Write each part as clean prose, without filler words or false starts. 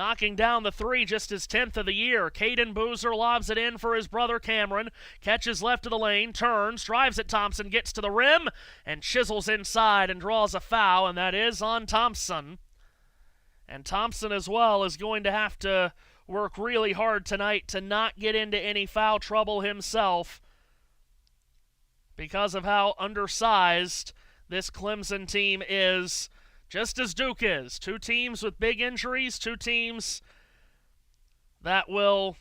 knocking down the three, just his 10th of the year. Caden Boozer lobs it in for his brother Cameron, catches left of the lane, turns, drives at Thompson, gets to the rim, and chisels inside and draws a foul, and that is on Thompson. And Thompson as well is going to have to work really hard tonight to not get into any foul trouble himself because of how undersized this Clemson team is, just as Duke is. Two teams with big injuries, two teams that will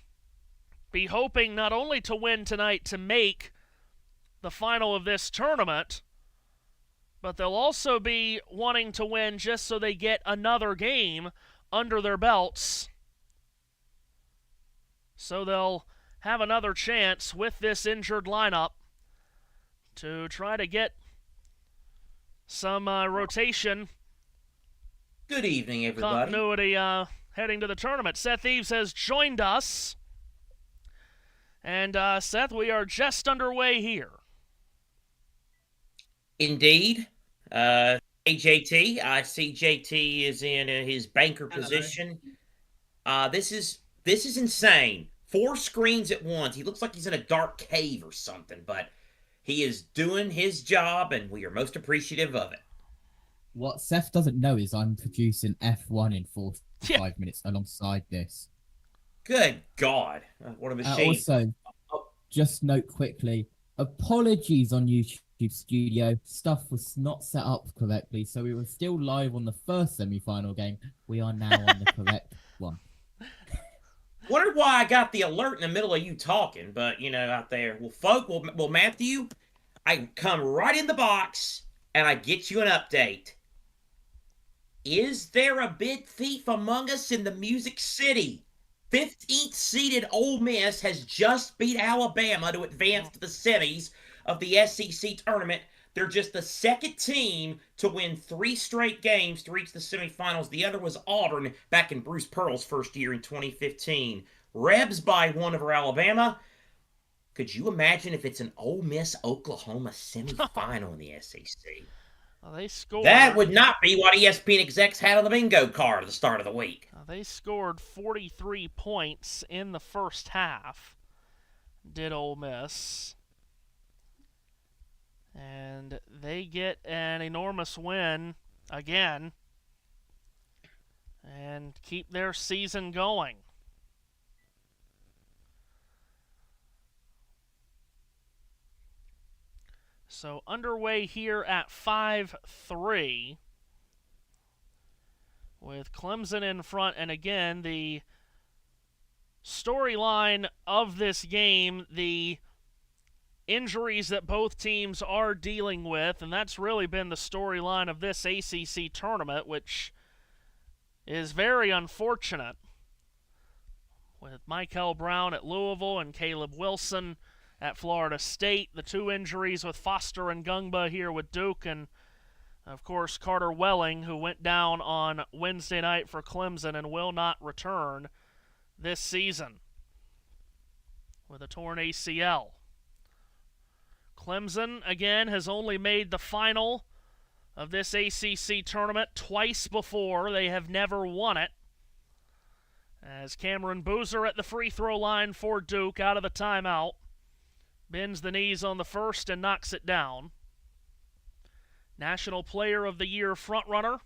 be hoping not only to win tonight to make the final of this tournament, but they'll also be wanting to win just so they get another game under their belts. So they'll have another chance with this injured lineup to try to get some rotation. Good evening, everybody. Continuity heading to the tournament. Seth Eaves has joined us. And Seth, we are just underway here. Indeed. JT, I see JT is in his banker position. This is insane. 4 screens at once. He looks like he's in a dark cave or something, but he is doing his job, and we are most appreciative of it. What Seth doesn't know is I'm producing F1 in 45 minutes alongside this. Good God. What a machine. Also, just note quickly, apologies on YouTube Studio. Stuff was not set up correctly, so we were still live on the first semi-final game. We are now on the correct one. Wondered why I got the alert in the middle of you talking, but, out there. Well, folk, Matthew, I come right in the box, and I get you an update. Is there a big thief among us in the Music City? 15th seeded Ole Miss has just beat Alabama to advance to the semis of the SEC Tournament. They're just the second team to win 3 straight games to reach the semifinals. The other was Auburn back in Bruce Pearl's first year in 2015. Rebs by 1 over Alabama. Could you imagine if it's an Ole Miss-Oklahoma semifinal in the SEC? Well, they scored. That would not be what ESPN execs had on the bingo card at the start of the week. They scored 43 points in the first half, did Ole Miss. And they get an enormous win again and keep their season going. So underway here at 5-3 with Clemson in front. And again, the storyline of this game, the injuries that both teams are dealing with, and that's really been the storyline of this ACC tournament, which is very unfortunate, with Michael Brown at Louisville and Caleb Wilson at Florida State. The 2 injuries with Foster and Gungba here with Duke, and of course Carter Welling, who went down on Wednesday night for Clemson and will not return this season with a torn ACL. Clemson, again, has only made the final of this ACC tournament twice before. They have never won it. As Cameron Boozer at the free throw line for Duke out of the timeout. Bends the knees on the first and knocks it down. National Player of the Year frontrunner.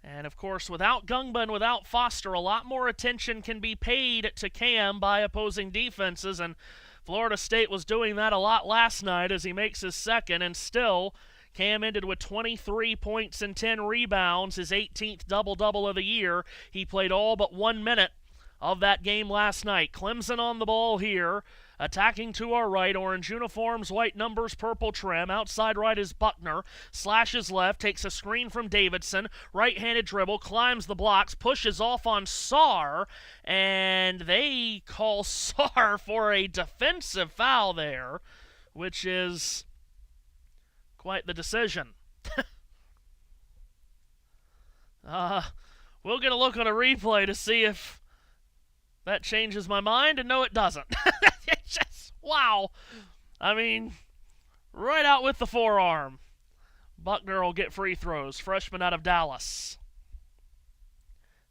And, of course, without Gungba and without Foster, a lot more attention can be paid to Cam by opposing defenses, and Florida State was doing that a lot last night as he makes his second, and still, Cam ended with 23 points and 10 rebounds, his 18th double-double of the year. He played all but 1 minute of that game last night. Clemson on the ball here, attacking to our right. Orange uniforms, white numbers, purple trim. Outside right is Buckner. Slashes left, takes a screen from Davidson. Right-handed dribble, climbs the blocks, pushes off on Sarr, and they call Sarr for a defensive foul there, which is quite the decision. We'll get a look on a replay to see if that changes my mind, and no, it doesn't. It's just, wow. I mean, right out with the forearm. Buckner will get free throws, freshman out of Dallas.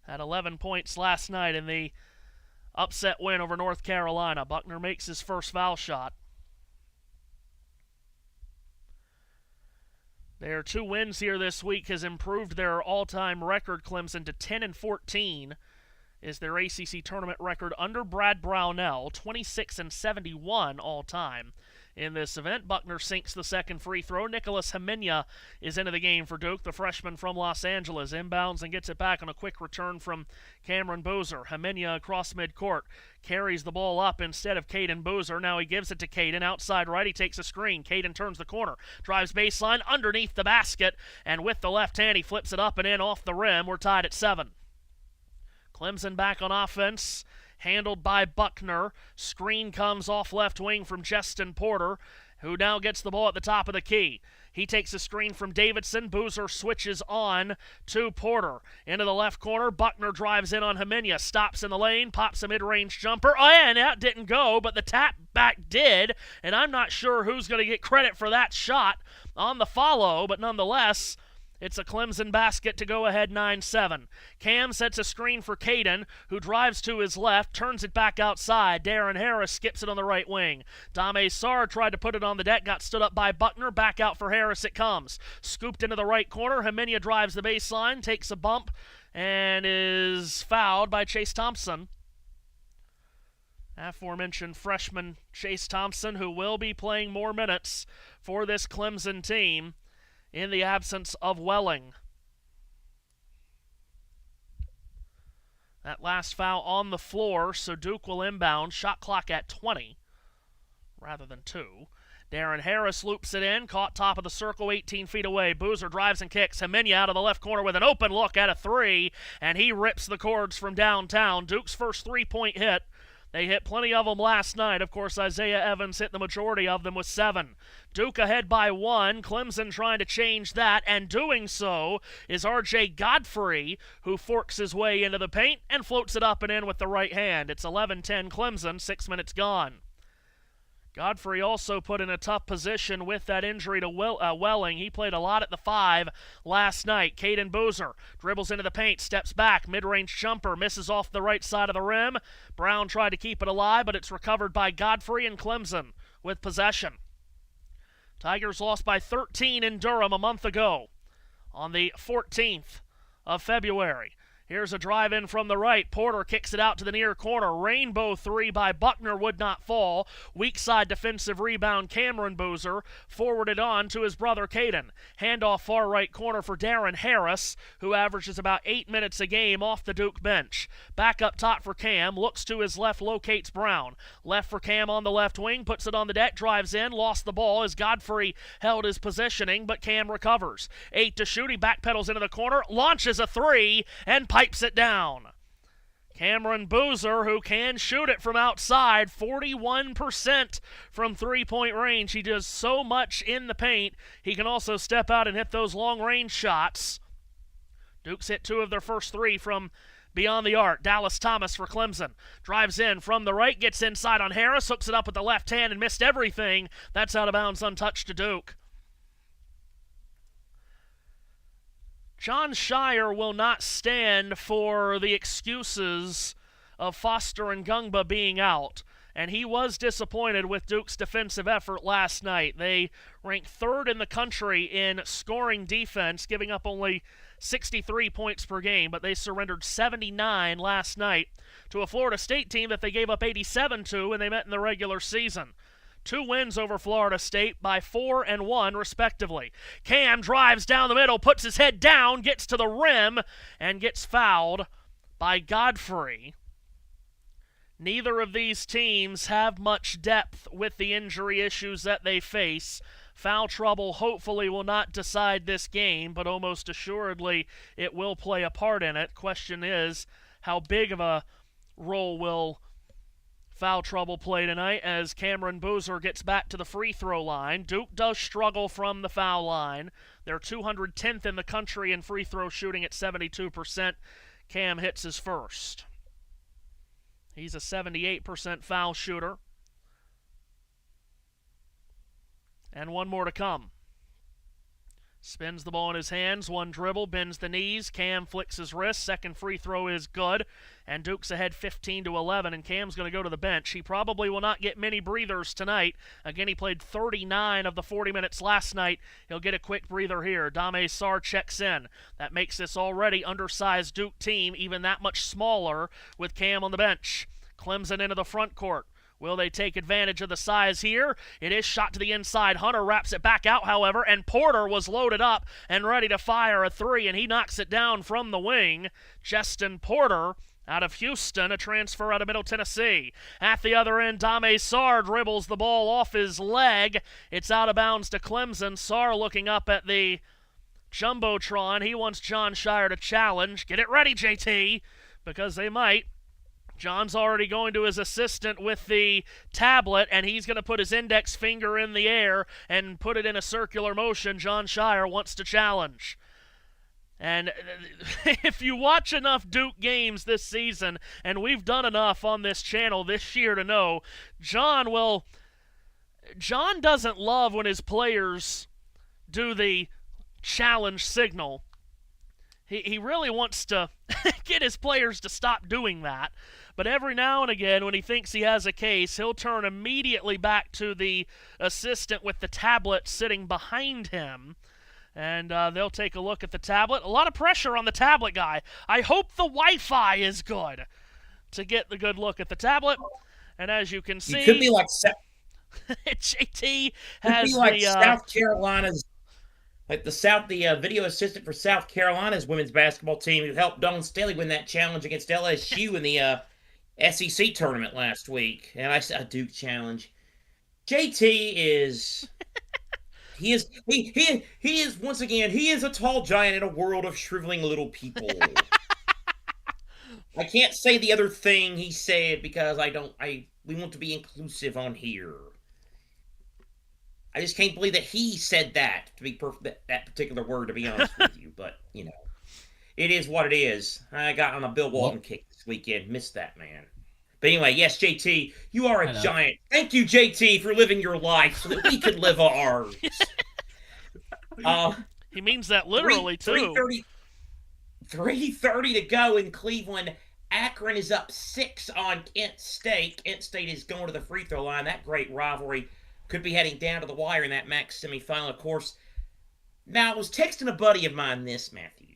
Had 11 points last night in the upset win over North Carolina. Buckner makes his first foul shot. Their 2 wins here this week has improved their all-time record, Clemson, to 10-14. Is their ACC tournament record under Brad Brownell, 26-71 all-time. In this event, Buckner sinks the second free throw. Nicholas Hemenya is into the game for Duke, the freshman from Los Angeles. Inbounds and gets it back on a quick return from Cameron Boozer. Hemenya across midcourt carries the ball up instead of Caden Boozer. Now he gives it to Caden. Outside right, he takes a screen. Caden turns the corner, drives baseline underneath the basket, and with the left hand, he flips it up and in off the rim. We're tied at 7. Clemson back on offense, handled by Buckner. Screen comes off left wing from Justin Porter, who now gets the ball at the top of the key. He takes a screen from Davidson. Boozer switches on to Porter. Into the left corner, Buckner drives in on Hemenya, stops in the lane, pops a mid-range jumper. Oh, and that didn't go, but the tap back did, and I'm not sure who's going to get credit for that shot on the follow, but nonetheless, it's a Clemson basket to go ahead 9-7. Cam sets a screen for Caden, who drives to his left, turns it back outside. Darren Harris skips it on the right wing. Dame Sarr tried to put it on the deck, got stood up by Buckner. Back out for Harris it comes. Scooped into the right corner. Hemenya drives the baseline, takes a bump, and is fouled by Chase Thompson. Aforementioned freshman Chase Thompson, who will be playing more minutes for this Clemson team in the absence of Welling. That last foul on the floor, so Duke will inbound. Shot clock at 20 rather than 2. Darren Harris loops it in, caught top of the circle, 18 feet away. Boozer drives and kicks. Hemenya out of the left corner with an open look at a 3, and he rips the cords from downtown. Duke's first 3-point hit. They hit plenty of them last night. Of course, Isaiah Evans hit the majority of them with 7. Duke ahead by 1. Clemson trying to change that, and doing so is R.J. Godfrey, who forks his way into the paint and floats it up and in with the right hand. It's 11-10 Clemson, 6 minutes gone. Godfrey also put in a tough position with that injury to Welling. He played a lot at the 5 last night. Caden Boozer dribbles into the paint, steps back, mid-range jumper, misses off the right side of the rim. Brown tried to keep it alive, but it's recovered by Godfrey and Clemson with possession. Tigers lost by 13 in Durham a month ago on the 14th of February. Here's a drive in from the right. Porter kicks it out to the near corner. Rainbow 3 by Buckner would not fall. Weak side defensive rebound. Cameron Boozer forwarded on to his brother Caden. Handoff far right corner for Darren Harris, who averages about 8 minutes a game off the Duke bench. Back up top for Cam. Looks to his left, locates Brown. Left for Cam on the left wing. Puts it on the deck. Drives in. Lost the ball as Godfrey held his positioning, but Cam recovers. 8 to shoot. He backpedals into the corner. Launches a 3 and pipes it down. Cameron Boozer, who can shoot it from outside, 41% from three-point range. He does so much in the paint. He can also step out and hit those long-range shots. Duke's hit 2 of their first 3 from beyond the arc. Dallas Thomas for Clemson. Drives in from the right, gets inside on Harris, hooks it up with the left hand and missed everything. That's out of bounds, untouched to Duke. John Shire will not stand for the excuses of Foster and Gungba being out, and he was disappointed with Duke's defensive effort last night. They ranked 3rd in the country in scoring defense, giving up only 63 points per game, but they surrendered 79 last night to a Florida State team that they gave up 87 to when they met in the regular season. 2 wins over Florida State by 4 and 1, respectively. Cam drives down the middle, puts his head down, gets to the rim, and gets fouled by Godfrey. Neither of these teams have much depth with the injury issues that they face. Foul trouble hopefully will not decide this game, but almost assuredly it will play a part in it. Question is, how big of a role will foul trouble play tonight as Cameron Boozer gets back to the free throw line. Duke does struggle from the foul line. They're 210th in the country in free throw shooting at 72%. Cam hits his first. He's a 78% foul shooter. And one more to come. Spins the ball in his hands, one dribble, bends the knees, Cam flicks his wrist, second free throw is good, and Duke's ahead 15-11, and Cam's going to go to the bench. He probably will not get many breathers tonight. Again, he played 39 of the 40 minutes last night. He'll get a quick breather here. Dame Sarr checks in. That makes this already undersized Duke team even that much smaller with Cam on the bench. Clemson into the front court. Will they take advantage of the size here? It is shot to the inside. Hunter wraps it back out, however, and Porter was loaded up and ready to fire a three, and he knocks it down from the wing. Justin Porter out of Houston, a transfer out of Middle Tennessee. At the other end, Dame Sarr dribbles the ball off his leg. It's out of bounds to Clemson. Sarr looking up at the Jumbotron. He wants John Shire to challenge. Get it ready, JT, because they might. John's already going to his assistant with the tablet, and he's going to put his index finger in the air and put it in a circular motion. John Shire wants to challenge. And if you watch enough Duke games this season, and we've done enough on this channel this year to know, John doesn't love when his players do the challenge signal. He really wants to get his players to stop doing that. But every now and again, when he thinks he has a case, he'll turn immediately back to the assistant with the tablet sitting behind him. And they'll take a look at the tablet. A lot of pressure on the tablet guy. I hope the Wi-Fi is good to get the good look at the tablet. And as you can see, it could be like JT has South Carolina's. Like the video assistant for South Carolina's women's basketball team who helped Dawn Staley win that challenge against LSU in the SEC tournament last week. And I said, a Duke challenge. JT is... He is once again, he is a tall giant in a world of shriveling little people. I can't say the other thing he said because we want to be inclusive on here. I just can't believe that he said that, to be that particular word, to be honest with you. But, you know, it is what it is. I got on a Bill Walton kick this weekend. Missed that, man. But anyway, yes, JT, you are a giant. Thank you, JT, for living your life so that we can live ours. He means that literally, too. 3:30 to go in Cleveland. Akron is up 6 on Kent State. Kent State is going to the free throw line. That great rivalry could be heading down to the wire in that MAC semifinal, of course. Now, I was texting a buddy of mine this, Matthew.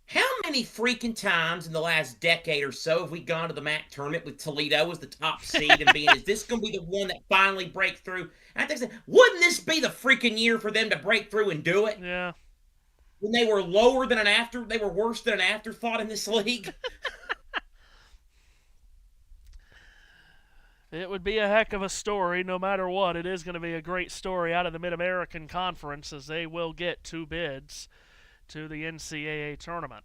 How many freaking times in the last decade or so have we gone to the MAC tournament with Toledo as the top seed and being, is this going to be the one that finally break through? And I think, wouldn't this be the freaking year for them to break through and do it? Yeah. When they were lower than they were worse than an afterthought in this league? It would be a heck of a story no matter what. It is going to be a great story out of the Mid-American Conference as they will get 2 bids to the NCAA tournament.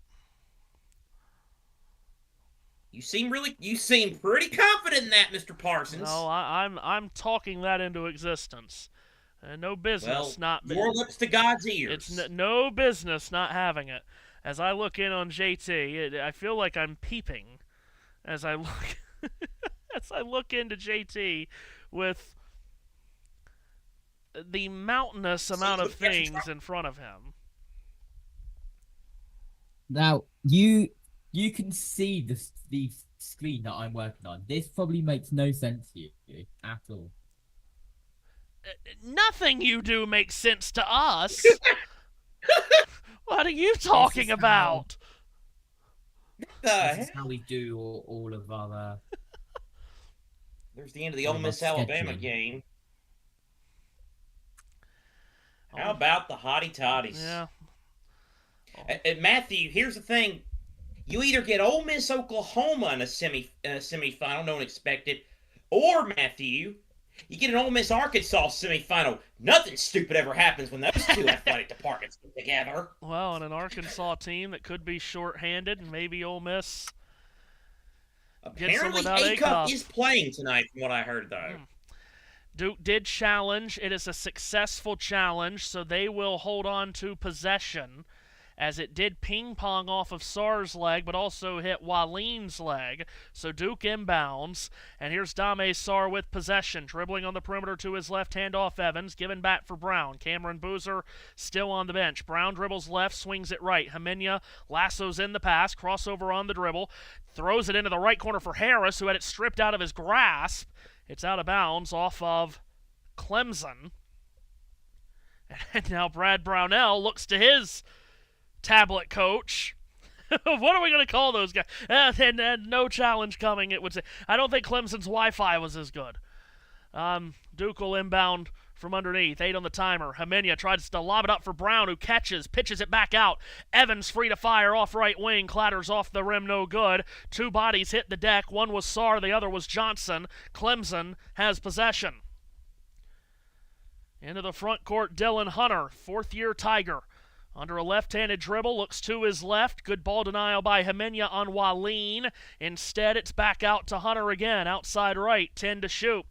You seem pretty confident in that, Mr. Parsons. No, I'm talking that into existence. No business not your lips to God's ears. It's no business not having it. As I look in on JT, I feel like I'm peeping as I look as I look into JT with the mountainous amount of things in front of him. Now, you can see the screen that I'm working on. This probably makes no sense to you at all. Nothing you do makes sense to us. What are you talking about? This is how we do all of our... There's the end of the Ole Miss Alabama game. How about the hottie toddies? Yeah. Matthew, here's the thing. You either get Ole Miss Oklahoma in a semifinal, no one expected, or, Matthew, you get an Ole Miss Arkansas semifinal. Nothing stupid ever happens when those two athletic departments get together. Well, and an Arkansas team that could be shorthanded, and maybe Ole Miss apparently A-Cup is playing tonight, from what I heard, though. Duke did challenge. It is a successful challenge, so they will hold on to possession. as it did ping-pong off of Sarr's leg, but also hit Waleen's leg. So Duke inbounds, and here's Dame Sarr with possession, dribbling on the perimeter to his left, hand off Evans, given back for Brown. Cameron Boozer still on the bench. Brown dribbles left, swings it right. Hemenia lassos in the pass, crossover on the dribble, throws it into the right corner for Harris, who had it stripped out of his grasp. It's out of bounds off of Clemson. And now Brad Brownell looks to his tablet coach. What are we going to call those guys? And no challenge coming, it would say. I don't think Clemson's Wi-Fi was as good. Duke will inbound from underneath. 8 on the timer. Hemenia tries to lob it up for Brown, who catches, pitches it back out. Evans free to fire off right wing, clatters off the rim, no good. 2 bodies hit the deck. One was Sarr, the other was Johnson. Clemson has possession. Into the front court, Dylan Hunter, 4th-year Tiger. Under a left-handed dribble, looks to his left. Good ball denial by Hemenia on Waleen. Instead, it's back out to Hunter again, outside right, 10 to shoot.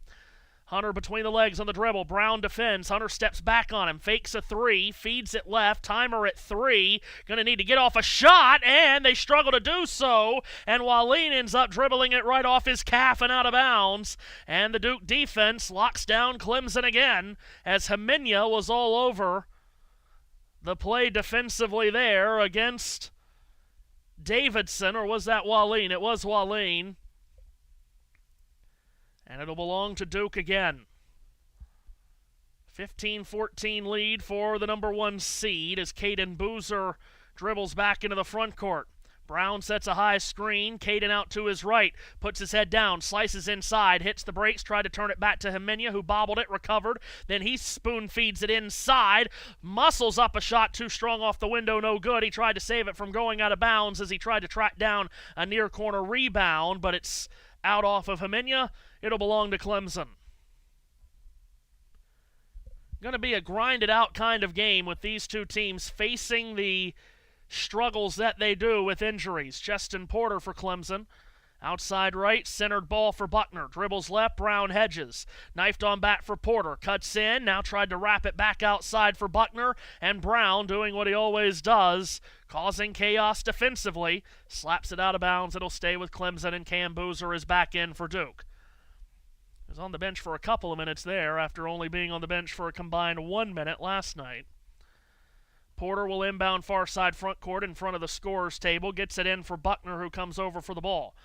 Hunter between the legs on the dribble. Brown defends. Hunter steps back on him, fakes a 3, feeds it left. Timer at 3. Going to need to get off a shot, and they struggle to do so. And Waleen ends up dribbling it right off his calf and out of bounds. And the Duke defense locks down Clemson again, as Hemenia was all over the play defensively there against Davidson. Or was that Waleen? It was Waleen. And it'll belong to Duke again. 15-14 lead for the number 1 seed as Caden Boozer dribbles back into the front court. Brown sets a high screen. Caden out to his right. Puts his head down. Slices inside. Hits the brakes. Tried to turn it back to Hemenia, who bobbled it. Recovered. Then he spoon feeds it inside. Muscles up a shot. Too strong off the window. No good. He tried to save it from going out of bounds as he tried to track down a near corner rebound. But it's out off of Hemenia. It'll belong to Clemson. Going to be a grinded-out kind of game with these two teams facing the struggles that they do with injuries. Cheston Porter for Clemson. Outside right, centered ball for Buckner. Dribbles left, Brown hedges. Knifed on back for Porter. Cuts in, now tried to wrap it back outside for Buckner. And Brown doing what he always does, causing chaos defensively. Slaps it out of bounds. It'll stay with Clemson, and Cam Boozer is back in for Duke. He was on the bench for a couple of minutes there after only being on the bench for a combined 1 minute last night. Porter will inbound far side front court in front of the scorer's table. Gets it in for Buckner, who comes over for the ball.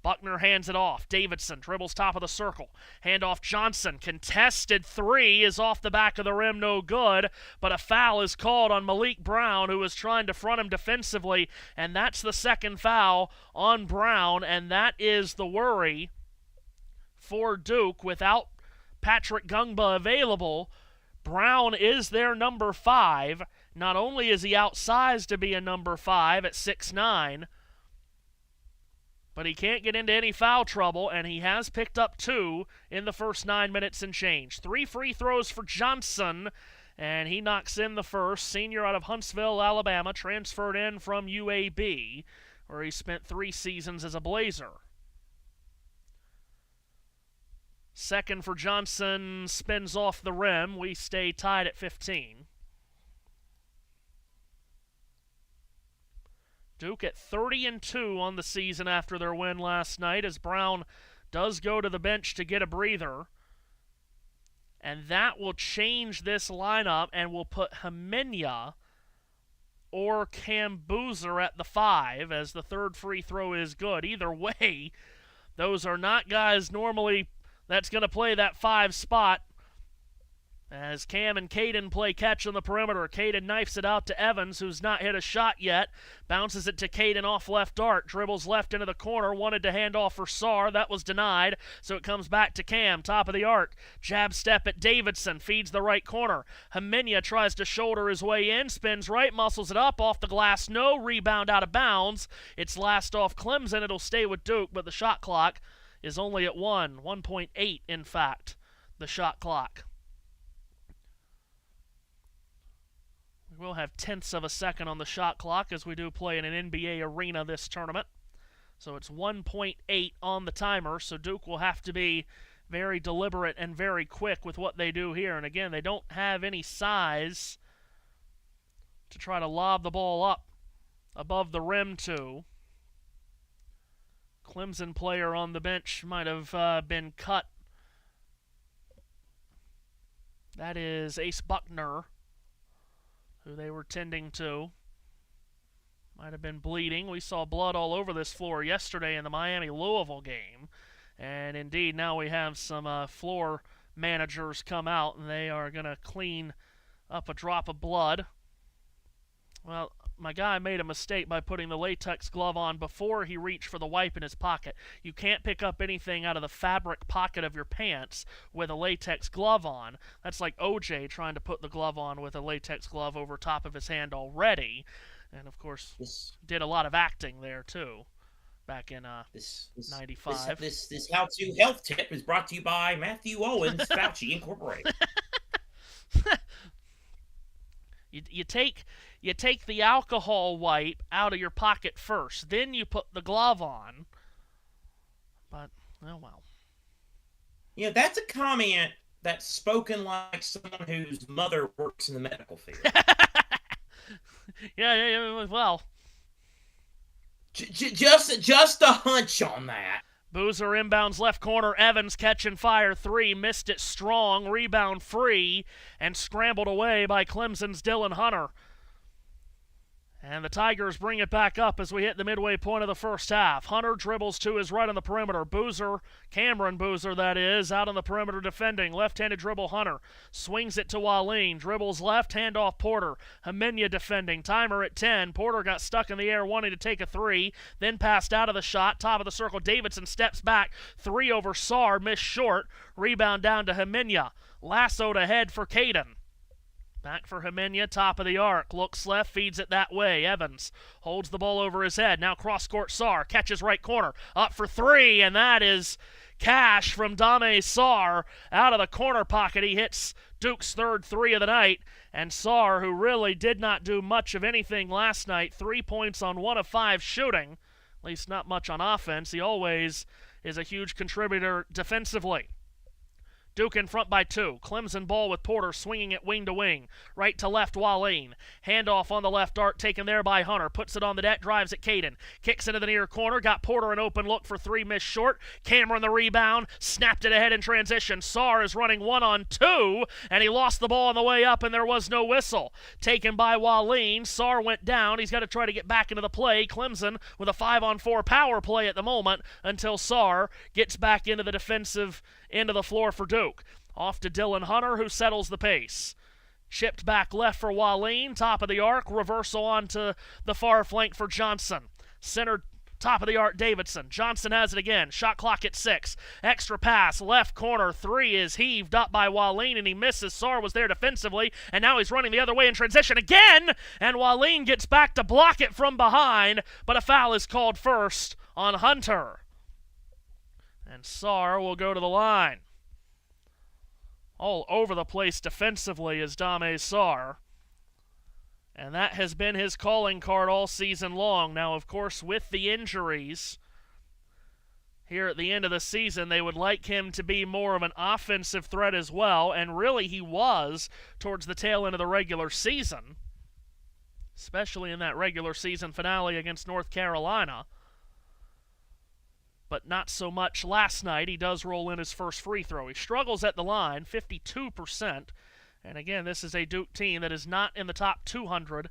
Buckner hands it off. Davidson dribbles top of the circle. Handoff Johnson. Contested 3 is off the back of the rim, no good. But a foul is called on Malik Brown, who was trying to front him defensively. And that's the second foul on Brown. And that is the worry for Duke. Without Patrick Gungba available, Brown is their number 5. Not only is he outsized to be a number 5 at 6'9", but he can't get into any foul trouble, and he has picked up 2 in the first 9 minutes and change. 3 free throws for Johnson, and he knocks in the first. Senior out of Huntsville, Alabama, transferred in from UAB, where he spent 3 seasons as a Blazer. Second for Johnson spins off the rim. We stay tied at 15. Duke at 30-2 on the season after their win last night, as Brown does go to the bench to get a breather. And that will change this lineup and will put Hemenia or Cam Boozer at the 5, as the third free throw is good. Either way, those are not guys normally that's going to play that 5 spot, as Cam and Caden play catch on the perimeter. Caden knifes it out to Evans, who's not hit a shot yet. Bounces it to Caden off left arc. Dribbles left into the corner. Wanted to hand off for Sarr. That was denied. So it comes back to Cam, top of the arc. Jab step at Davidson. Feeds the right corner. Hemenia tries to shoulder his way in. Spins right. Muscles it up. Off the glass. No. Rebound out of bounds. It's last off Clemson. It'll stay with Duke, but the shot clock is only at 1.8 in fact, the shot clock. We'll have tenths of a second on the shot clock, as we do play in an NBA arena this tournament. So it's 1.8 on the timer, so Duke will have to be very deliberate and very quick with what they do here. And again, they don't have any size to try to lob the ball up above the rim to. Clemson player on the bench might have been cut. That is Ace Buckner, who they were tending to. Might have been bleeding. We saw blood all over this floor yesterday in the Miami-Louisville game. And indeed, now we have some floor managers come out, and they are going to clean up a drop of blood. Well, my guy made a mistake by putting the latex glove on before he reached for the wipe in his pocket. You can't pick up anything out of the fabric pocket of your pants with a latex glove on. That's like OJ trying to put the glove on with a latex glove over top of his hand already. And, of course, did a lot of acting there, too, back in 95. This how-to health tip is brought to you by Matthew Owens, Fauci Incorporated. You take the alcohol wipe out of your pocket first, then you put the glove on. But, oh well. You know, that's a comment that's spoken like someone whose mother works in the medical field. Yeah, well. Just a hunch on that. Boozer inbounds left corner. Evans catching fire three. Missed it strong. Rebound free. And scrambled away by Clemson's Dylan Hunter. And the Tigers bring it back up as we hit the midway point of the first half. Hunter dribbles to his right on the perimeter. Boozer, Cameron Boozer that is, out on the perimeter defending. Left-handed dribble Hunter. Swings it to Waleen. Dribbles left, handoff Porter. Hemenya defending. Timer at 10. Porter got stuck in the air wanting to take a three. Then passed out of the shot. Top of the circle. Davidson steps back. Three over Sarr. Missed short. Rebound down to Hemenya. Lassoed ahead for Caden. Back for Hemenya, top of the arc. Looks left, feeds it that way. Evans holds the ball over his head. Now cross-court Sarr. Catches right corner. Up for three, and that is cash from Dame Sarr. Out of the corner pocket, he hits Duke's third three of the night. And Sarr, who really did not do much of anything last night, 3 points on 1 of 5 shooting. At least not much on offense. He always is a huge contributor defensively. Duke in front by 2. Clemson ball with Porter swinging it wing to wing. Right to left, Waleen. Handoff on the left arc taken there by Hunter. Puts it on the net, drives at Caden. Kicks into the near corner. Got Porter an open look for 3, missed short. Cameron the rebound. Snapped it ahead in transition. Sarr is running 1-on-2, and he lost the ball on the way up, and there was no whistle. Taken by Waleen. Sarr went down. He's got to try to get back into the play. Clemson with a 5-on-4 power play at the moment until Sarr gets back into the defensive end of the floor for Duke. Off to Dylan Hunter, who settles the pace. Chipped back left for Waleen. Top of the arc. Reversal onto the far flank for Johnson. Center top of the arc, Davidson. Johnson has it again. Shot clock at 6. Extra pass. Left corner. 3 is heaved up by Waleen, and he misses. Sarr was there defensively, and now he's running the other way in transition again. And Waleen gets back to block it from behind, but a foul is called first on Hunter. And Sarr will go to the line. All over the place defensively is Dame Sarr. And that has been his calling card all season long. Now, of course, with the injuries here at the end of the season, they would like him to be more of an offensive threat as well. And really, he was towards the tail end of the regular season, especially in that regular season finale against North Carolina. But not so much last night. He does roll in his first free throw. He struggles at the line, 52%. And again, this is a Duke team that is not in the top 200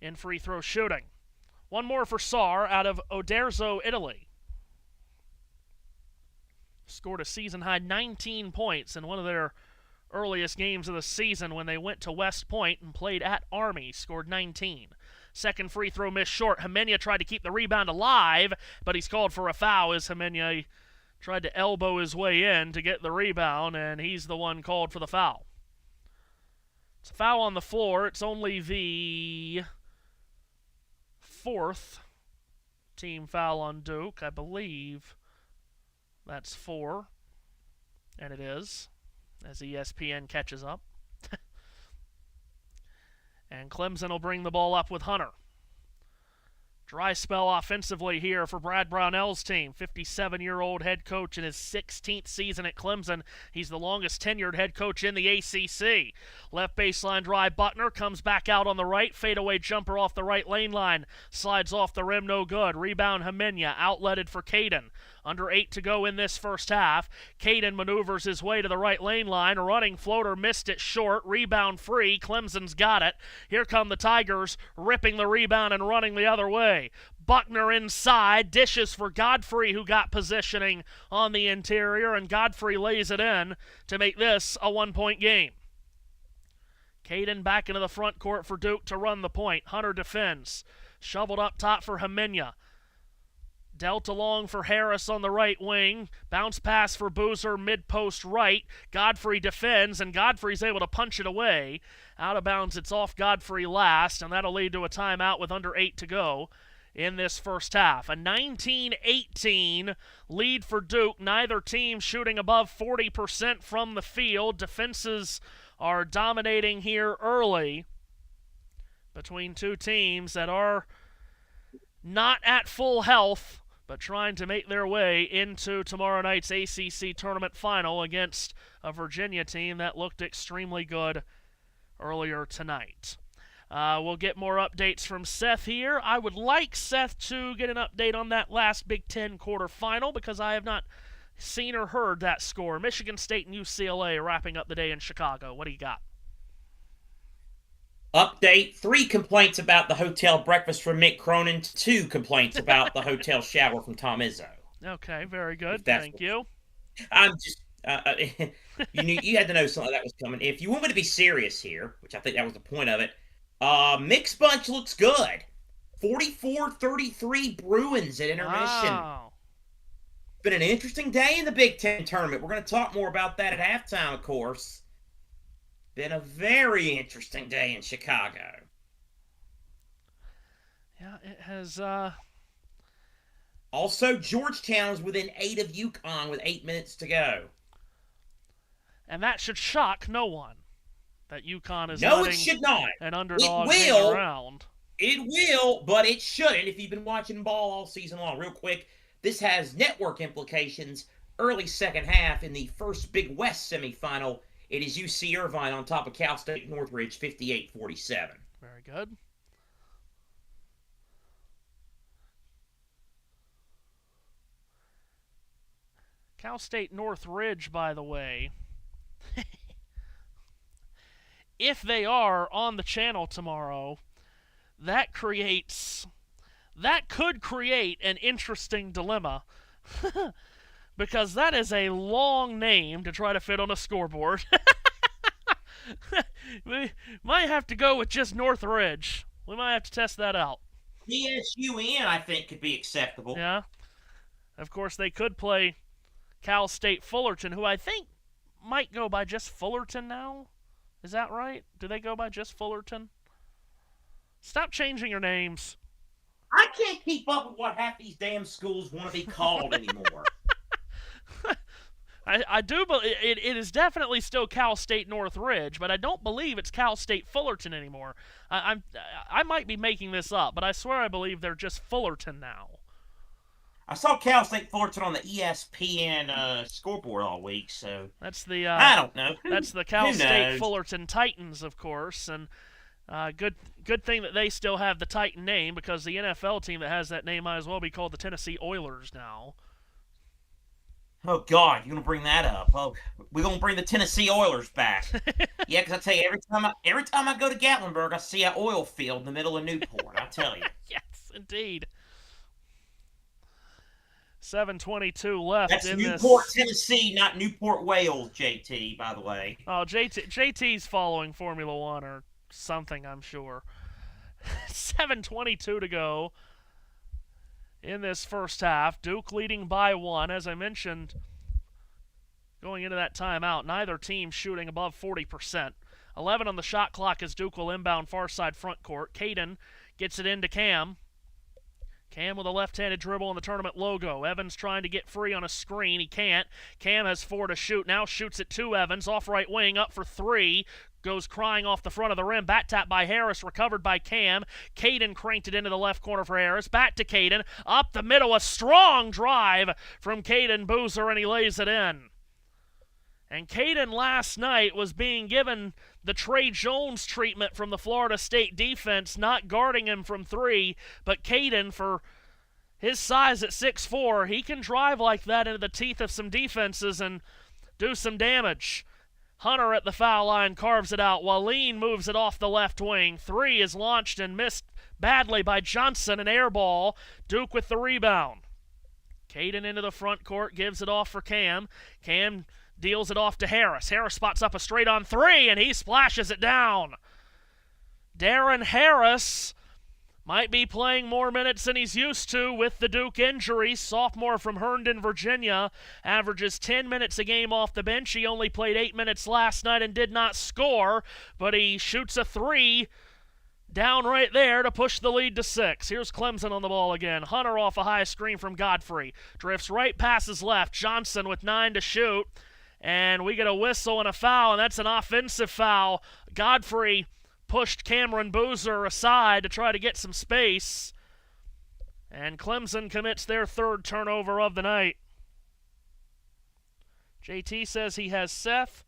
in free throw shooting. One more for Sarr out of Oderzo, Italy. Scored a season-high 19 points in one of their earliest games of the season when they went to West Point and played at Army. Scored 19. Second free throw missed short. Hemenya tried to keep the rebound alive, but he's called for a foul as Hemenya tried to elbow his way in to get the rebound, and he's the one called for the foul. It's a foul on the floor. It's only the 4th team foul on Duke. I believe that's 4, and it is, as ESPN catches up. And Clemson will bring the ball up with Hunter. Dry spell offensively here for Brad Brownell's team. 57-year-old head coach in his 16th season at Clemson. He's the longest tenured head coach in the ACC. Left baseline drive, Buckner comes back out on the right. Fadeaway jumper off the right lane line. Slides off the rim, no good. Rebound Hamenya, outletted for Caden. Under 8 to go in this first half. Caden maneuvers his way to the right lane line. A running floater missed it short. Rebound free. Clemson's got it. Here come the Tigers, ripping the rebound and running the other way. Buckner inside, dishes for Godfrey, who got positioning on the interior, and Godfrey lays it in to make this a 1-point game. Caden back into the front court for Duke to run the point. Hunter defends. Shoveled up top for Hamenya. Dealt along for Harris on the right wing. Bounce pass for Boozer, mid-post right. Godfrey defends, and Godfrey's able to punch it away. Out of bounds, it's off Godfrey last, and that'll lead to a timeout with under 8 to go in this first half. A 19-18 lead for Duke. Neither team shooting above 40% from the field. Defenses are dominating here early between two teams that are not at full health, but trying to make their way into tomorrow night's ACC Tournament final against a Virginia team that looked extremely good earlier tonight. We'll get more updates from Seth here. I would like Seth to get an update on that last Big Ten quarterfinal because I have not seen or heard that score. Michigan State and UCLA wrapping up the day in Chicago. What do you got? Update: 3 complaints about the hotel breakfast from Mick Cronin, 2 complaints about the hotel shower from Tom Izzo. Okay, very good. Thank you. I'm just, you had to know something like that was coming. If you want me to be serious here, which I think that was the point of it, Mick's bunch looks good. 44-33 Bruins at intermission. Wow. Been an interesting day in the Big Ten tournament. We're going to talk more about that at halftime, of course. Been a very interesting day in Chicago. Yeah, it has. Also, Georgetown is within 8 of UConn with 8 minutes to go. And that should shock no one. That UConn is no, it should not. An underdog hang around. It will, but it shouldn't if you've been watching ball all season long. Real quick, this has network implications. Early second half in the first Big West semifinal. It is UC Irvine on top of Cal State Northridge, 58-47. Very good. Cal State Northridge, by the way, if they are on the channel tomorrow, that could create an interesting dilemma. Because that is a long name to try to fit on a scoreboard. We might have to go with just Northridge. We might have to test that out. CSUN, I think, could be acceptable. Yeah. Of course, they could play Cal State Fullerton, who I think might go by just Fullerton now. Is that right? Do they go by just Fullerton? Stop changing your names. I can't keep up with what half these damn schools want to be called anymore. I do believe it is definitely still Cal State Northridge, but I don't believe it's Cal State Fullerton anymore. I might be making this up, but I swear I believe they're just Fullerton now. I saw Cal State Fullerton on the ESPN scoreboard all week, so that's the I don't know. That's the Cal State Fullerton Titans, of course, and good thing that they still have the Titan name because the NFL team that has that name might as well be called the Tennessee Oilers now. Oh, God, you're going to bring that up. Oh, we're going to bring the Tennessee Oilers back. Yeah, because I tell you, every time I go to Gatlinburg, I see an oil field in the middle of Newport, I tell you. Yes, indeed. 7:22 left That's in Newport, Tennessee, not Newport, Wales, JT, by the way. Oh, JT's following Formula One or something, I'm sure. 7:22 to go in this first half. Duke leading by 1. As I mentioned, going into that timeout, neither team shooting above 40%. 11 on the shot clock as Duke will inbound far side front court. Caden gets it into Cam. Cam with a left-handed dribble on the tournament logo. Evans trying to get free on a screen. He can't. Cam has 4 to shoot. Now shoots it to Evans. Off right wing, up for 3. Goes crying off the front of the rim. Back tap by Harris. Recovered by Cam. Caden cranked it into the left corner for Harris. Back to Caden. Up the middle. A strong drive from Caden Boozer, and he lays it in. And Caden last night was being given the Trey Jones treatment from the Florida State defense, not guarding him from 3. But Caden, for his size at 6'4", he can drive like that into the teeth of some defenses and do some damage. Hunter at the foul line carves it out. Waleen moves it off the left wing. 3 is launched and missed badly by Johnson, an air ball. Duke with the rebound. Caden into the front court, gives it off for Cam. Cam deals it off to Harris. Harris spots up a straight-on 3, and he splashes it down. Darren Harris might be playing more minutes than he's used to with the Duke injury. Sophomore from Herndon, Virginia, averages 10 minutes a game off the bench. He only played 8 minutes last night and did not score, but he shoots a 3 down right there to push the lead to 6. Here's Clemson on the ball again. Hunter off a high screen from Godfrey. Drifts right, passes left. Johnson with 9 to shoot. And we get a whistle and a foul, and that's an offensive foul. Godfrey pushed Cameron Boozer aside to try to get some space. And Clemson commits their 3rd turnover of the night. JT says he has Seth,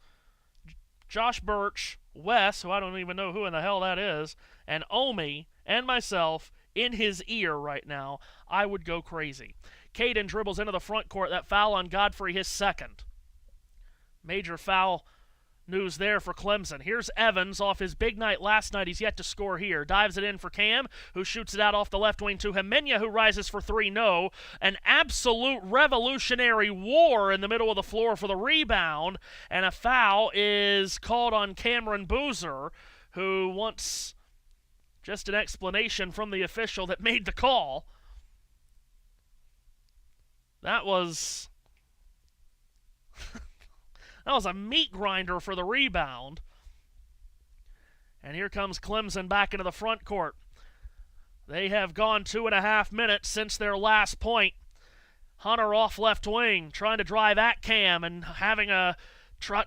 Josh Birch, Wes, who I don't even know who in the hell that is, and Omi, and myself in his ear right now. I would go crazy. Caden dribbles into the front court. That foul on Godfrey, his 2nd. Major foul news there for Clemson. Here's Evans off his big night last night. He's yet to score here. Dives it in for Cam, who shoots it out off the left wing to Himenia, who rises for 3. No. An absolute revolutionary war in the middle of the floor for the rebound, and a foul is called on Cameron Boozer, who wants just an explanation from the official that made the call. That was a meat grinder for the rebound. And here comes Clemson back into the front court. They have gone 2.5 minutes since their last point. Hunter off left wing, trying to drive at Cam and having a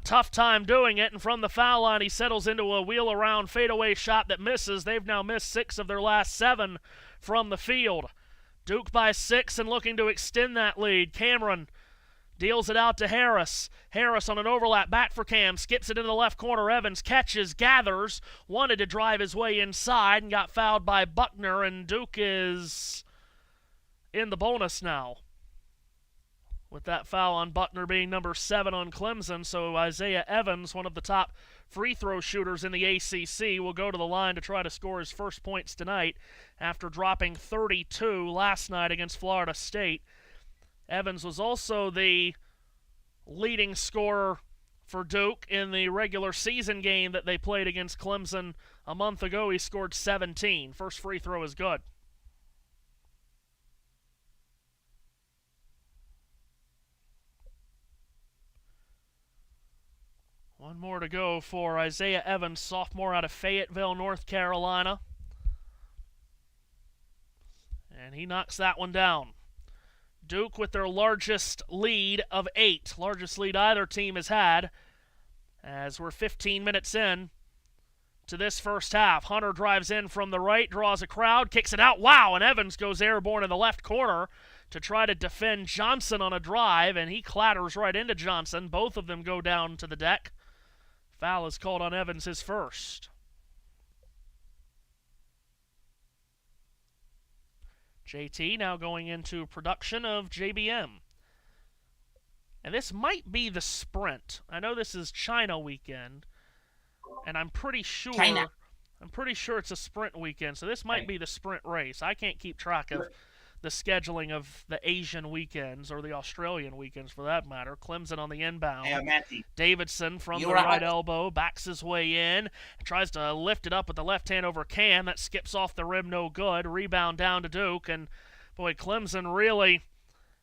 tough time doing it. And from the foul line, he settles into a wheel-around fadeaway shot that misses. They've now missed 6 of their last 7 from the field. Duke by 6 and looking to extend that lead. Cameron deals it out to Harris. Harris on an overlap, back for Cam, skips it into the left corner. Evans catches, gathers, wanted to drive his way inside and got fouled by Buckner, and Duke is in the bonus now, with that foul on Buckner being number 7 on Clemson. So Isaiah Evans, one of the top free throw shooters in the ACC, will go to the line to try to score his first points tonight after dropping 32 last night against Florida State. Evans was also the leading scorer for Duke in the regular season game that they played against Clemson a month ago. He scored 17. First free throw is good. One more to go for Isaiah Evans, sophomore out of Fayetteville, North Carolina. And he knocks that one down. Duke with their largest lead of 8. Largest lead either team has had, as we're 15 minutes in to this first half. Hunter drives in from the right, draws a crowd, kicks it out. Wow, and Evans goes airborne in the left corner to try to defend Johnson on a drive, and he clatters right into Johnson. Both of them go down to the deck. Foul is called on Evans, his first. JT now going into production of JBM. And this might be the sprint. I know this is China weekend, and I'm pretty sure it's a sprint weekend, so this might be the sprint race. I can't keep track of the scheduling of the Asian weekends, or the Australian weekends for that matter. Clemson on the inbound. Yeah, Matthew. Davidson from the right elbow backs his way in, tries to lift it up with the left hand over Cam. That skips off the rim, no good. Rebound down to Duke, and boy, Clemson really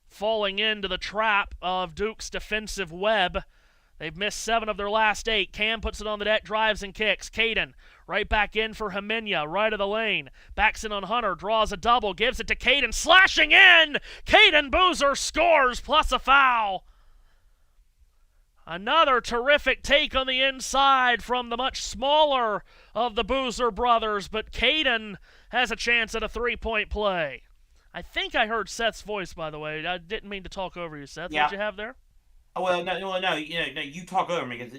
falling into the trap of Duke's defensive web They've missed 7 of their last 8. Cam puts it on the deck, drives and kicks. Caden right back in for Hemenia, right of the lane. Backs in on Hunter, draws a double, gives it to Caden, slashing in! Caden Boozer scores, plus a foul. Another terrific take on the inside from the much smaller of the Boozer brothers, but Caden has a chance at a 3-point play. I think I heard Seth's voice, by the way. I didn't mean to talk over you, Seth. Yeah. What'd you have there? Oh, well, no, you talk over me because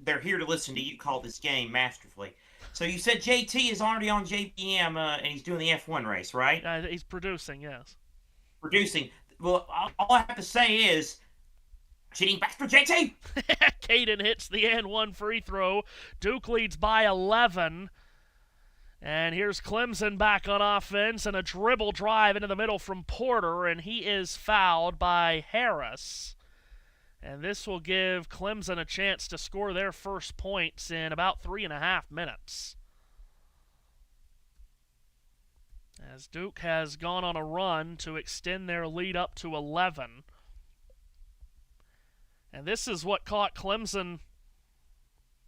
they're here to listen to you call this game masterfully. So you said JT is already on JPM and he's doing the F1 race, right? He's producing, yes. Producing. Well, all I have to say is, cheating back for JT. Caden hits the and one free throw. Duke leads by 11. And here's Clemson back on offense and a dribble drive into the middle from Porter, and he is fouled by Harris. And this will give Clemson a chance to score their first points in about 3.5 minutes. As Duke has gone on a run to extend their lead up to 11. And this is what caught Clemson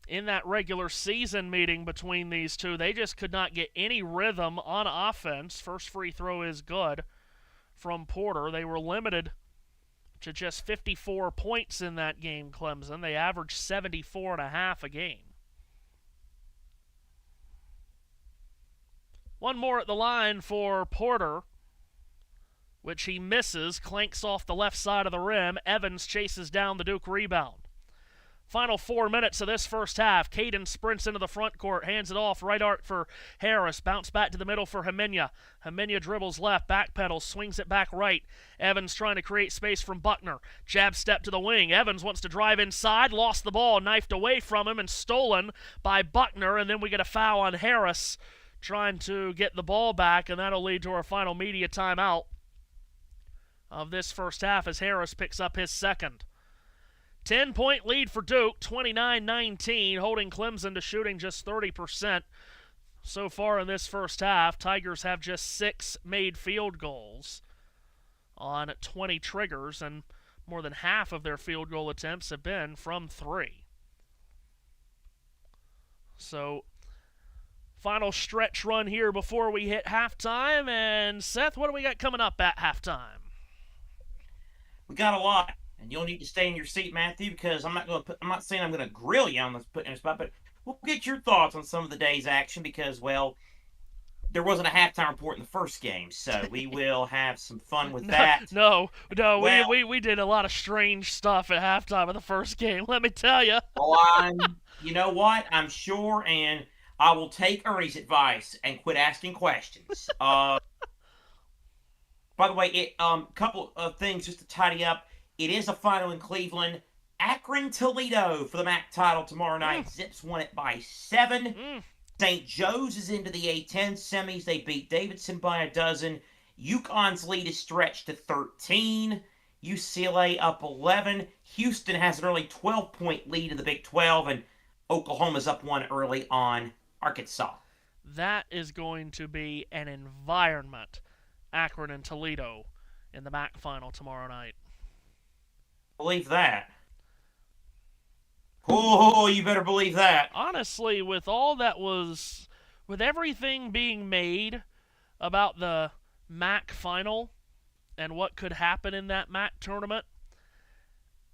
in that regular season meeting between these two. They just could not get any rhythm on offense. First free throw is good from Porter. They were limited to just 54 points in that game, Clemson. They averaged 74.5 a game. One more at the line for Porter, which he misses, clanks off the left side of the rim. Evans chases down the Duke rebound. Final 4 minutes of this first half. Caden sprints into the front court, hands it off, right arc for Harris. Bounce back to the middle for Hemenia. Hemenia dribbles left, backpedals, swings it back right. Evans trying to create space from Buckner. Jab step to the wing. Evans wants to drive inside, lost the ball, knifed away from him and stolen by Buckner. And then we get a foul on Harris trying to get the ball back, and that'll lead to our final media timeout of this first half as Harris picks up his second. 10-point lead for Duke, 29-19, holding Clemson to shooting just 30% so far in this first half. Tigers have just 6 made field goals on 20 triggers, and more than half of their field goal attempts have been from 3. So, final stretch run here before we hit halftime. And Seth, what do we got coming up at halftime? We got a lot. And you'll need to stay in your seat, Matthew, because I'm not saying I'm going to grill you on this put in a spot, but we'll get your thoughts on some of the day's action because, well, there wasn't a halftime report in the first game, so we will have some fun with that. No, we did a lot of strange stuff at halftime of the first game. Let me tell you. Well, you know what? I'm sure, and I will take Ernie's advice and quit asking questions. By the way, couple of things just to tidy up. It is a final in Cleveland. Akron, Toledo for the MAC title tomorrow night. Zips won it by 7. St. Joe's is into the A10 semis. They beat Davidson by a dozen. UConn's lead is stretched to 13. UCLA up 11. Houston has an early 12-point lead in the Big 12, and Oklahoma's up 1 early on Arkansas. That is going to be an environment, Akron and Toledo, in the MAC final tomorrow night. Believe that. Oh, you better believe that. Honestly, with everything being made about the MAC final and what could happen in that MAC tournament,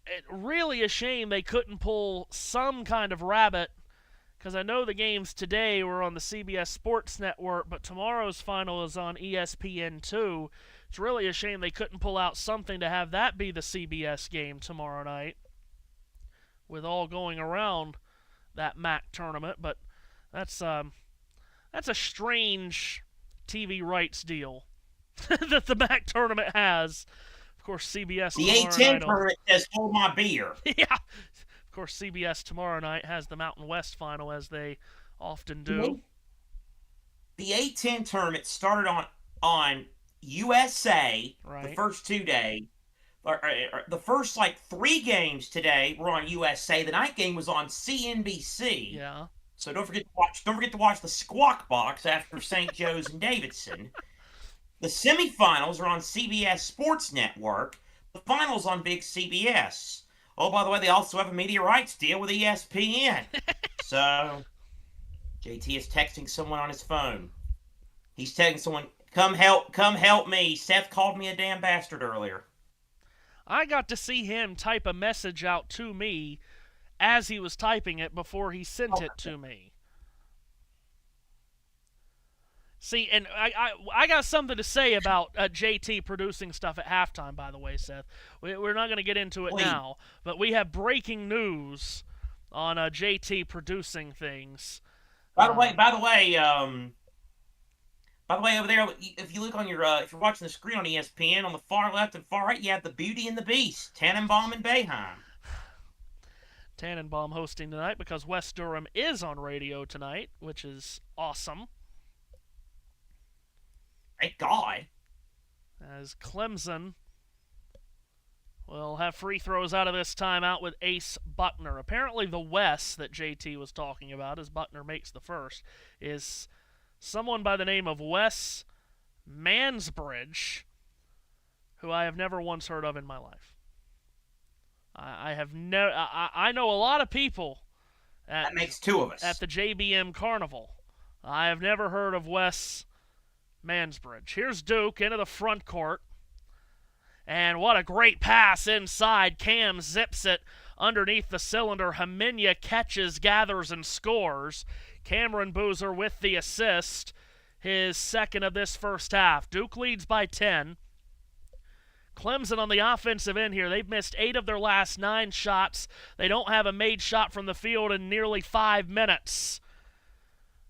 it's really a shame they couldn't pull some kind of rabbit, because I know the games today were on the CBS Sports Network, but tomorrow's final is on ESPN2. It's really a shame they couldn't pull out something to have that be the CBS game tomorrow night, with all going around that MAC tournament. But that's a strange TV rights deal that the MAC tournament has. Of course, CBS the tomorrow A10 night tournament says hold my beer. Yeah. Of course, CBS tomorrow night has the Mountain West final, as they often do. The A10 tournament started on USA right. The first 2 days. The first 3 games today were on USA. The night game was on CNBC. Yeah. So don't forget to watch the Squawk Box after St. Joe's and Davidson. The semifinals are on CBS Sports Network. The finals on Big CBS. Oh, by the way, they also have a media rights deal with ESPN. So, JT is texting someone on his phone. He's texting someone, come help me. Seth called me a damn bastard earlier. I got to see him type a message out to me as he was typing it before he sent it to me. See, and I got something to say about JT producing stuff at halftime, by the way, Seth. We're not going to get into it now, but we have breaking news on JT producing things. By the way, over there, if you look on your, if you're watching the screen on ESPN, on the far left and far right, you have the Beauty and the Beast, Tannenbaum and Boeheim. Tannenbaum hosting tonight because West Durham is on radio tonight, which is awesome. Thank God. As Clemson will have free throws out of this timeout with Ace Buckner. Apparently the Wes that JT was talking about, as Buckner makes the first, is someone by the name of Wes Mansbridge, who I have never once heard of in my life. I know a lot of people that makes two of us at the JBM Carnival. I have never heard of Wes Mansbridge. Here's Duke into the front court. And what a great pass inside. Cam zips it underneath the cylinder. Haminia catches, gathers, and scores. Cameron Boozer with the assist. His second of this first half. Duke leads by 10. Clemson on the offensive end here. They've missed 8 of their last 9 shots. They don't have a made shot from the field in nearly 5 minutes.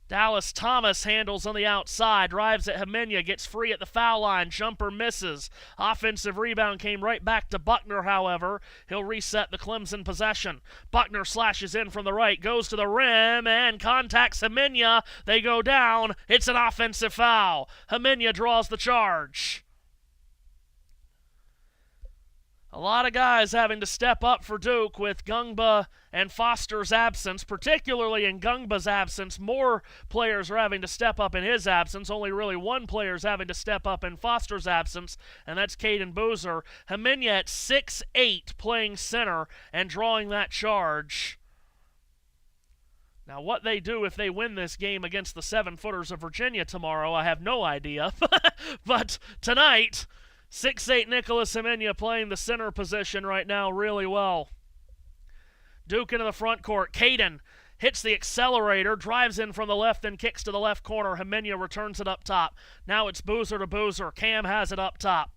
Dallas Thomas handles on the outside, drives at Haminia, gets free at the foul line, jumper misses. Offensive rebound came right back to Buckner, however. He'll reset the Clemson possession. Buckner slashes in from the right, goes to the rim, and contacts Haminia. They go down. It's an offensive foul. Haminia draws the charge. A lot of guys having to step up for Duke with Gungba and Foster's absence, particularly in Gungba's absence. More players are having to step up in his absence. Only really one player is having to step up in Foster's absence, and that's Caden Boozer. Haminia at 6'8", playing center and drawing that charge. Now, what they do if they win this game against the 7-footers of Virginia tomorrow, I have no idea. But tonight, 6'8" Nicholas Haminia playing the center position right now really well. Duke into the front court. Caden hits the accelerator, drives in from the left, then kicks to the left corner. Haminia returns it up top. Now it's Boozer to Boozer. Cam has it up top.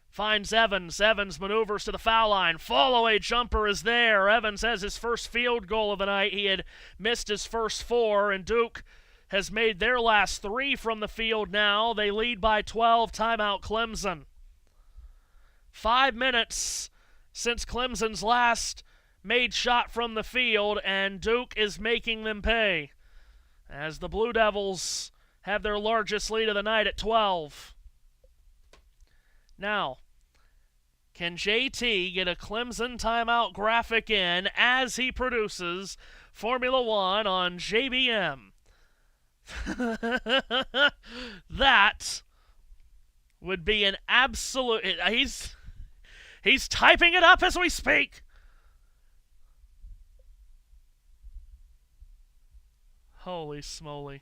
Finds Evans. Evans maneuvers to the foul line. Fall-away jumper is there. Evans has his first field goal of the night. He had missed his first 4, and Duke has made their last 3 from the field now. They lead by 12. Timeout Clemson. 5 minutes since Clemson's last made shot from the field, and Duke is making them pay as the Blue Devils have their largest lead of the night at 12. Now, can JT get a Clemson timeout graphic in as he produces Formula One on JBM? That would be an absolute... He's typing it up as we speak. Holy smoly.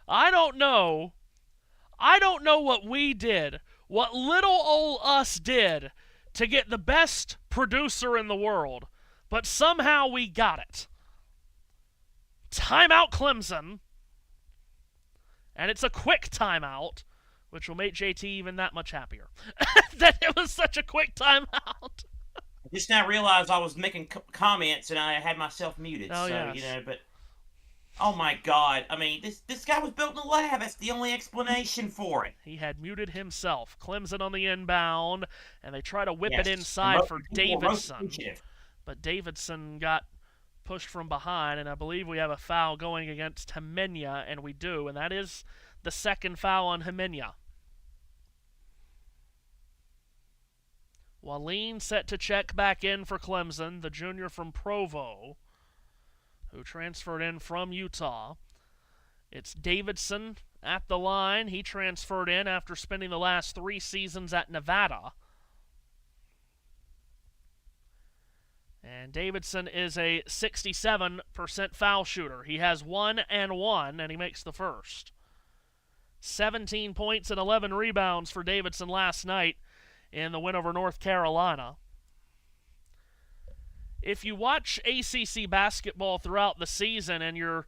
I don't know what we did, what little old us did to get the best producer in the world, but somehow we got it. Timeout Clemson. And it's a quick timeout, which will make JT even that much happier. That it was such a quick timeout. I just now realized I was making comments and I had myself muted. Oh, so, yes. But oh my God. I mean, this guy was built in a lab. That's the only explanation for it. He had muted himself. Clemson on the inbound, and they try to whip it inside for Davidson. But Davidson got pushed from behind, and I believe we have a foul going against Haminia, and we do, and that is the second foul on Haminia. Waleen set to check back in for Clemson, the junior from Provo, who transferred in from Utah. It's Davidson at the line. He transferred in after spending the last 3 seasons at Nevada. And Davidson is a 67% foul shooter. He has 1 and 1, and he makes the first. 17 points and 11 rebounds for Davidson last night in the win over North Carolina. If you watch ACC basketball throughout the season and you're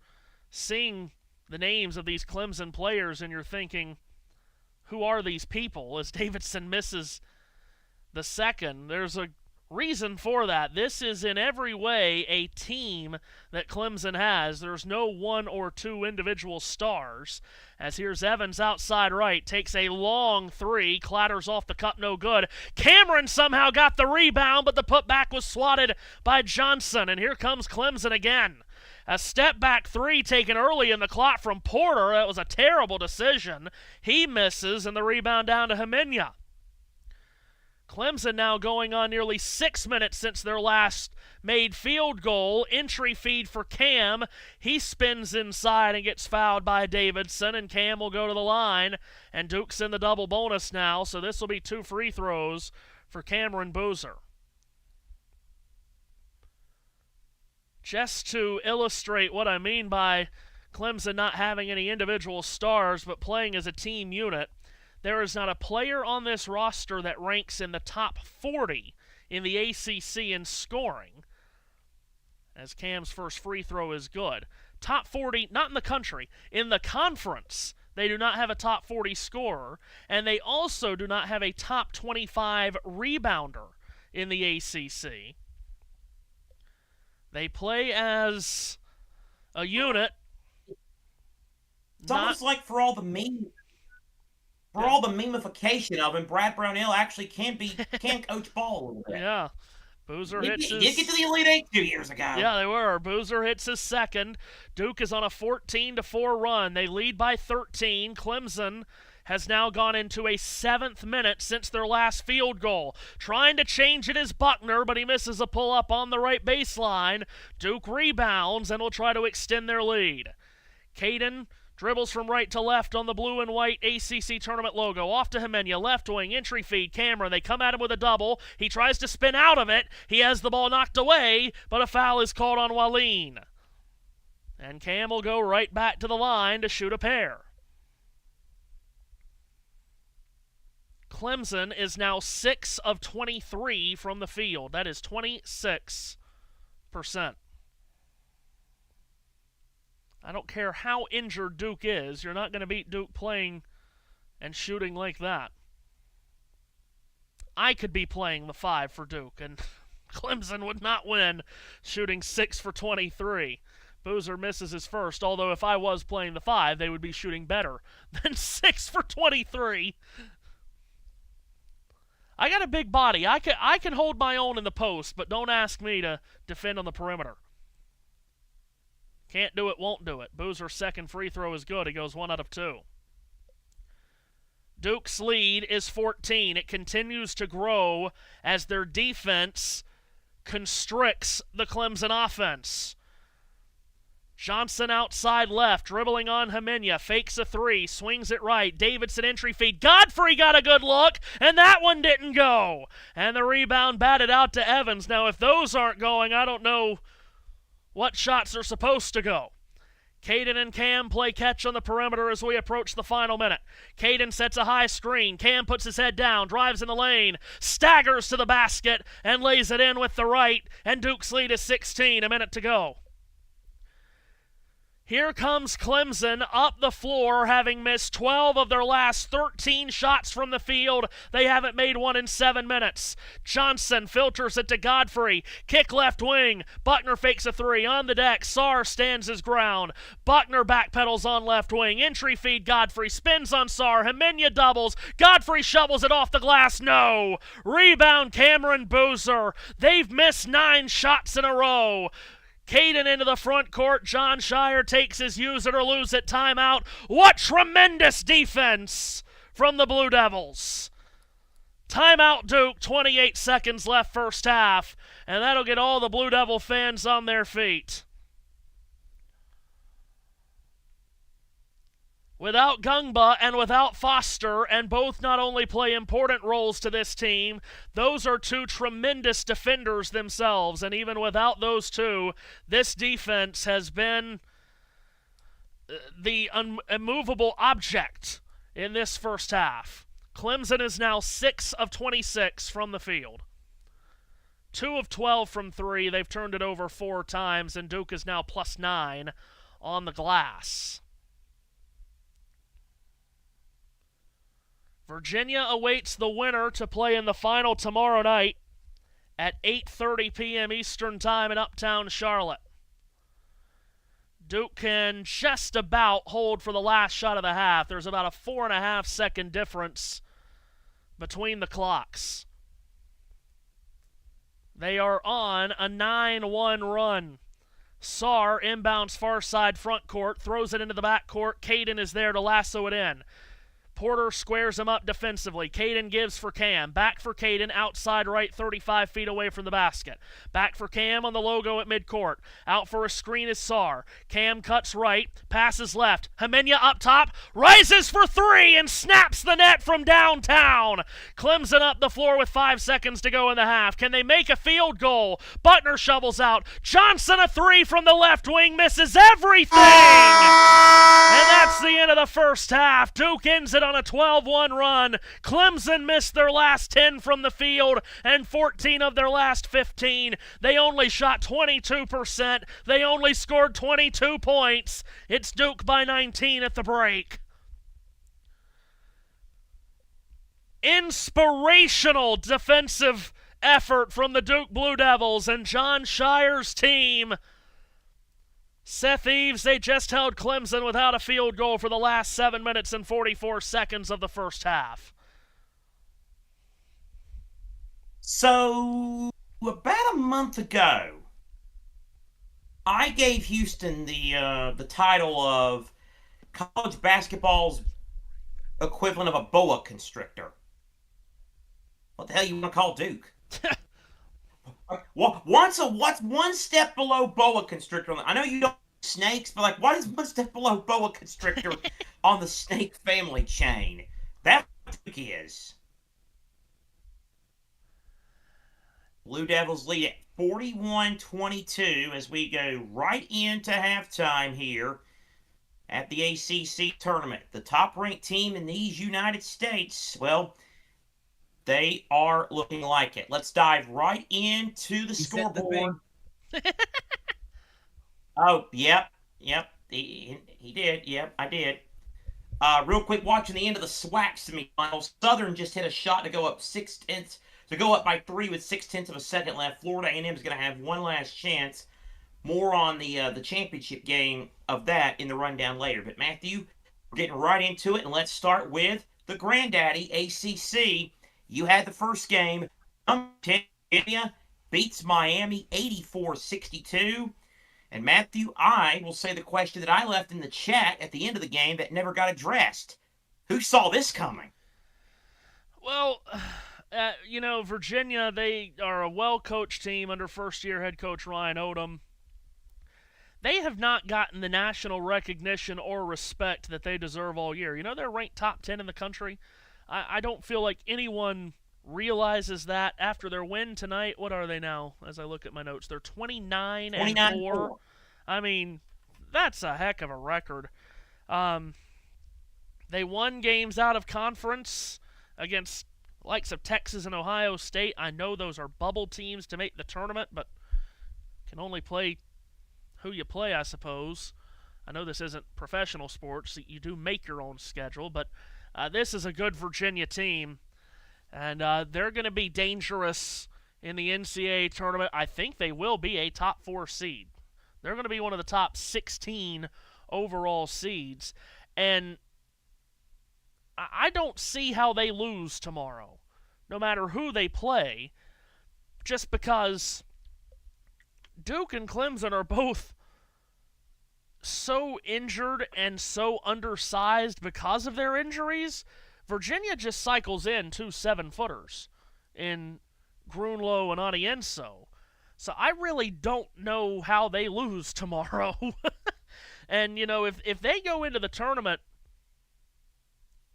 seeing the names of these Clemson players and you're thinking, who are these people, as Davidson misses the second, there's a reason for that. This is in every way a team that Clemson has. There's no one or two individual stars. As here's Evans outside right, takes a long three, clatters off the cup, no good. Cameron somehow got the rebound, but the putback was swatted by Johnson. And here comes Clemson again. A step back three taken early in the clock from Porter. That was a terrible decision. He misses, and the rebound down to Hemenya. Clemson now going on nearly 6 minutes since their last made field goal. Entry feed for Cam. He spins inside and gets fouled by Davidson, and Cam will go to the line. And Duke's in the double bonus now, so this will be 2 free throws for Cameron Boozer. Just to illustrate what I mean by Clemson not having any individual stars but playing as a team unit, there is not a player on this roster that ranks in the top 40 in the ACC in scoring, as Cam's first free throw is good. Top 40, not in the country, in the conference, they do not have a top 40 scorer, and they also do not have a top 25 rebounder in the ACC. They play as a unit. It's almost like for all the memification of him, Brad Brownell actually can coach ball a little bit. Yeah. Boozer hits He did get to the Elite Eight 2 years ago. Yeah, they were. Boozer hits his second. Duke is on a 14-4 run. They lead by 13. Clemson has now gone into a 7th minute since their last field goal. Trying to change it is Buckner, but he misses a pull-up on the right baseline. Duke rebounds and will try to extend their lead. Caden dribbles from right to left on the blue and white ACC Tournament logo. Off to Hemenya, left wing, entry feed, Cameron. They come at him with a double. He tries to spin out of it. He has the ball knocked away, but a foul is called on Waleen. And Cam will go right back to the line to shoot a pair. Clemson is now 6 of 23 from the field. That is 26%. I don't care how injured Duke is, you're not going to beat Duke playing and shooting like that. I could be playing the 5 for Duke, and Clemson would not win shooting 6 for 23. Boozer misses his first, although if I was playing the 5, they would be shooting better than 6 for 23. I got a big body. I can hold my own in the post, but don't ask me to defend on the perimeter. Can't do it, won't do it. Boozer's second free throw is good. He goes 1 out of 2. Duke's lead is 14. It continues to grow as their defense constricts the Clemson offense. Johnson outside left, dribbling on Hemenya, fakes a 3, swings it right. Davidson entry feed. Godfrey got a good look, and that one didn't go. And the rebound batted out to Evans. Now, if those aren't going, I don't know what shots are supposed to go. Caden and Cam play catch on the perimeter as we approach the final minute. Caden sets a high screen. Cam puts his head down, drives in the lane, staggers to the basket, and lays it in with the right. And Duke's lead is 16, a minute to go. Here comes Clemson up the floor, having missed 12 of their last 13 shots from the field. They haven't made one in 7 minutes. Johnson filters it to Godfrey. Kick left wing. Buckner fakes a 3. On the deck, Sarr stands his ground. Buckner backpedals on left wing. Entry feed, Godfrey spins on Sarr. Hemenya doubles. Godfrey shovels it off the glass. No. Rebound, Cameron Boozer. They've missed 9 shots in a row. Caden into the front court. John Shire takes his use it or lose it timeout. What tremendous defense from the Blue Devils. Timeout Duke, 28 seconds left first half, and that'll get all the Blue Devil fans on their feet. without Gungba and without Foster, and both not only play important roles to this team, those are two tremendous defenders themselves, and even without those two, this defense has been the immovable object in this first half. Clemson is now 6 of 26 from the field. 2 of 12 from 3. They've turned it over 4 times, and Duke is now +9 on the glass. Virginia awaits the winner to play in the final tomorrow night at 8:30 p.m. Eastern Time in Uptown Charlotte. Duke can just about hold for the last shot of the half. There's about a 4.5 second difference between the clocks. They are on a 9-1 run. Sarr inbounds far side front court, throws it into the back court. Caden is there to lasso it in. Porter squares him up defensively. Caden gives for Cam. Back for Caden, outside right, 35 feet away from the basket. Back for Cam on the logo at midcourt. Out for a screen is Sarr. Cam cuts right, passes left. Hemenya up top, rises for 3 and snaps the net from downtown. Clemson up the floor with 5 seconds to go in the half. Can they make a field goal? Butner shovels out. Johnson a 3 from the left wing, misses everything. And that's the end of the first half. Duke ends it on a 12-1 run. Clemson missed their last 10 from the field and 14 of their last 15. They only shot 22%. They only scored 22 points. It's Duke by 19 at the break. Inspirational defensive effort from the Duke Blue Devils and John Shire's team. Seth Eaves, they just held Clemson without a field goal for the last 7 minutes and 44 seconds of the first half. So, about a month ago, I gave Houston the title of college basketball's equivalent of a boa constrictor. What the hell you want to call Duke? What's one step below boa constrictor? I know you don't like snakes, but like, what is one step below boa constrictor on the snake family chain? That's what Duke is. Blue Devils lead at 41-22 as we go right into halftime here at the ACC Tournament. The top-ranked team in these United States, well, they are looking like it. Let's dive right into the scoreboard. Oh, yep. He did. Yep, I did. Real quick, watching the end of the SWAC semifinals, Southern just hit a shot to go up by 3 with 0.6 of a second left. Florida A&M is going to have one last chance. More on the championship game of that in the rundown later. But Matthew, we're getting right into it, and let's start with the granddaddy ACC. You had the first game. Virginia beats Miami 84-62. And Matthew, I will say the question that I left in the chat at the end of the game that never got addressed. Who saw this coming? Well, Virginia, they are a well-coached team under first-year head coach Ryan Odom. They have not gotten the national recognition or respect that they deserve all year. They're ranked top 10 in the country. I don't feel like anyone realizes that after their win tonight. What are they now? As I look at my notes, they're 29-4. I mean, that's a heck of a record. They won games out of conference against likes of Texas and Ohio State. I know those are bubble teams to make the tournament, but can only play who you play, I suppose. I know this isn't professional sports. You do make your own schedule, but this is a good Virginia team, and they're going to be dangerous in the NCAA tournament. I think they will be a top 4 seed. They're going to be one of the top 16 overall seeds, and I don't see how they lose tomorrow, no matter who they play, just because Duke and Clemson are both so injured and so undersized because of their injuries. Virginia just cycles in 2 7-footers in Grunlow and Anienso. So I really don't know how they lose tomorrow. And, if they go into the tournament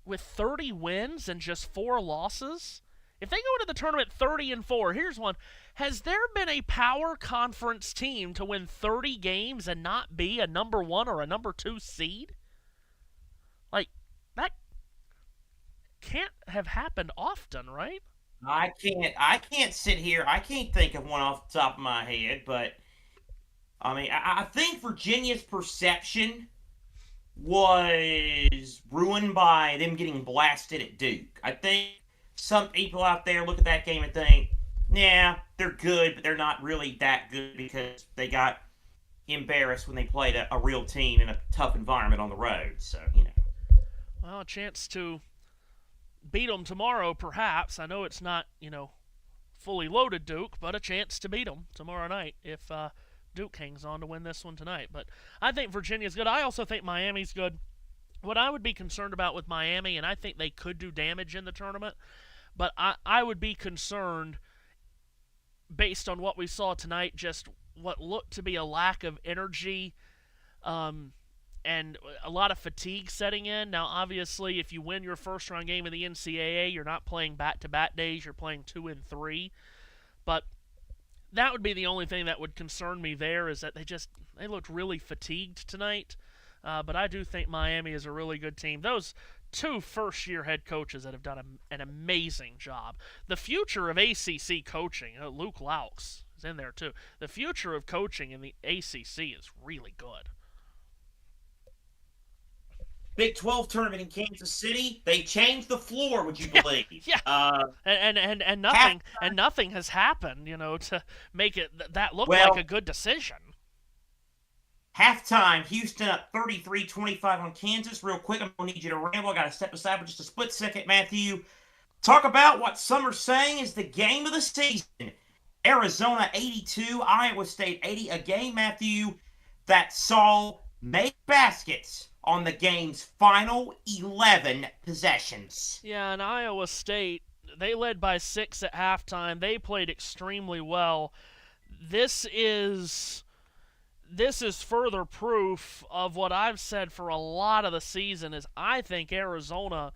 with 30 wins and just 4 losses. If they go into the tournament 30-4, here's one. Has there been a power conference team to win 30 games and not be a number 1 or a number 2 seed? Like, that can't have happened often, right? I can't sit here. I can't think of one off the top of my head, but I mean, I think Virginia's perception was ruined by them getting blasted at Duke. I think some people out there look at that game and think, yeah, they're good, but they're not really that good because they got embarrassed when they played a real team in a tough environment on the road. So, Well, a chance to beat them tomorrow, perhaps. I know it's not, fully loaded Duke, but a chance to beat them tomorrow night if Duke hangs on to win this one tonight. But I think Virginia's good. I also think Miami's good. What I would be concerned about with Miami, and I think they could do damage in the tournament, but I would be concerned based on what we saw tonight, just what looked to be a lack of energy and a lot of fatigue setting in. Now, obviously, if you win your first-round game in the NCAA, you're not playing back-to-back days. You're playing 2 and 3. But that would be the only thing that would concern me there, is that they looked really fatigued tonight. But I do think Miami is a really good team. Those 2 first-year head coaches that have done an amazing job. The future of ACC coaching, Luke Laux is in there too. The future of coaching in the ACC is really good. Big 12 tournament in Kansas City, they changed the floor, would you believe? Yeah. And nothing has happened, to make it that look like a good decision. Halftime, Houston up 33-25 on Kansas. Real quick, I'm going to need you to ramble. I got to step aside for just a split second, Matthew. Talk about what some are saying is the game of the season. Arizona 82, Iowa State 80. A game, Matthew, that saw make baskets on the game's final 11 possessions. Yeah, and Iowa State, they led by 6 at halftime. They played extremely well. This is further proof of what I've said for a lot of the season, is I think Arizona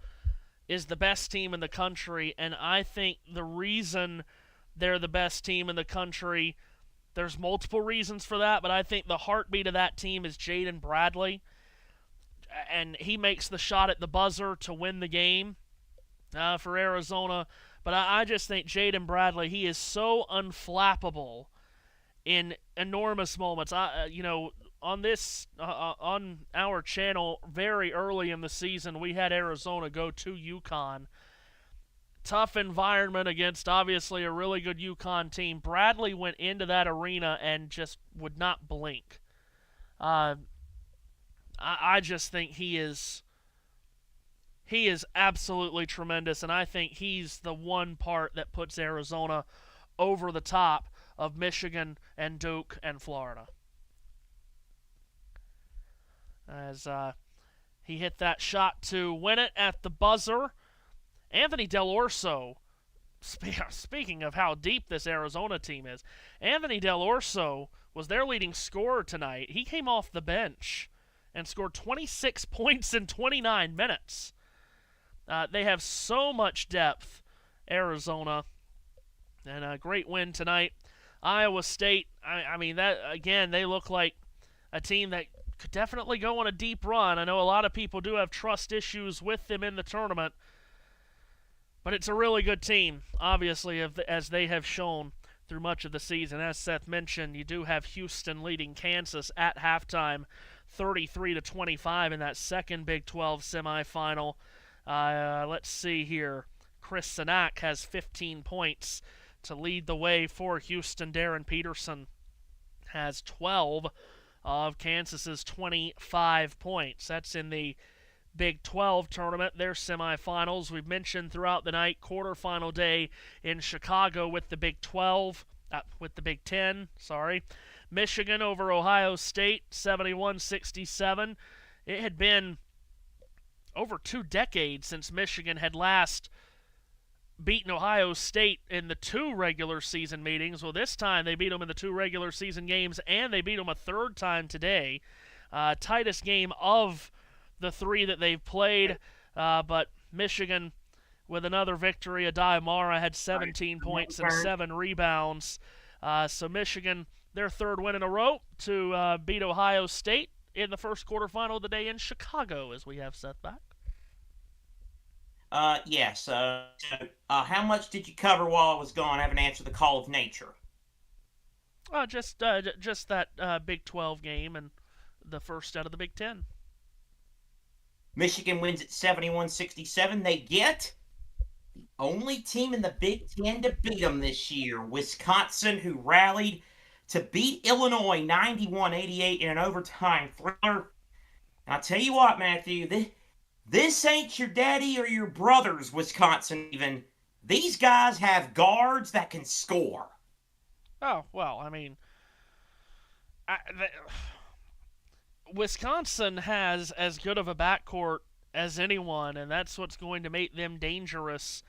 is the best team in the country, and I think the reason they're the best team in the country, there's multiple reasons for that, but I think the heartbeat of that team is Jaden Bradley, and he makes the shot at the buzzer to win the game for Arizona. But I just think Jaden Bradley, he is so unflappable in enormous moments. On our channel, very early in the season, we had Arizona go to UConn. Tough environment against, obviously, a really good UConn team. Bradley went into that arena and just would not blink. I just think he is absolutely tremendous, and I think he's the one part that puts Arizona over the top of Michigan and Duke and Florida. As he hit that shot to win it at the buzzer, Anthony Del Orso, speaking of how deep this Arizona team is, Anthony Del Orso was their leading scorer tonight. He came off the bench and scored 26 points in 29 minutes. They have so much depth, Arizona, and a great win tonight. Iowa State, I mean, that again, they look like a team that could definitely go on a deep run. I know a lot of people do have trust issues with them in the tournament, but it's a really good team, obviously, as they have shown through much of the season. As Seth mentioned, you do have Houston leading Kansas at halftime, 33-25 in that second Big 12 semifinal. Let's see here. Chris Sinak has 15 points to lead the way for Houston. Darren Peterson has 12 of Kansas's 25 points. That's in the Big 12 tournament, their semifinals. We've mentioned throughout the night, quarterfinal day in Chicago with the Big 10. Michigan over Ohio State, 71-67. It had been over 2 decades since Michigan had last beaten Ohio State in the 2 regular season meetings. Well, this time they beat them in the 2 regular season games, and they beat them a 3rd time today. Tightest game of the 3 that they've played, but Michigan with another victory. Adai Mara had 17 points and 7 rebounds. So Michigan, their third win in a row to beat Ohio State in the first quarterfinal of the day in Chicago, as we have Seth back. Yes. How much did you cover while I was gone? I haven't answered the call of nature. Just that Big 12 game and the first out of the Big 10. Michigan wins at 71-67. They get the only team in the Big 10 to beat them this year, Wisconsin, who rallied to beat Illinois 91-88 in an overtime thriller. I'll tell you what, Matthew, this ain't your daddy or your brother's Wisconsin even. These guys have guards that can score. Oh, well, I mean, Wisconsin has as good of a backcourt as anyone, and that's what's going to make them dangerous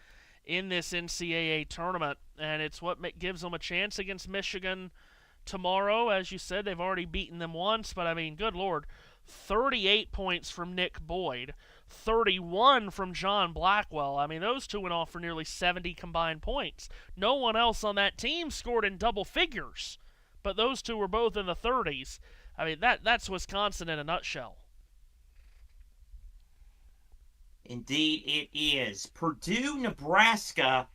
in this NCAA tournament. And it's what gives them a chance against Michigan tomorrow. As you said, they've already beaten them once, but I mean, good Lord, 38 points from Nick Boyd, 31 from John Blackwell. I mean, those two went off for nearly 70 combined points. No one else on that team scored in double figures, but those two were both in the 30s. I mean, that's Wisconsin in a nutshell. Indeed, it is. Purdue, Nebraska,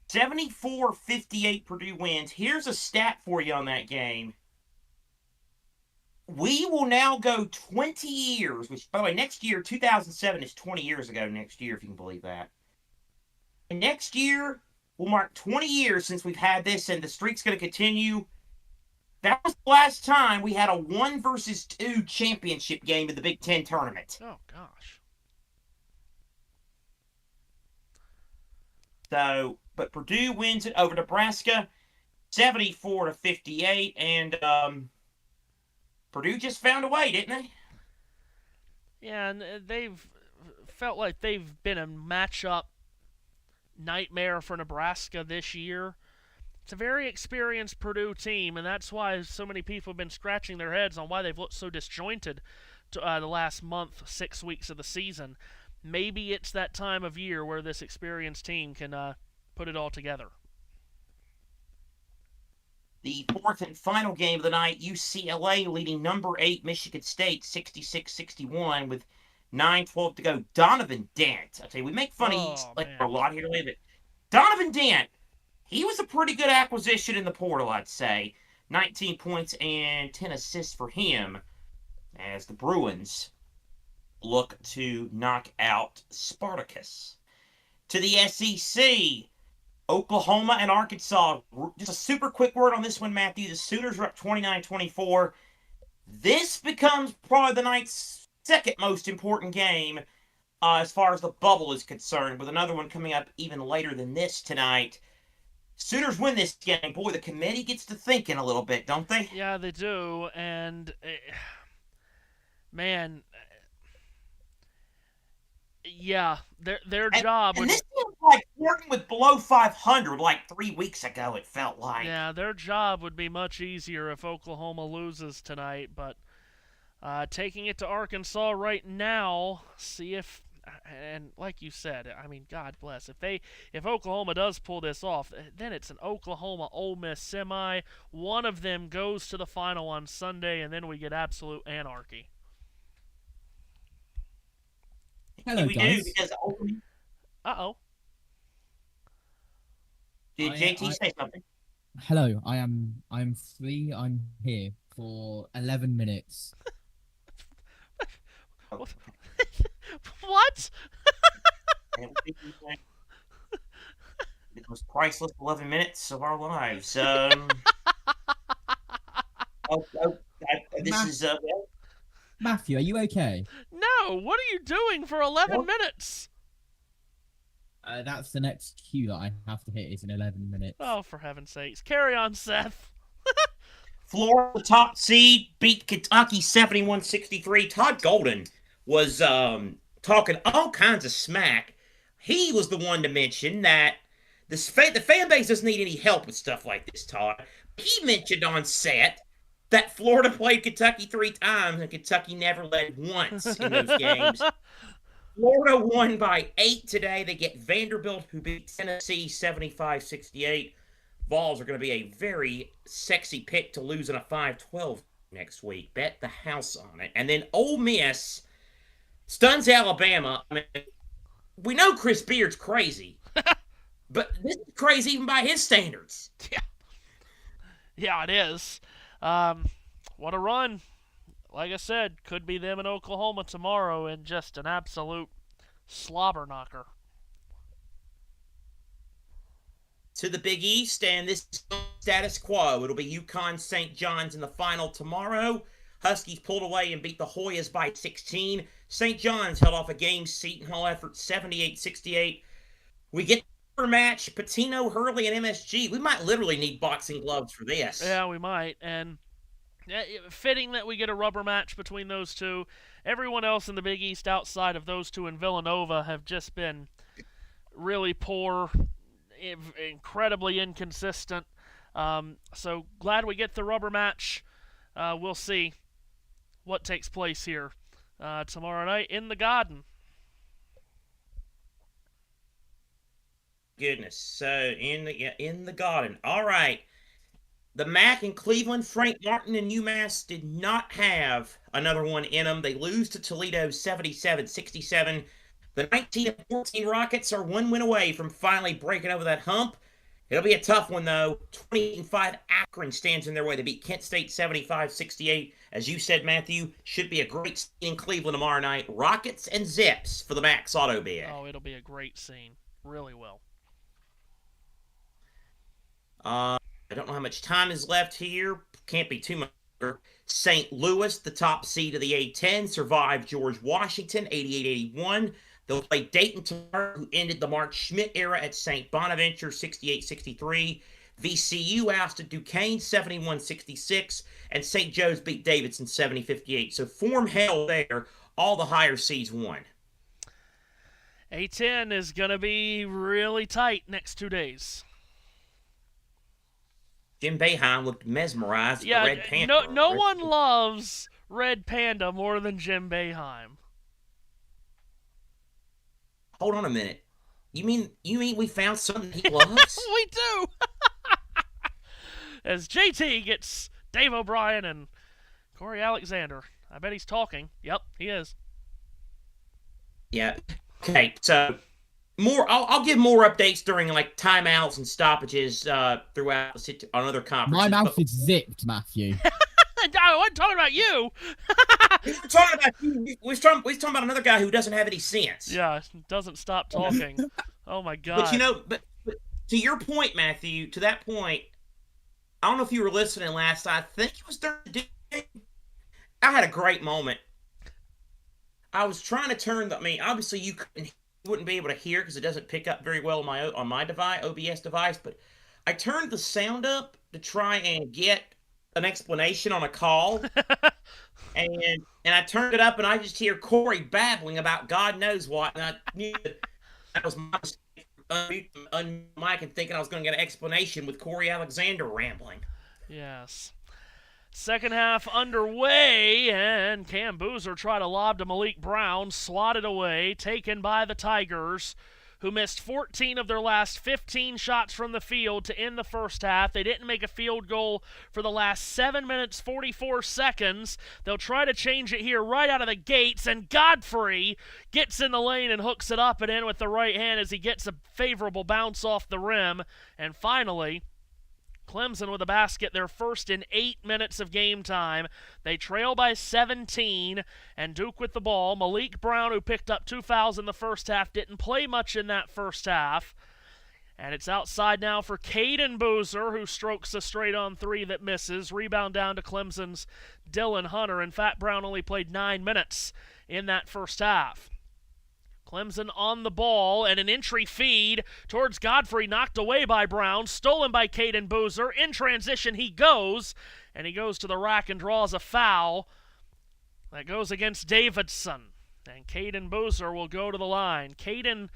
74-58 Purdue wins. Here's a stat for you on that game. We will now go 20 years, which, by the way, next year, 2007 is 20 years ago next year, if you can believe that. And next year, we'll mark 20 years since we've had this, and the streak's going to continue. That was the last time we had a 1-versus-2 championship game in the Big Ten tournament. Oh, gosh. So, but Purdue wins it over Nebraska, 74-58, and Purdue just found a way, didn't they? Yeah, and they've felt like they've been a matchup nightmare for Nebraska this year. It's a very experienced Purdue team, and that's why so many people have been scratching their heads on why they've looked so disjointed the last month, 6 weeks of the season. Maybe it's that time of year where this experienced team can put it all together. The fourth and final game of the night, UCLA leading number 8 Michigan State 66-61 with 9:12 to go. Donovan Dent. I tell you, we make fun of UCLA a lot here lately. Donovan Dent, he was a pretty good acquisition in the portal, I'd say. 19 points and 10 assists for him as the Bruins look to knock out Spartacus. To the SEC, Oklahoma and Arkansas. Just a super quick word on this one, Matthew. The Sooners are up 29-24. This becomes probably the night's second most important game as far as the bubble is concerned, with another one coming up even later than this tonight. Sooners win this game. Boy, the committee gets to thinking a little bit, don't they? Yeah, they do. And, man, yeah, their job. And this feels like working with below 500 like 3 weeks ago, it felt like. Yeah, their job would be much easier if Oklahoma loses tonight. But taking it to Arkansas right now, see if, and like you said, I mean, God bless. If Oklahoma does pull this off, then it's an Oklahoma-Ole Miss semi. One of them goes to the final on Sunday, and then we get absolute anarchy. Hello, we guys. do because Uh-oh. Did JT say something? Hello, I'm free. I'm here for 11 minutes. What? It was priceless 11 minutes of our lives. This is Matthew, are you okay? No, what are you doing for 11 minutes? That's the next cue that I have to hit is in 11 minutes. Oh, for heaven's sakes. Carry on, Seth. Florida, top seed, beat Kentucky 71-63. Todd Golden was talking all kinds of smack. He was the one to mention that the fan base doesn't need any help with stuff like this, Todd. He mentioned on set that Florida played Kentucky 3 times and Kentucky never led once in those games. Florida won by 8 today. They get Vanderbilt, who beat Tennessee 75-68. Vols are going to be a very sexy pick to lose in a 5-12 next week. Bet the house on it. And then Ole Miss stuns Alabama. I mean, we know Chris Beard's crazy, but this is crazy even by his standards. Yeah, it is. What a run. Like I said, could be them in Oklahoma tomorrow in just an absolute slobber knocker. To the Big East, and this is status quo. It'll be UConn St. John's in the final tomorrow. Huskies pulled away and beat the Hoyas by 16. St. John's held off a game Seton Hall effort 78-68. We get the match, Patino, Hurley, and MSG. We might literally need boxing gloves for this. Yeah, we might. And fitting that we get a rubber match between those two. Everyone else in the Big East outside of those two in Villanova have just been really poor, incredibly inconsistent. So glad we get the rubber match. We'll see what takes place here tomorrow night in the Garden. Goodness. So in the Garden. All right. The MAC in Cleveland, Frank Martin and UMass did not have another one in them. They lose to Toledo 77-67. The 19-14 Rockets are one win away from finally breaking over that hump. It'll be a tough one, though. 20-5 Akron stands in their way. They beat Kent State 75-68. As you said, Matthew, should be a great scene in Cleveland tomorrow night. Rockets and Zips for the Mac's auto bid. Oh, it'll be a great scene. Really will. I don't know how much time is left here. Can't be too much. St. Louis, the top seed of the A-10, survived George Washington 88-81. They'll play Dayton tomorrow, who ended the Mark Schmidt era at St. Bonaventure 68-63. VCU ousted Duquesne 71-66. And St. Joe's beat Davidson 70-58. So form held there. All the higher seeds won. A-10 is going to be really tight next 2 days. Jim Boeheim looked mesmerized at the Red Panther. No one loves Red Panda more than Jim Boeheim. Hold on a minute. You mean we found something he loves? We do. As JT gets Dave O'Brien and Corey Alexander. I bet he's talking. Yep, he is. Yeah. Okay, so I'll give more updates during like timeouts and stoppages throughout on other conferences. My mouth is zipped, Matthew. I wasn't talking about you. We were talking about you. We was talking about another guy who doesn't have any sense. Yeah, doesn't stop talking. Oh my God. But but to your point, Matthew, to that point, I don't know if you were listening last night. I think it was during the day. I had a great moment. I was trying to turn obviously you wouldn't be able to hear because it doesn't pick up very well on my device, OBS device, but I turned the sound up to try and get an explanation on a call. and I turned it up and I just hear Corey babbling about God knows what. And I knew that was my mistake. Unmute mic and thinking I was going to get an explanation with Corey Alexander rambling. Yes. Second half underway, and Cam Boozer tried to lob to Malik Brown, swatted away, taken by the Tigers, who missed 14 of their last 15 shots from the field to end the first half. They didn't make a field goal for the last 7 minutes, 44 seconds. They'll try to change it here right out of the gates, and Godfrey gets in the lane and hooks it up and in with the right hand as he gets a favorable bounce off the rim. And finally, Clemson with a basket, their first in 8 minutes of game time. They trail by 17, and Duke with the ball. Malik Brown, who picked up 2 fouls in the first half, didn't play much in that first half. And it's outside now for Caden Boozer, who strokes a straight-on three that misses. Rebound down to Clemson's Dylan Hunter. In fact, Brown only played 9 minutes in that first half. Clemson on the ball, and an entry feed towards Godfrey, knocked away by Brown, stolen by Caden Boozer. In transition, he goes to the rack and draws a foul. That goes against Davidson, and Caden Boozer will go to the line. Caden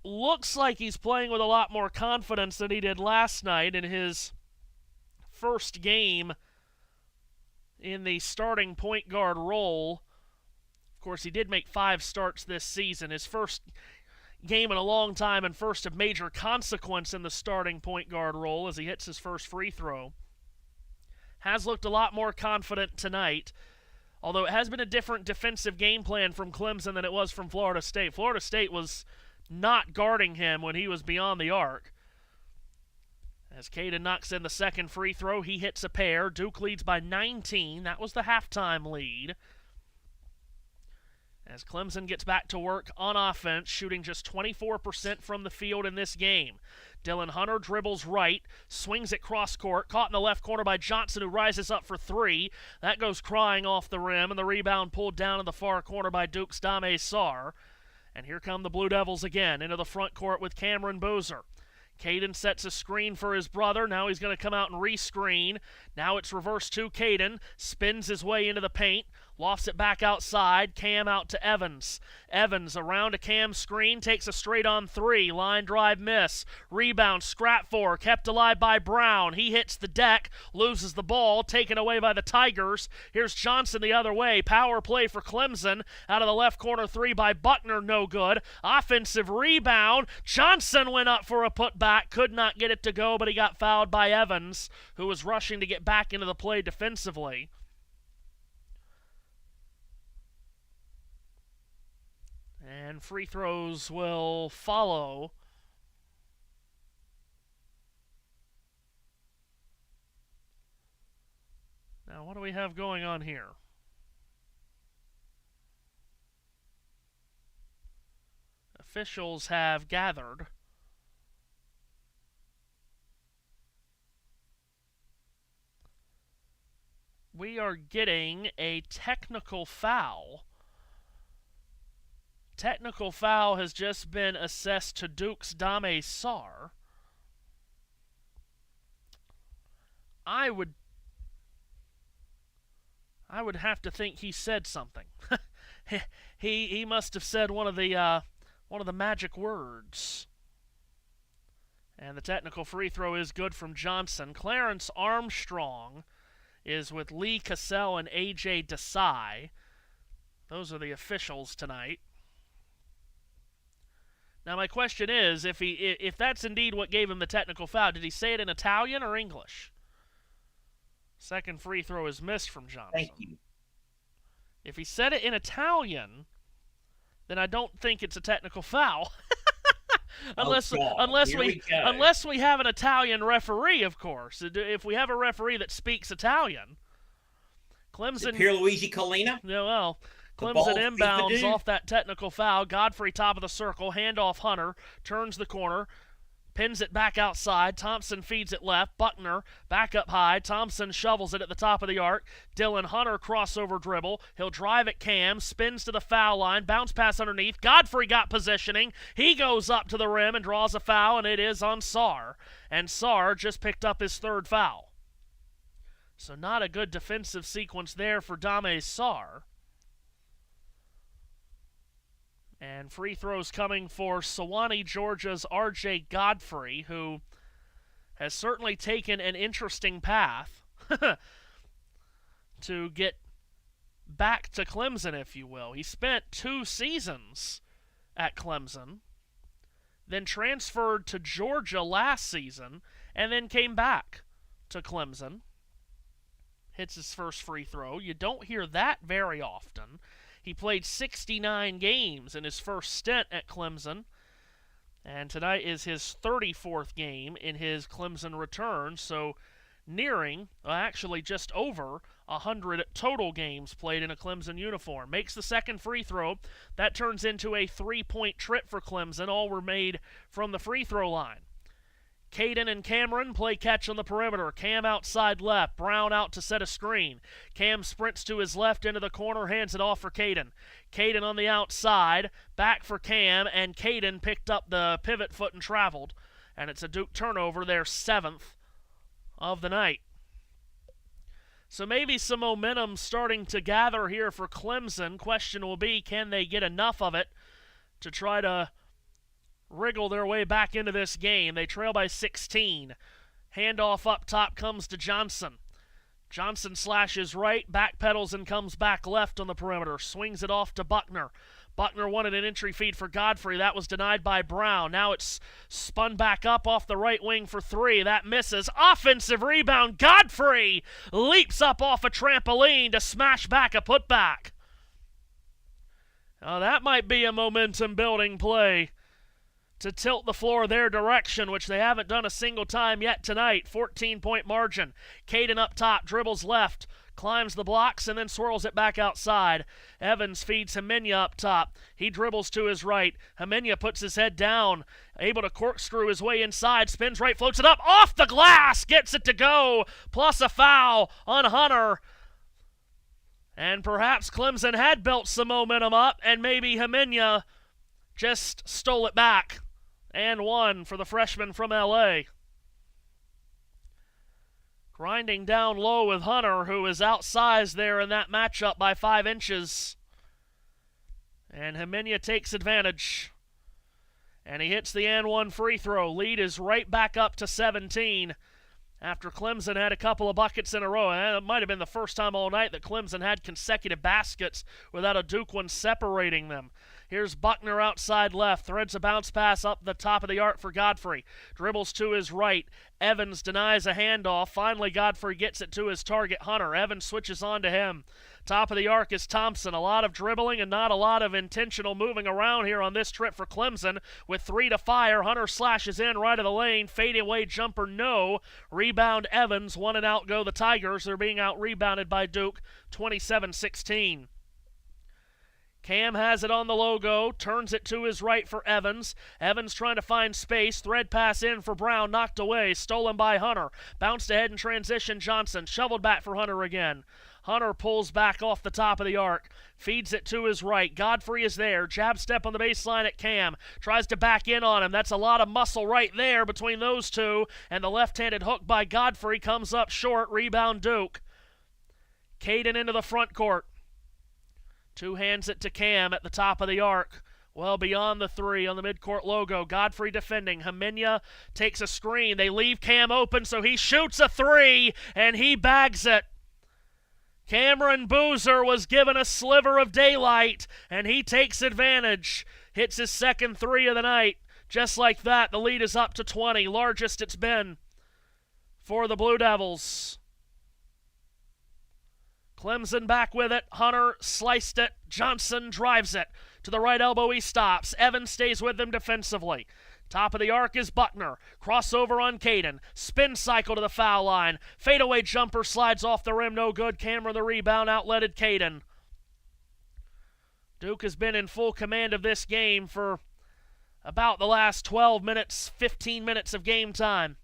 looks like he's playing with a lot more confidence than he did last night in his first game in the starting point guard role. Of course, he did make 5 starts this season. His first game in a long time and first of major consequence in the starting point guard role as he hits his first free throw. Has looked a lot more confident tonight, although it has been a different defensive game plan from Clemson than it was from Florida State. Florida State was not guarding him when he was beyond the arc. As Caden knocks in the second free throw, he hits a pair. Duke leads by 19. That was the halftime lead. As Clemson gets back to work on offense, shooting just 24% from the field in this game. Dylan Hunter dribbles right, swings it cross court, caught in the left corner by Johnson, who rises up for 3. That goes crying off the rim, and the rebound pulled down in the far corner by Duke's Dame Sarr. And here come the Blue Devils again into the front court with Cameron Boozer. Caden sets a screen for his brother. Now he's going to come out and re-screen. Now it's reverse to Caden. Spins his way into the paint. Lofts it back outside. Cam out to Evans. Evans around a Cam screen. Takes a straight-on 3. Line drive miss. Rebound. Scrap 4. Kept alive by Brown. He hits the deck. Loses the ball. Taken away by the Tigers. Here's Johnson the other way. Power play for Clemson. Out of the left corner 3 by Buckner. No good. Offensive rebound. Johnson went up for a putback. Could not get it to go, but he got fouled by Evans, who was rushing to get back into the play defensively. And free throws will follow. Now, what do we have going on here? Officials have gathered. We are getting a technical foul. Technical foul has just been assessed to Duke's Dame Sarr. I would have to think he said something. he must have said one of the magic words. And the technical free throw is good from Johnson. Clarence Armstrong is with Lee Cassell and A.J. Desai. Those are the officials tonight. Now my question is, if that's indeed what gave him the technical foul, did he say it in Italian or English? Second free throw is missed from Johnson. Thank you. If he said it in Italian, then I don't think it's a technical foul. unless we have an Italian referee, of course. If we have a referee that speaks Italian, Clemson. Pierluigi Collina. Yeah, well, Clemson inbounds off that technical foul. Godfrey top of the circle, handoff Hunter, turns the corner, pins it back outside. Thompson feeds it left. Buckner back up high. Thompson shovels it at the top of the arc. Dylan Hunter crossover dribble. He'll drive at Cam, spins to the foul line, bounce pass underneath. Godfrey got positioning. He goes up to the rim and draws a foul, and it is on Sarr. And Sarr just picked up his 3rd foul. So not a good defensive sequence there for Dame Sarr. And free throws coming for Sewanee, Georgia's R.J. Godfrey, who has certainly taken an interesting path to get back to Clemson, if you will. He spent 2 seasons at Clemson, then transferred to Georgia last season, and then came back to Clemson. Hits his first free throw. You don't hear that very often. He played 69 games in his first stint at Clemson, and tonight is his 34th game in his Clemson return, so nearing, actually just over, 100 total games played in a Clemson uniform. Makes the second free throw. That turns into a 3-point trip for Clemson. All were made from the free throw line. Caden and Cameron play catch on the perimeter. Cam outside left. Brown out to set a screen. Cam sprints to his left into the corner, hands it off for Caden. Caden on the outside, back for Cam, and Caden picked up the pivot foot and traveled. And it's a Duke turnover, their 7th of the night. So maybe some momentum starting to gather here for Clemson. Question will be, can they get enough of it to try to wriggle their way back into this game? They trail by 16. Handoff up top comes to Johnson. Johnson slashes right, backpedals and comes back left on the perimeter. Swings it off to Buckner. Buckner wanted an entry feed for Godfrey. That was denied by Brown. Now it's spun back up off the right wing for three. That misses. Offensive rebound. Godfrey leaps up off a trampoline to smash back a putback. Now that might be a momentum-building play to tilt the floor their direction, which they haven't done a single time yet tonight. 14-point margin. Caden up top, dribbles left, climbs the blocks, and then swirls it back outside. Evans feeds Hemenya up top. He dribbles to his right. Hemenya puts his head down, able to corkscrew his way inside, spins right, floats it up, off the glass, gets it to go, plus a foul on Hunter. And perhaps Clemson had built some momentum up, and maybe Hemenya just stole it back. And one for the freshman from L.A. Grinding down low with Hunter, who is outsized there in that matchup by 5 inches. And Hemenya takes advantage. And he hits the and one free throw. Lead is right back up to 17 after Clemson had a couple of buckets in a row. And it might have been the first time all night that Clemson had consecutive baskets without a Duke one separating them. Here's Buckner outside left, threads a bounce pass up the top of the arc for Godfrey. Dribbles to his right. Evans denies a handoff. Finally, Godfrey gets it to his target, Hunter. Evans switches on to him. Top of the arc is Thompson. A lot of dribbling and not a lot of intentional moving around here on this trip for Clemson. With 3 to fire, Hunter slashes in right of the lane. Fadeaway jumper, no. Rebound Evans. 1 and out go the Tigers. They're being out-rebounded by Duke, 27-16. Cam has it on the logo, turns it to his right for Evans. Evans trying to find space, thread pass in for Brown, knocked away, stolen by Hunter. Bounced ahead in transition, Johnson, shoveled back for Hunter again. Hunter pulls back off the top of the arc, feeds it to his right. Godfrey is there, jab step on the baseline at Cam, tries to back in on him. That's a lot of muscle right there between those two, and the left-handed hook by Godfrey comes up short, rebound Duke. Caden into the front court. Two hands it to Cam at the top of the arc. Well beyond the 3 on the midcourt logo. Godfrey defending. Hemenya takes a screen. They leave Cam open, so he shoots a 3, and he bags it. Cameron Boozer was given a sliver of daylight, and he takes advantage. Hits his second 3 of the night. Just like that, the lead is up to 20. Largest it's been for the Blue Devils. Clemson back with it. Hunter sliced it. Johnson drives it. To the right elbow, he stops. Evans stays with them defensively. Top of the arc is Buckner. Crossover on Caden. Spin cycle to the foul line. Fadeaway jumper slides off the rim. No good. Cameron the rebound. Outletted Caden. Duke has been in full command of this game for about the last 12 minutes, 15 minutes of game time.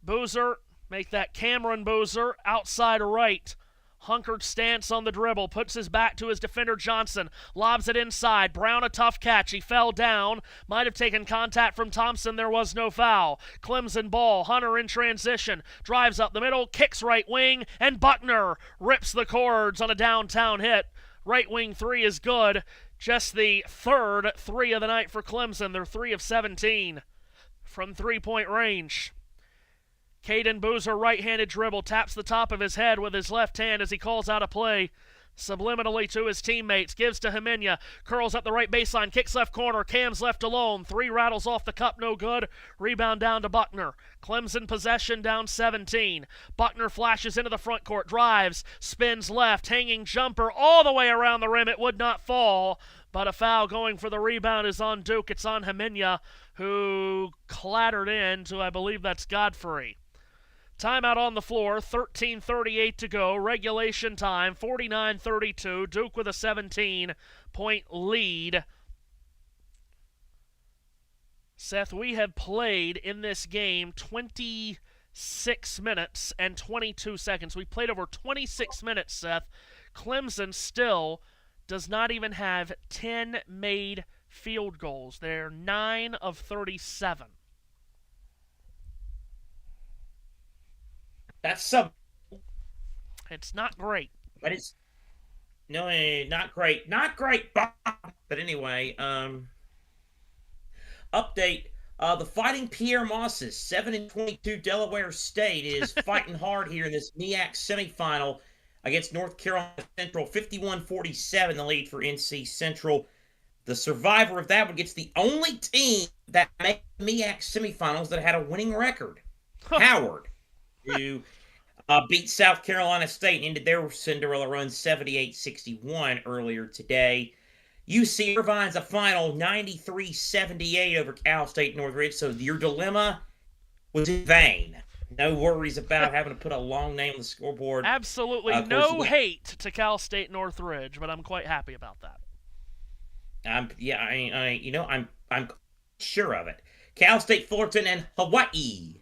Boozer, make that Cameron Boozer, outside right. Hunkered stance on the dribble, puts his back to his defender Johnson, lobs it inside. Brown a tough catch, he fell down, might have taken contact from Thompson, there was no foul. Clemson ball, Hunter in transition, drives up the middle, kicks right wing, and Buckner rips the cords on a downtown hit. Right wing 3 is good, just the third 3 of the night for Clemson. They're 3 of 17 from 3-point range. Caden Boozer, right-handed dribble, taps the top of his head with his left hand as he calls out a play subliminally to his teammates, gives to Hemenya, curls up the right baseline, kicks left corner, Cam's left alone, 3 rattles off the cup, no good, rebound down to Buckner. Clemson possession down 17. Buckner flashes into the front court, drives, spins left, hanging jumper all the way around the rim, it would not fall, but a foul going for the rebound is on Duke. It's on Hemenya, who clattered into, I believe that's Godfrey. Timeout on the floor, 13:38 to go. Regulation time, 49-32. Duke with a 17-point lead. Seth, we have played in this game 26 minutes and 22 seconds. We played over 26 minutes, Seth. Clemson still does not even have 10 made field goals. They're 9 of 37. That's some. It's not great. But it's no, not great, not great. But anyway, update The Fighting Pierre Mosses, 7-22 Delaware State, is fighting hard here in this MEAC semifinal against North Carolina Central. 51-47, the lead for NC Central. The survivor of that one gets the only team that made the MEAC semifinals that had a winning record. Howard, who beat South Carolina State and ended their Cinderella run 78-61 earlier today. UC Irvine's a final 93-78 over Cal State Northridge, so your dilemma was in vain. No worries about having to put a long name on the scoreboard. Absolutely no hate to Cal State Northridge, but I'm quite happy about that. I'm sure of it. Cal State Fullerton and Hawaii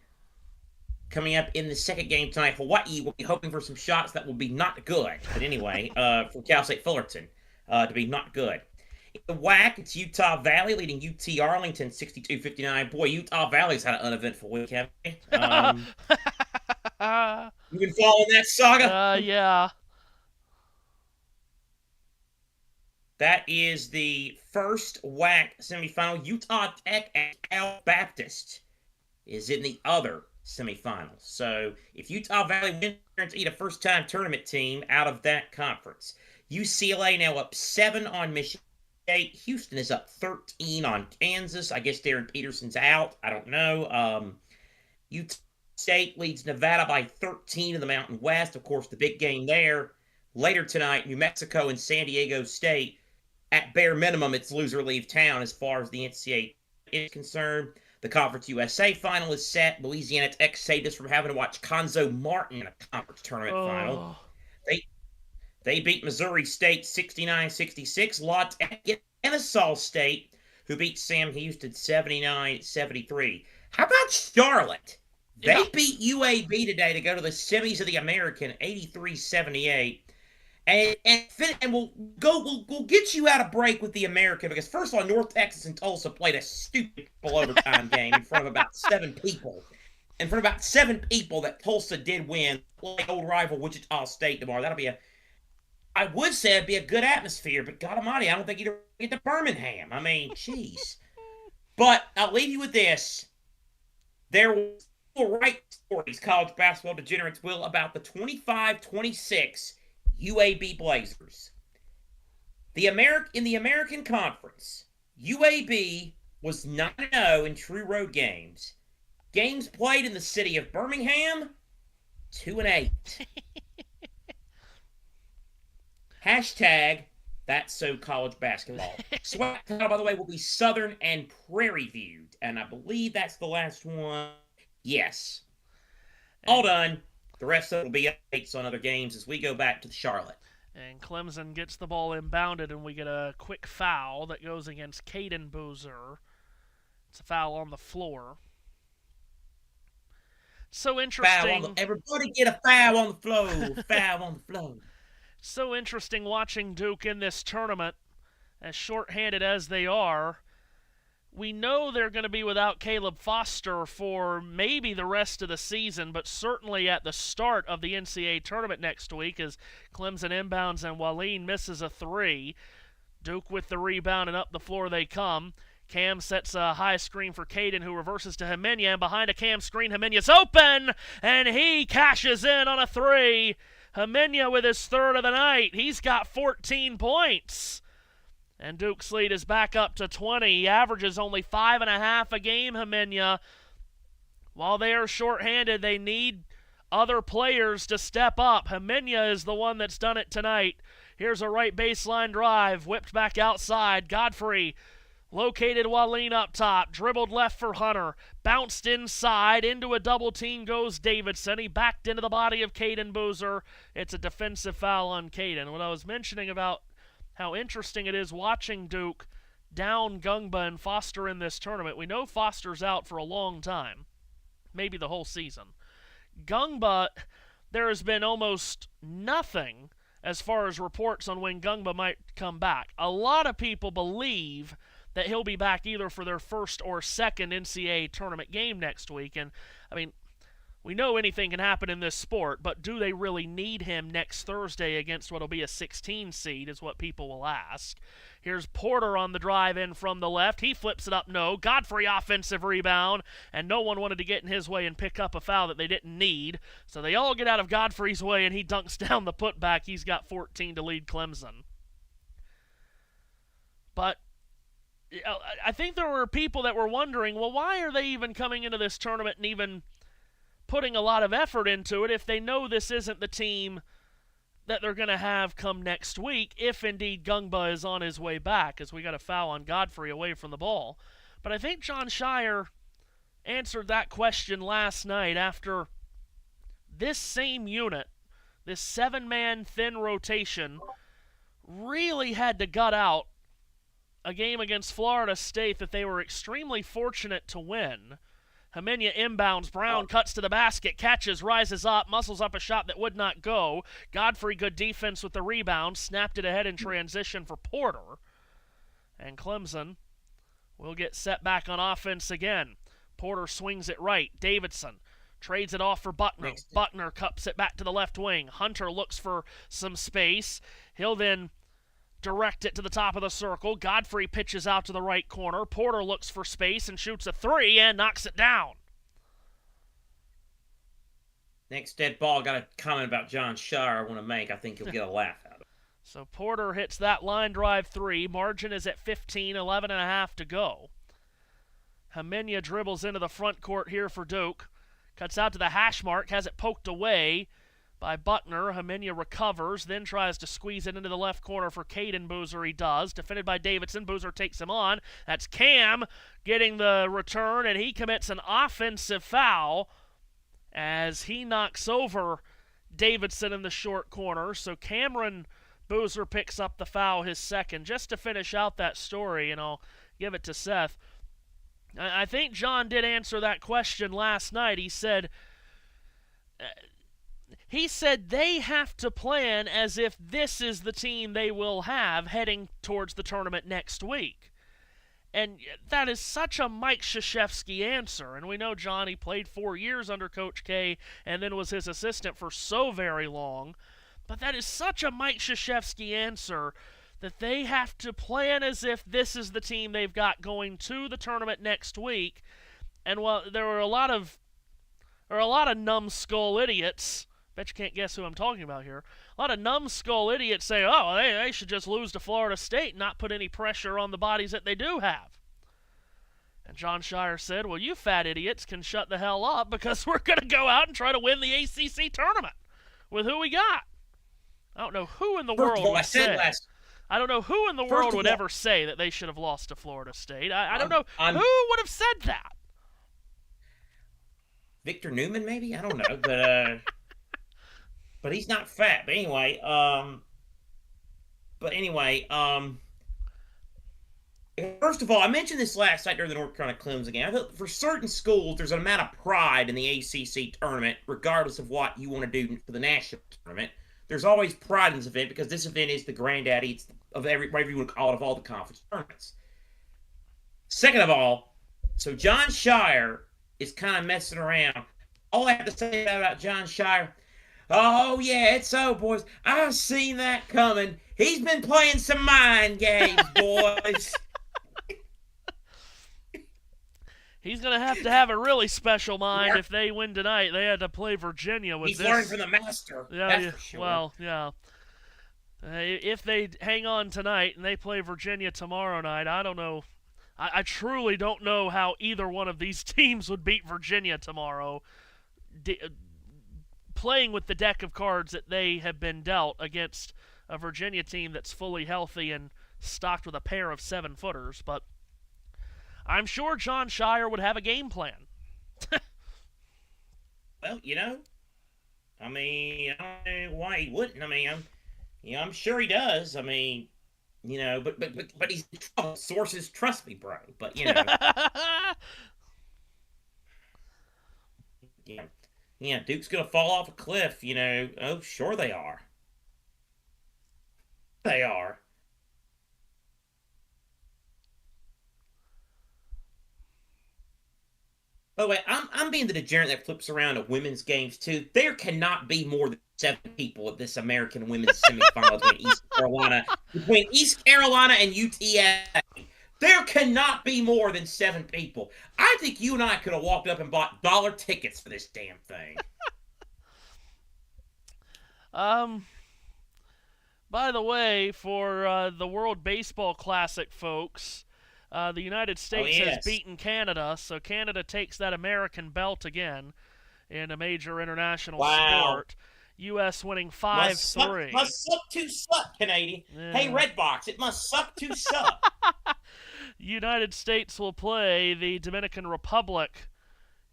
coming up in the second game tonight. Hawaii will be hoping for some shots that will be not good. But anyway, for Cal State Fullerton to be not good. In the WAC, it's Utah Valley leading UT Arlington 62-59. Boy, Utah Valley's had an uneventful week, haven't they? You been following that saga? Yeah. That is the first WAC semifinal. Utah Tech and Cal Baptist is in the other semifinals. So if Utah Valley wins, it's a first-time tournament team out of that conference. UCLA now up 7 on Michigan State. Houston is up 13 on Kansas. I guess Darren Peterson's out. I don't know. Utah State leads Nevada by 13 in the Mountain West. Of course, the big game there. Later tonight, New Mexico and San Diego State. At bare minimum, it's loser leave town as far as the NCAA is concerned. The Conference USA final is set. Louisiana Tech saved us from having to watch Conzo Martin in a conference tournament final. They beat Missouri State 69-66. La Tech get Kennesaw State, who beat Sam Houston 79-73. How about Charlotte? They beat UAB today to go to the semis of the American 83-78. And we'll get you out of break with the American because first of all, North Texas and Tulsa played a stupid overtime game in front of about 7 people. In front of about 7 people that Tulsa did win. Play old rival Wichita State tomorrow. I would say it'd be a good atmosphere, but God Almighty, I don't think you'd get to Birmingham. I mean, jeez. But I'll leave you with this. There will write stories, college basketball degenerates will, about the 25-26 UAB Blazers. In the American Conference, UAB was 9-0 in true road games. Games played in the city of Birmingham, 2-8. Hashtag that's so college basketball. SWAC title, by the way, will be Southern and Prairie Viewed, and I believe that's the last one. Yes. All done. The rest of it will be updates on other games as we go back to Charlotte. And Clemson gets the ball inbounded, and we get a quick foul that goes against Caden Boozer. It's a foul on the floor. So interesting. Everybody get a foul on the floor. Foul on the floor. So interesting watching Duke in this tournament, as shorthanded as they are. We know they're going to be without Caleb Foster for maybe the rest of the season, but certainly at the start of the NCAA tournament next week as Clemson inbounds and Wallin misses a 3. Duke with the rebound and up the floor they come. Cam sets a high screen for Caden, who reverses to Himenia, and behind a Cam screen, Himenia's open, and he cashes in on a 3. Himenia with his 3rd of the night. He's got 14 points. And Duke's lead is back up to 20. He averages only 5.5 a game, Himenia. While they are shorthanded, they need other players to step up. Himenia is the one that's done it tonight. Here's a right baseline drive, whipped back outside. Godfrey located Wallin up top, dribbled left for Hunter, bounced inside, into a double team goes Davidson. He backed into the body of Caden Boozer. It's a defensive foul on Caden. What I was mentioning about how interesting it is watching Duke down Gungba and Foster in this tournament. We know Foster's out for a long time, maybe the whole season. Gungba, there has been almost nothing as far as reports on when Gungba might come back. A lot of people believe that he'll be back either for their first or second NCAA tournament game next week. And, I mean, we know anything can happen in this sport, but do they really need him next Thursday against what'll be a 16 seed is what people will ask. Here's Porter on the drive in from the left. He flips it up, no. Godfrey offensive rebound, and no one wanted to get in his way and pick up a foul that they didn't need. So they all get out of Godfrey's way, and he dunks down the putback. He's got 14 to lead Clemson. But I think there were people that were wondering, well, why are they even coming into this tournament and even putting a lot of effort into it if they know this isn't the team that they're going to have come next week, if indeed Gungba is on his way back, as we got a foul on Godfrey away from the ball. But I think Jon Scheyer answered that question last night after this same unit, this 7-man thin rotation, really had to gut out a game against Florida State that they were extremely fortunate to win. Hamenia inbounds, Brown cuts to the basket, catches, rises up, muscles up a shot that would not go. Godfrey, good defense with the rebound, snapped it ahead in transition for Porter. And Clemson will get set back on offense again. Porter swings it right. Davidson trades it off for Buckner. Buckner cups it back to the left wing. Hunter looks for some space. He'll then direct it to the top of the circle. Godfrey pitches out to the right corner. Porter looks for space and shoots a three and knocks it down. Next dead ball, got a comment about Jon Scheyer I want to make. I think you'll get a laugh out of it. So Porter hits that line drive three. Margin is at 15, 11 and a half to go. Hamenia dribbles into the front court here for Duke. Cuts out to the hash mark, has it poked away by Buckner. Hamenia recovers, then tries to squeeze it into the left corner for Caden Boozer. He does. Defended by Davidson. Boozer takes him on. That's Cam getting the return, and he commits an offensive foul as he knocks over Davidson in the short corner. So Cameron Boozer picks up the foul, his second. Just to finish out that story, and I'll give it to Seth, I think John did answer that question last night. He said they have to plan as if this is the team they will have heading towards the tournament next week. And that is such a Mike Krzyzewski answer. And we know Johnny played 4 years under Coach K and then was his assistant for so very long. But that is such a Mike Krzyzewski answer that they have to plan as if this is the team they've got going to the tournament next week. And while there were a lot of numbskull idiots, bet you can't guess who I'm talking about here. A lot of numbskull idiots say, oh, they should just lose to Florida State and not put any pressure on the bodies that they do have. And Jon Scheyer said, well, you fat idiots can shut the hell up because we're going to go out and try to win the ACC tournament with who we got. I don't know who in the world would say. I don't know who in the world would ever say that they should have lost to Florida State. I don't know who would have said that. Victor Newman, maybe? I don't know, but he's not fat. But anyway, first of all, I mentioned this last night during the North Carolina Clemson game. I thought for certain schools, there's an amount of pride in the ACC tournament, regardless of what you want to do for the national tournament. There's always pride in this event because this event is the granddaddy of whatever you want to call it, of all the conference tournaments. Second of all, so Jon Scheyer is kind of messing around. All I have to say about Jon Scheyer, oh, yeah, it's so, boys. I've seen that coming. He's been playing some mind games, boys. He's going to have a really special mind if they win tonight. They had to play Virginia with He's this. learned from the master. Yeah, for sure. Well, yeah. If they hang on tonight and they play Virginia tomorrow night, I don't know. I truly don't know how either one of these teams would beat Virginia tomorrow. Playing with the deck of cards that they have been dealt against a Virginia team that's fully healthy and stocked with a pair of 7-footers, but I'm sure Jon Scheyer would have a game plan. Well, I mean, I don't know why he wouldn't. I mean, I'm sure he does. I mean, but he's in trouble. Sources trust me, bro. But yeah, Duke's gonna fall off a cliff. Oh, sure they are. They are. By the way, I'm being the degenerate that flips around to women's games too. There cannot be more than 7 people at this American women's semifinal between East Carolina and UTA. There cannot be more than 7 people. I think you and I could have walked up and bought dollar tickets for this damn thing. By the way, for the World Baseball Classic, folks, the United States has beaten Canada, so Canada takes that American belt again in a major international sport. U.S. winning 5-3. Must suck to suck, Canadian. Yeah. Hey, Redbox, it must suck to suck. United States will play the Dominican Republic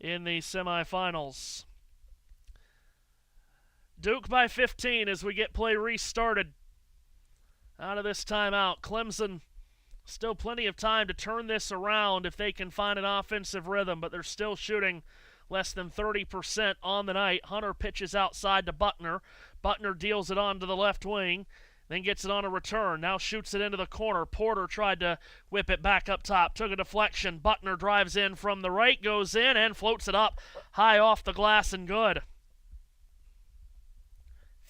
in the semifinals. Duke by 15 as we get play restarted. Out of this timeout, Clemson still plenty of time to turn this around if they can find an offensive rhythm, but they're still shooting less than 30% on the night. Hunter pitches outside to Buckner. Buckner deals it on to the left wing, then gets it on a return. Now shoots it into the corner. Porter tried to whip it back up top. Took a deflection. Buckner drives in from the right, goes in, and floats it up high off the glass and good.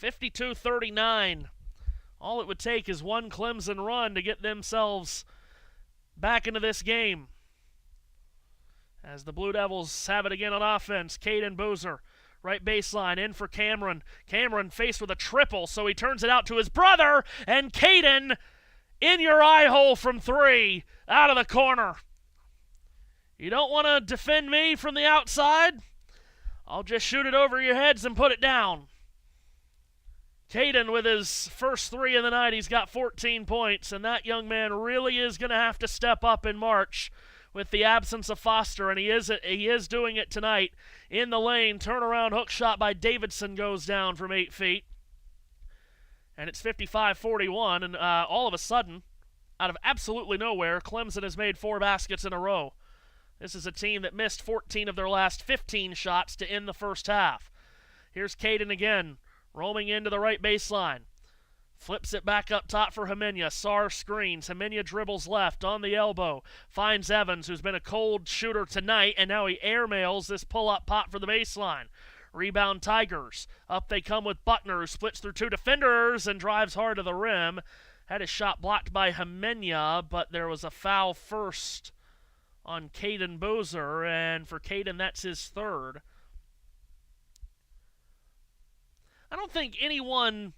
52-39. All it would take is one Clemson run to get themselves back into this game. As the Blue Devils have it again on offense, Caden Boozer, right baseline, in for Cameron. Cameron faced with a triple, so he turns it out to his brother, and Caden in your eye hole from 3, out of the corner. You don't want to defend me from the outside? I'll just shoot it over your heads and put it down. Caden with his first 3 of the night, he's got 14 points, and that young man really is going to have to step up in March with the absence of Foster, and he is doing it tonight. In the lane, turnaround hook shot by Davidson goes down from 8 feet. And it's 55-41, and all of a sudden, out of absolutely nowhere, Clemson has made 4 baskets in a row. This is a team that missed 14 of their last 15 shots to end the first half. Here's Caden again, roaming into the right baseline. Flips it back up top for Hemenya. Sarr screens. Hemenya dribbles left on the elbow. Finds Evans, who's been a cold shooter tonight, and now he airmails this pull-up pot for the baseline. Rebound Tigers. Up they come with Buckner, who splits through 2 defenders and drives hard to the rim. Had his shot blocked by Hemenya, but there was a foul first on Caden Boozer, and for Caden, that's his 3rd. I don't think anyone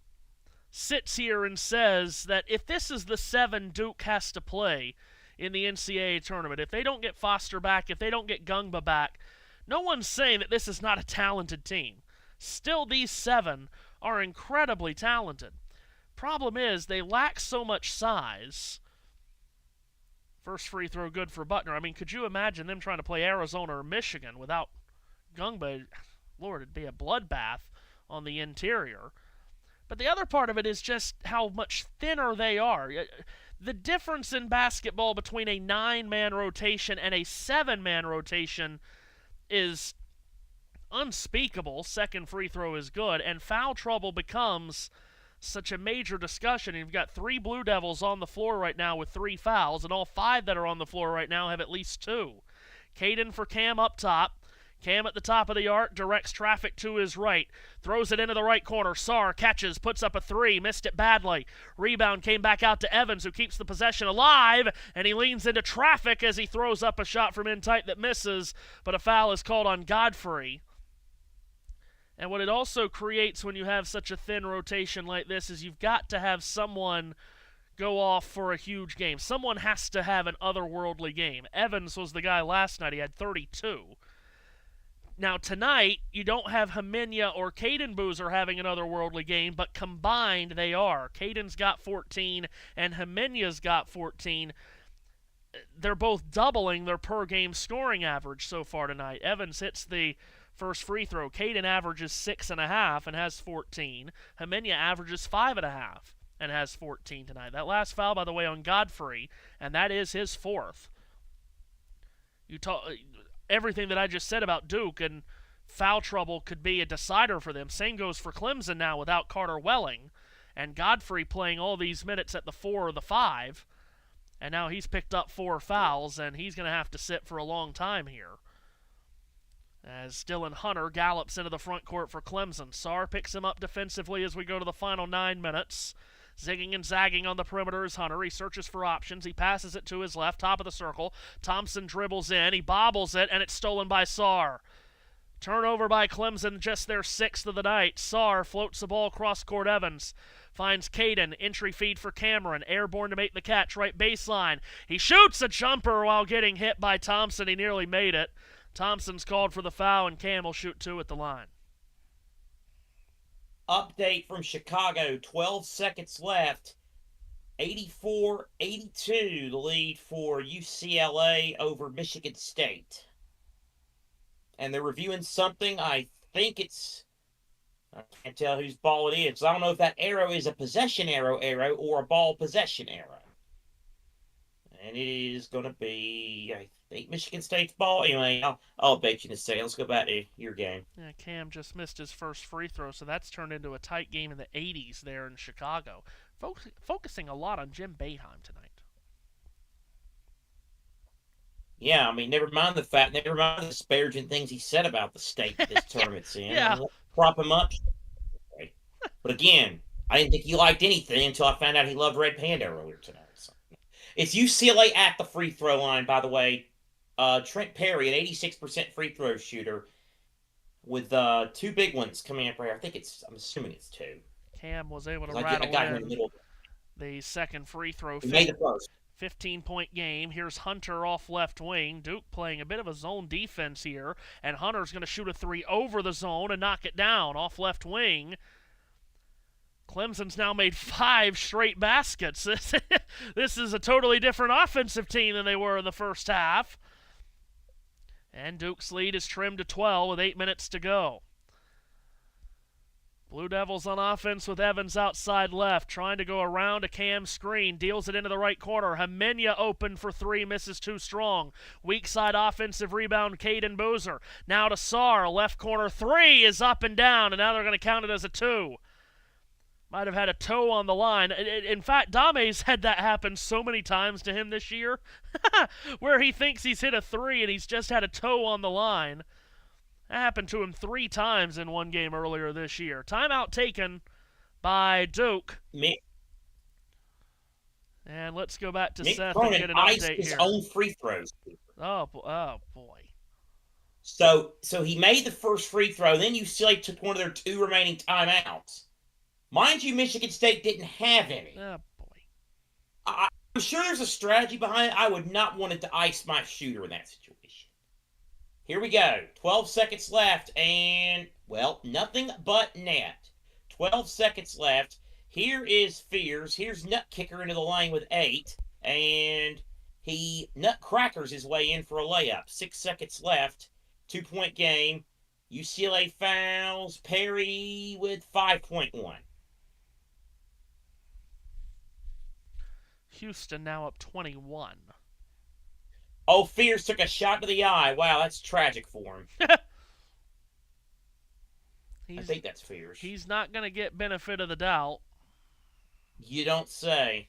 sits here and says that if this is the 7 Duke has to play in the NCAA tournament, if they don't get Foster back, if they don't get Gungba back, no one's saying that this is not a talented team. Still, these 7 are incredibly talented. Problem is, they lack so much size. First free throw good for Buckner. I mean, could you imagine them trying to play Arizona or Michigan without Gungba? Lord, it'd be a bloodbath on the interior. But the other part of it is just how much thinner they are. The difference in basketball between a 9-man rotation and a 7-man rotation is unspeakable. Second free throw is good, and foul trouble becomes such a major discussion. You've got 3 Blue Devils on the floor right now with 3 fouls, and all 5 that are on the floor right now have at least 2. Caden for Cam up top. Cam at the top of the arc, directs traffic to his right. Throws it into the right corner. Sarr catches, puts up a 3, missed it badly. Rebound came back out to Evans, who keeps the possession alive, and he leans into traffic as he throws up a shot from in tight that misses, but a foul is called on Godfrey. And what it also creates when you have such a thin rotation like this is you've got to have someone go off for a huge game. Someone has to have an otherworldly game. Evans was the guy last night. He had 32. Now, tonight, you don't have Hemenya or Caden Boozer having an otherworldly game, but combined they are. Caden's got 14, and Hemenya's got 14. They're both doubling their per-game scoring average so far tonight. Evans hits the first free throw. Caden averages 6.5 and has 14. Hemenya averages 5.5 and has 14 tonight. That last foul, by the way, on Godfrey, and that is his 4th. Everything that I just said about Duke and foul trouble could be a decider for them. Same goes for Clemson now without Carter Welling, and Godfrey playing all these minutes at the 4 or the 5, and now he's picked up 4 fouls, and he's going to have to sit for a long time here. as Dylan Hunter gallops into the front court for Clemson. Sarr picks him up defensively as we go to the final 9 minutes. Zigging and zagging on the perimeter is Hunter. He searches for options. He passes it to his left, top of the circle. Thompson dribbles in. He bobbles it, and it's stolen by Sarr. Turnover by Clemson, just their 6th of the night. Sarr floats the ball cross court. Evans finds Caden. Entry feed for Cameron. Airborne to make the catch, right baseline. He shoots a jumper while getting hit by Thompson. He nearly made it. Thompson's called for the foul, and Cam will shoot 2 at the line. Update from Chicago, 12 seconds left. 84-82, the lead for UCLA over Michigan State. And they're reviewing something. I think I can't tell whose ball it is. I don't know if that arrow is a possession arrow or a ball possession arrow. And it is going to be, I think, Michigan State's ball. Anyway, I'll update you in a second. Let's go back to your game. Yeah, Cam just missed his first free throw, so that's turned into a tight game in the 80s there in Chicago. Focusing a lot on Jim Boeheim tonight. Yeah, I mean, never mind the disparaging things he said about the state this tournament's in. Yeah. Prop him up. But again, I didn't think he liked anything until I found out he loved Red Panda earlier tonight. So. It's UCLA at the free throw line, by the way. Trent Perry, an 86% free throw shooter, with 2 big ones coming up right here. I'm assuming it's 2. Cam was able to rattle in the second free throw. He made the first. 15-point game. Here's Hunter off left wing. Duke playing a bit of a zone defense here, and Hunter's going to shoot a 3 over the zone and knock it down off left wing. Clemson's now made 5 straight baskets. This is a totally different offensive team than they were in the first half. And Duke's lead is trimmed to 12 with 8 minutes to go. Blue Devils on offense with Evans outside left, trying to go around a Cam screen, deals it into the right corner. Hemenia open for 3, misses too strong. Weak side offensive rebound, Caden Boozer. Now to Sarr, left corner 3 is up and down, and now they're going to count it as a 2. Might have had a toe on the line. In fact, Dame's had that happen so many times to him this year, where he thinks he's hit a 3 and he's just had a toe on the line. That happened to him 3 times in one game earlier this year. Timeout taken by Duke. And let's go back to Seth and get an update his here. Own free throws. Oh boy. So he made the first free throw. Then UCLA took one of their 2 remaining timeouts. Mind you, Michigan State didn't have any. Oh boy. I'm sure there's a strategy behind it. I would not want it to ice my shooter in that situation. Here we go. 12 seconds left, and, well, nothing but net. 12 seconds left. Here is Fears. Here's Nutkicker into the lane with 8, and he nutcrackers his way in for a layup. 6 seconds left. 2-point game. UCLA fouls Perry with 5.1. Houston now up 21. Oh, Fears took a shot to the eye. Wow, that's tragic for him. I think that's Fears. He's not going to get benefit of the doubt. You don't say.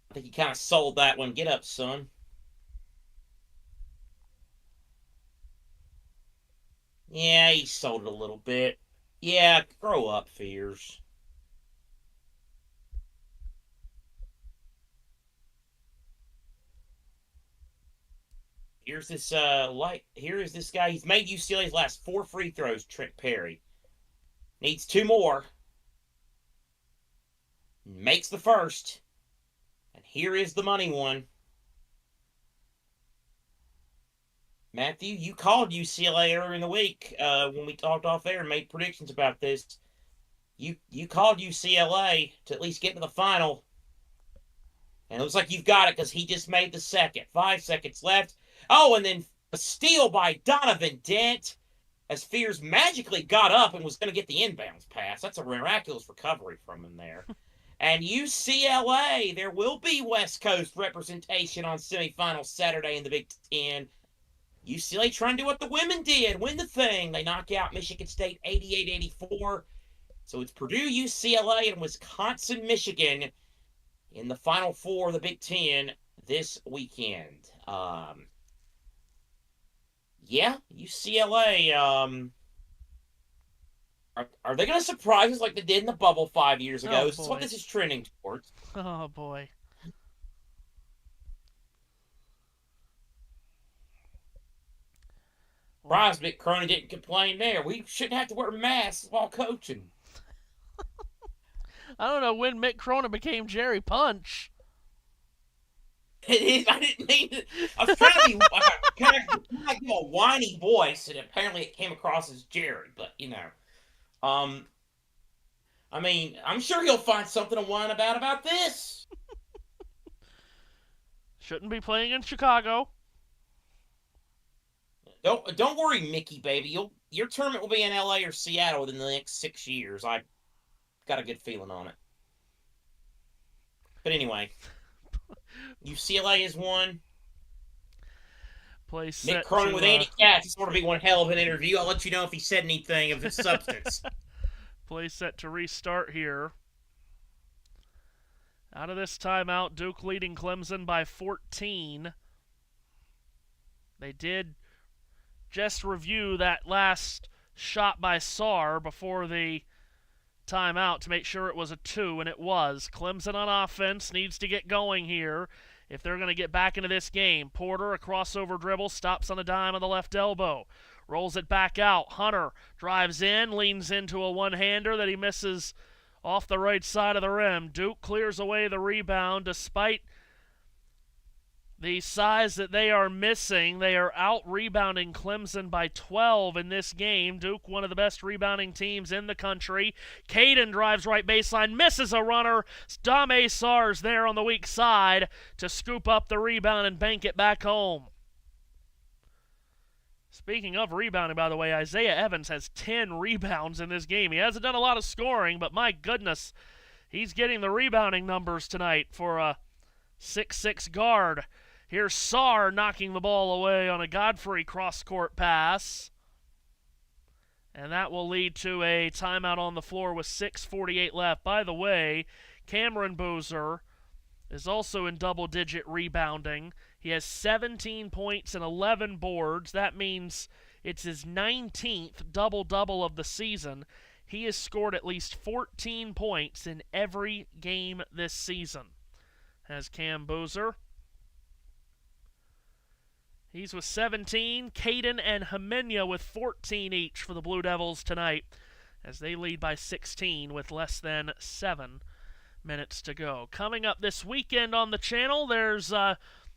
I think he kind of sold that one. Get up, son. Yeah, he sold it a little bit. Yeah, grow up, Fears. Here's this here is this guy. He's made UCLA's last 4 free throws, Trent Perry. Needs 2 more. Makes the first. And here is the money one. Matthew, you called UCLA earlier in the week when we talked off air and made predictions about this. You called UCLA to at least get to the final. And it looks like you've got it because he just made the second. 5 seconds left. Oh, and then a steal by Donovan Dent as Fears magically got up and was going to get the inbounds pass. That's a miraculous recovery from him there. And UCLA, there will be West Coast representation on semifinal Saturday in the Big Ten. UCLA trying to do what the women did, win the thing. They knock out Michigan State 88-84. So it's Purdue, UCLA, and Wisconsin, Michigan in the Final Four of the Big Ten this weekend. Yeah, UCLA. Are they going to surprise us like they did in the bubble 5 years ago? Oh, This is what boy. this is trending towards. Oh, boy. Surprised Mick Cronin didn't complain there. We shouldn't have to wear masks while coaching. I don't know when Mick Cronin became Jerry Punch. I didn't mean to. I was trying to be kind of give a whiny voice, and apparently it came across as Jerry. But I mean, I'm sure he'll find something to whine about this. Shouldn't be playing in Chicago. Don't worry, Mickey baby. Your tournament will be in LA or Seattle within the next 6 years. I got a good feeling on it. But anyway, UCLA is one. Mick Cronin with Andy Katz. It's going to be one hell of an interview. I'll let you know if he said anything of its substance. Play set to restart here. Out of this timeout, Duke leading Clemson by 14. They did just review that last shot by Sarr before the timeout to make sure it was a 2, and it was. Clemson on offense needs to get going here if they're going to get back into this game. Porter, a crossover dribble, stops on a dime on the left elbow. Rolls it back out. Hunter drives in, leans into a one-hander that he misses off the right side of the rim. Duke clears away the rebound despite the size that they are missing. They are out-rebounding Clemson by 12 in this game. Duke, one of the best rebounding teams in the country. Caden drives right baseline, misses a runner. Dame Sarr's there on the weak side to scoop up the rebound and bank it back home. Speaking of rebounding, by the way, Isaiah Evans has 10 rebounds in this game. He hasn't done a lot of scoring, but my goodness, he's getting the rebounding numbers tonight for a 6'6 guard. Here's Sarr knocking the ball away on a Godfrey cross-court pass. And that will lead to a timeout on the floor with 6:48 left. By the way, Cameron Boozer is also in double-digit rebounding. He has 17 points and 11 boards. That means it's his 19th double-double of the season. He has scored at least 14 points in every game this season. Has Cam Boozer. He's with 17. Caden and Hemenia with 14 each for the Blue Devils tonight as they lead by 16 with less than 7 minutes to go. Coming up this weekend on the channel, there's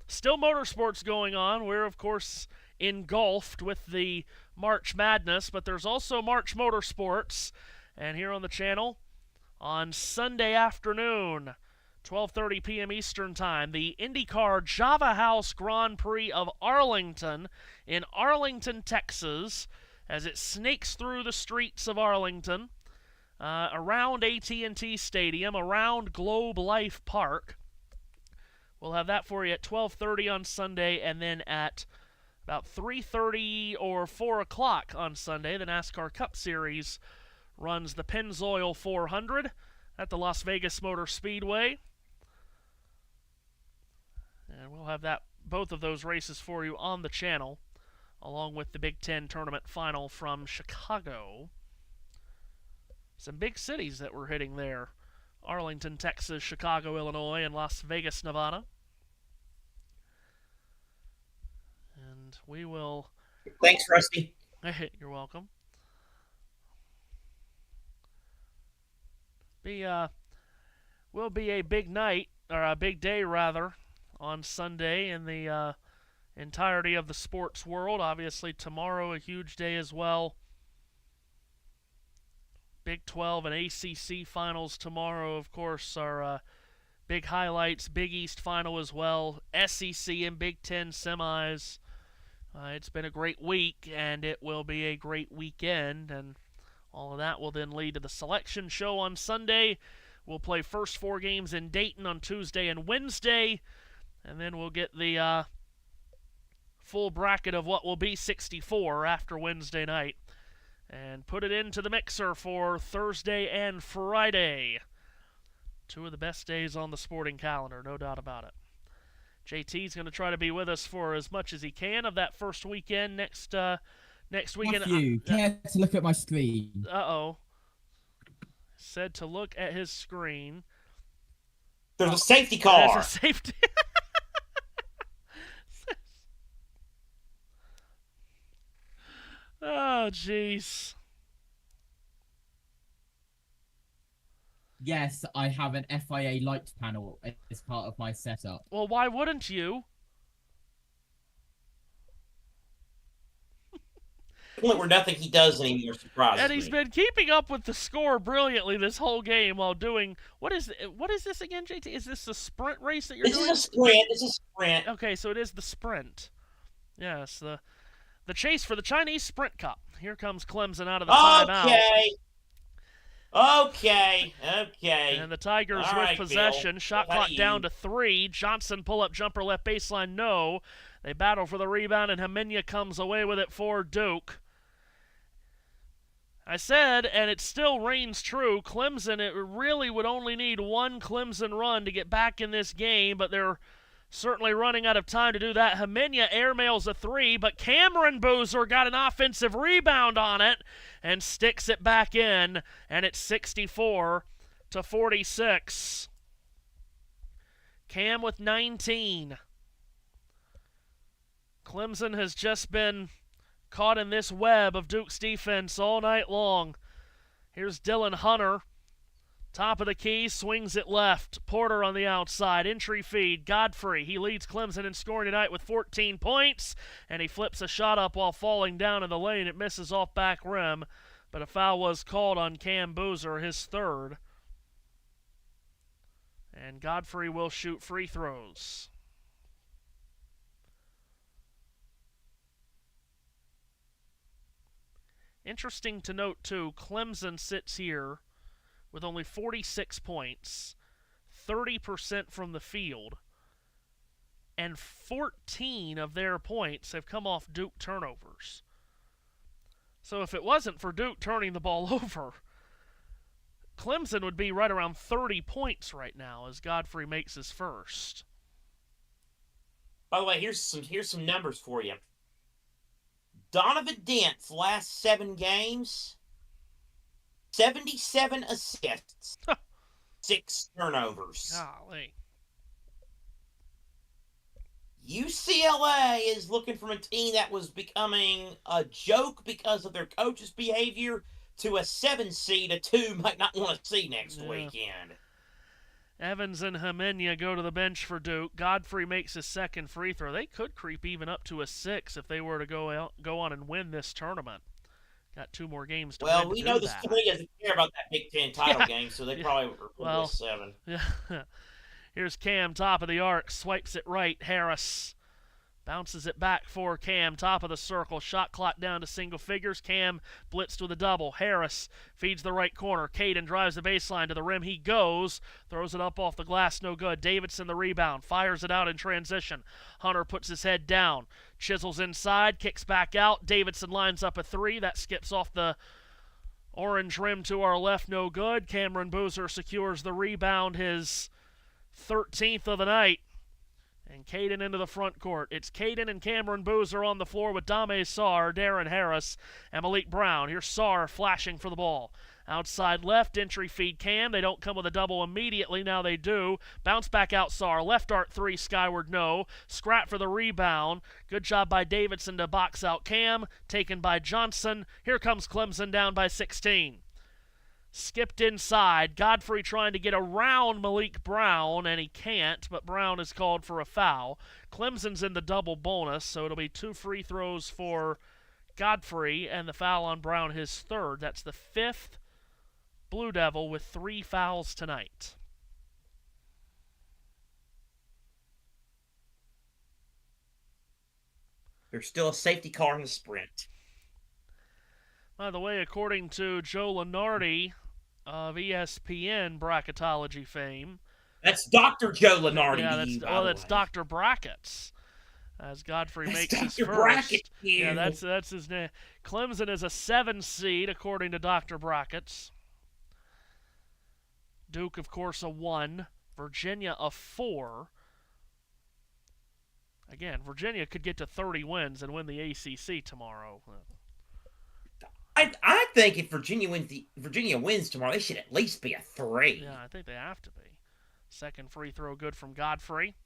still motorsports going on. We're, of course, engulfed with the March Madness, but there's also March Motorsports. And here on the channel, on Sunday afternoon, 12:30 p.m. Eastern Time, the IndyCar Java House Grand Prix of Arlington in Arlington, Texas, as it snakes through the streets of Arlington, around AT&T Stadium, around Globe Life Park. We'll have that for you at 12:30 on Sunday, and then at about 3:30 or 4 o'clock on Sunday, the NASCAR Cup Series runs the Pennzoil 400 at the Las Vegas Motor Speedway. And we'll have both of those races for you on the channel, along with the Big Ten Tournament Final from Chicago. Some big cities that we're hitting there. Arlington, Texas, Chicago, Illinois, and Las Vegas, Nevada. And we will... Thanks, Rusty. You're welcome. Will be a big night, or a big day rather, on Sunday in the entirety of the sports world. Obviously tomorrow a huge day as well. Big 12 and ACC finals tomorrow, of course, are big highlights. Big East final as well. SEC and Big Ten semis. It's been a great week, and it will be a great weekend, and all of that will then lead to the selection show on Sunday. We'll play first 4 games in Dayton on Tuesday and Wednesday, and then we'll get the full bracket of what will be 64 after Wednesday night and put it into the mixer for Thursday and Friday. 2 of the best days on the sporting calendar, no doubt about it. JT's going to try to be with us for as much as he can of that first weekend next weekend. Matthew, care to look at my screen? Uh-oh. Said to look at his screen. There's a safety car. There's a safety. Oh, jeez. Yes, I have an FIA light panel as part of my setup. Well, why wouldn't you? Point where nothing he does anymore surprises And he's me. been keeping up with the score brilliantly this whole game while doing what is this again, JT? Is this the sprint race that you're This doing? is a sprint. This is a sprint. Okay, so it is the sprint. Yes, the chase for the Chinese Sprint Cup. Here comes Clemson out of the timeout. Okay. And the Tigers All with right, possession. Bill. Shot How about clock down you? to 3. Johnson pull-up jumper left baseline, no. They battle for the rebound, and Hemenia comes away with it for Duke. I said, and it still reigns true, Clemson, it really would only need one Clemson run to get back in this game, but they're certainly running out of time to do that. Hemenia airmails a 3, but Cameron Boozer got an offensive rebound on it and sticks it back in, and it's 64-46. Cam with 19. Clemson has just been caught in this web of Duke's defense all night long. Here's Dylan Hunter. Top of the key, swings it left. Porter on the outside. Entry feed. Godfrey. He leads Clemson in scoring tonight with 14 points. And he flips a shot up while falling down in the lane. It misses off back rim. But a foul was called on Cam Boozer, his third. And Godfrey will shoot free throws. Interesting to note, too, Clemson sits here with only 46 points, 30% from the field, and 14 of their points have come off Duke turnovers. So if it wasn't for Duke turning the ball over, Clemson would be right around 30 points right now as Godfrey makes his first. By the way, here's some numbers for you. Donovan Dent's last 7 games, 77 assists, 6 turnovers. Golly. UCLA is looking from a team that was becoming a joke because of their coach's behavior to a 7 seed, a 2 might not want to see next weekend. Evans and Hemenia go to the bench for Duke. Godfrey makes his second free throw. They could creep even up to a 6 if they were to go on and win this tournament. Got 2 more games to win. Well, we know this committee doesn't care about that Big Ten title game, so they probably were with 7. Yeah. Here's Cam, top of the arc, swipes it right. Harris bounces it back for Cam, top of the circle. Shot clock down to single figures. Cam blitzed with a double. Harris feeds the right corner. Caden drives the baseline to the rim. He goes, throws it up off the glass, no good. Davidson the rebound, fires it out in transition. Hunter puts his head down, chisels inside, kicks back out. Davidson lines up a 3. That skips off the orange rim to our left, no good. Cameron Boozer secures the rebound, his 13th of the night. And Caden into the front court. It's Caden and Cameron Boozer on the floor with Dame Sarr, Darren Harris, and Malik Brown. Here's Sarr flashing for the ball. Outside left, entry feed Cam. They don't come with a double immediately. Now they do. Bounce back out Sarr. Left arc 3, skyward no. Scrap for the rebound. Good job by Davidson to box out Cam. Taken by Johnson. Here comes Clemson down by 16. Skipped inside. Godfrey trying to get around Malik Brown, and he can't, but Brown is called for a foul. Clemson's in the double bonus, so it'll be 2 free throws for Godfrey, and the foul on Brown, his third. That's the 5th Blue Devil with 3 fouls tonight. There's still a safety car in the sprint. By the way, according to Joe Lenardi of ESPN bracketology fame. That's Dr. Joe Lenardi. Yeah, that's Dr. Brackets. As Godfrey makes his Dr. first. Brackett, yeah, that's his name. Clemson is a 7 seed, according to Dr. Brackets. Duke, of course, a 1. Virginia, a 4. Again, Virginia could get to 30 wins and win the ACC tomorrow. I think if Virginia wins tomorrow, they should at least be a 3. Yeah, I think they have to be. Second free throw good from Godfrey.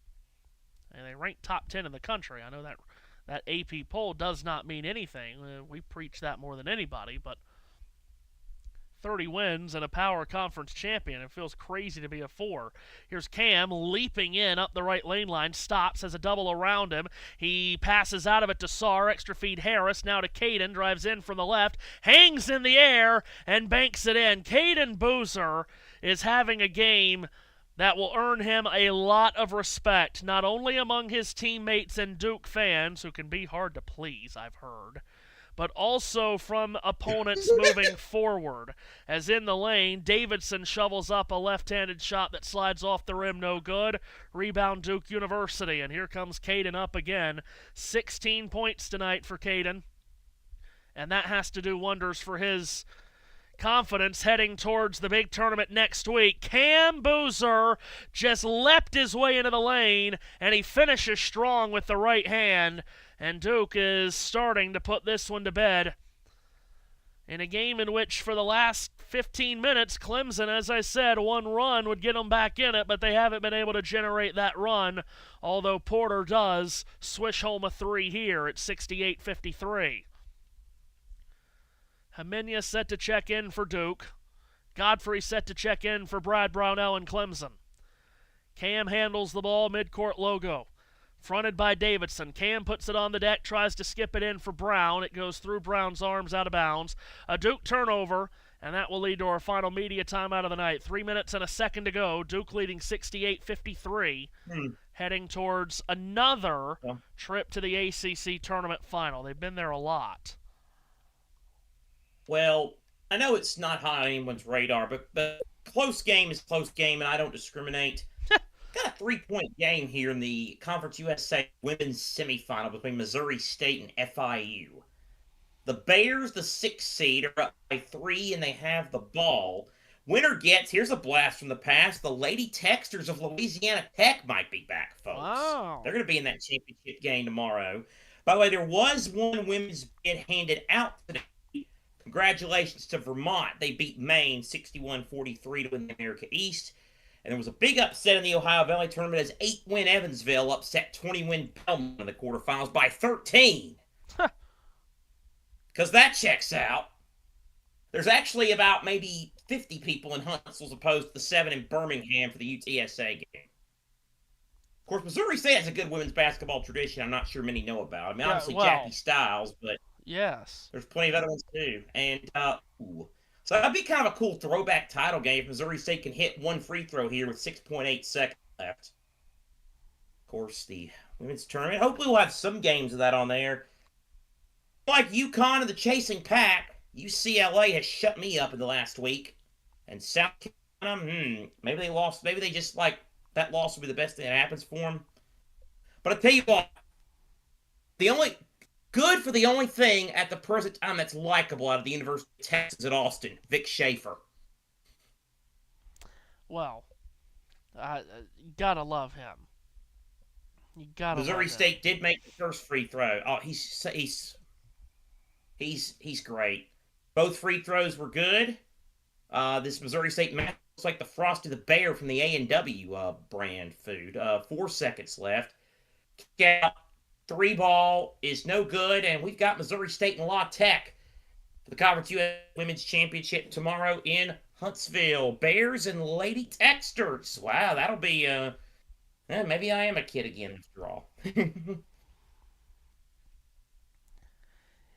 And they rank top 10 in the country. I know that AP poll does not mean anything. We preach that more than anybody, but 30 wins and a power conference champion. It feels crazy to be a 4. Here's Cam leaping in up the right lane line. Stops, has a double around him. He passes out of it to Sarr. Extra feed Harris. Now to Caden. Drives in from the left. Hangs in the air and banks it in. Caden Boozer is having a game that will earn him a lot of respect, not only among his teammates and Duke fans, who can be hard to please, I've heard, but also from opponents moving forward. As in the lane, Davidson shovels up a left-handed shot that slides off the rim, no good. Rebound Duke University, and here comes Caden up again. 16 points tonight for Caden, and that has to do wonders for his confidence heading towards the big tournament next week. Cam Boozer just leapt his way into the lane, and he finishes strong with the right hand, and Duke is starting to put this one to bed in a game in which for the last 15 minutes, Clemson, as I said, one run would get them back in it, but they haven't been able to generate that run, although Porter does swish home a 3 here at 68-53. Hemenia set to check in for Duke. Godfrey set to check in for Brad Brownell and Clemson. Cam handles the ball, midcourt logo. Fronted by Davidson. Cam puts it on the deck, tries to skip it in for Brown. It goes through Brown's arms, out of bounds. A Duke turnover, and that will lead to our final media timeout of the night. 3 minutes and a second to go. Duke leading 68-53, heading towards another trip to the ACC Tournament final. They've been there a lot. Well, I know it's not high on anyone's radar, but close game is close game, and I don't discriminate. Got a 3-point game here in the Conference USA women's semifinal between Missouri State and FIU. The Bears, the 6th seed, are up by 3, and they have the ball. Winner gets, here's a blast from the past, the Lady Texters of Louisiana Tech might be back, folks. Wow. They're going to be in that championship game tomorrow. By the way, there was one women's bid handed out today. Congratulations to Vermont. They beat Maine 61-43 to win the America East. And there was a big upset in the Ohio Valley Tournament as 8-win Evansville upset 20-win Belmont in the quarterfinals by 13. Because that checks out. There's actually about maybe 50 people in Huntsville as opposed to the 7 in Birmingham for the UTSA game. Of course, Missouri State has a good women's basketball tradition I'm not sure many know about. I mean, obviously Jackie Stiles, but yes, there's plenty of other ones too. And so that'd be kind of a cool throwback title game if Missouri State can hit one free throw here with 6.8 seconds left. Of course, the women's tournament. Hopefully we'll have some games of that on there. Like UConn and the Chasing Pack, UCLA has shut me up in the last week. And South Carolina, maybe they lost. Maybe they just that loss will be the best thing that happens for them. But I tell you what, the only thing at the present time that's likable out of the University of Texas at Austin, Vic Schaefer. Well, you gotta love him. You gotta. Missouri State did make the first free throw. Oh, he's great. Both free throws were good. This Missouri State match looks like the Frosty the Bear from the A&W brand food. 4 seconds left. Kick out. 3-ball is no good, and we've got Missouri State and La Tech for the Conference USA Women's Championship tomorrow in Huntsville. Bears and Lady Texters. Wow, that'll be, maybe I am a kid again after all.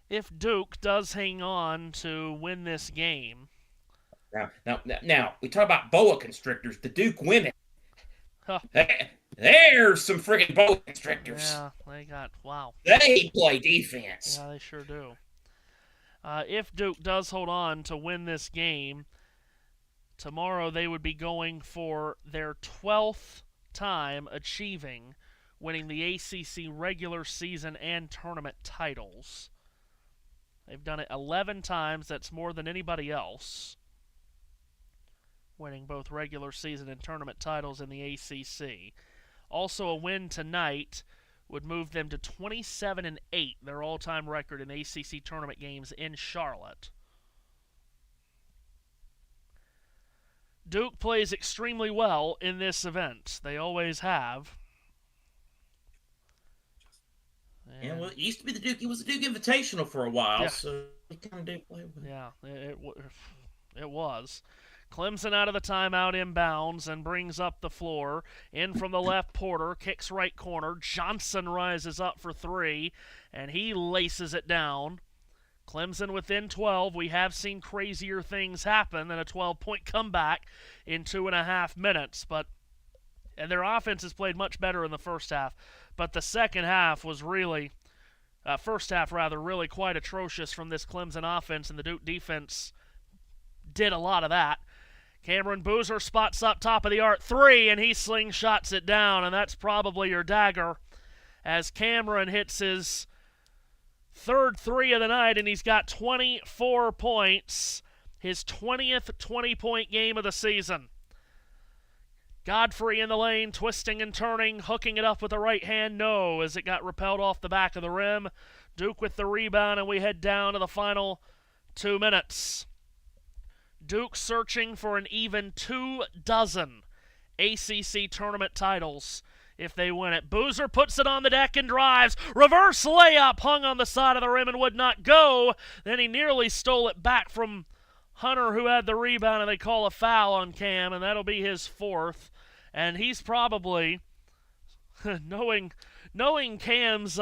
If Duke does hang on to win this game. Now, we talk about boa constrictors, the Duke women. Huh. There's some freaking boa constrictors. Yeah, wow. They play defense. Yeah, they sure do. If Duke does hold on to win this game, tomorrow they would be going for their 12th time achieving winning the ACC regular season and tournament titles. They've done it 11 times. That's more than anybody else, winning both regular season and tournament titles in the ACC. Also a win tonight would move them to 27-8, their all-time record in ACC tournament games in Charlotte. Duke plays extremely well in this event. They always have. Yeah, well, it used to be it was the Duke Invitational for a while, Yeah. so it kind of did play with it. Yeah, it was. Clemson out of the timeout, inbounds, and brings up the floor. In from the left, Porter kicks right corner. Johnson rises up for three, and he laces it down. Clemson within 12. We have seen crazier things happen than a 12-point comeback in 2.5 minutes, and their offense has played much better in the first half. But the second half was really, first half rather, really quite atrocious from this Clemson offense, and the Duke defense did a lot of that. Cameron Boozer spots up top of the arc, three, and he slingshots it down, and that's probably your dagger as Cameron hits his third three of the night, and he's got 24 points, his 20th 20-point game of the season. Godfrey in the lane, twisting and turning, hooking it up with the right hand, no, as it got repelled off the back of the rim. Duke with the rebound, and we head down to the final 2 minutes. Duke searching for an even 24 ACC tournament titles if they win it. Boozer puts it on the deck and drives. Reverse layup, hung on the side of the rim and would not go. Then he nearly stole it back from Hunter, who had the rebound, and they call a foul on Cam, and that'll be his fourth. And he's probably, knowing Cam's,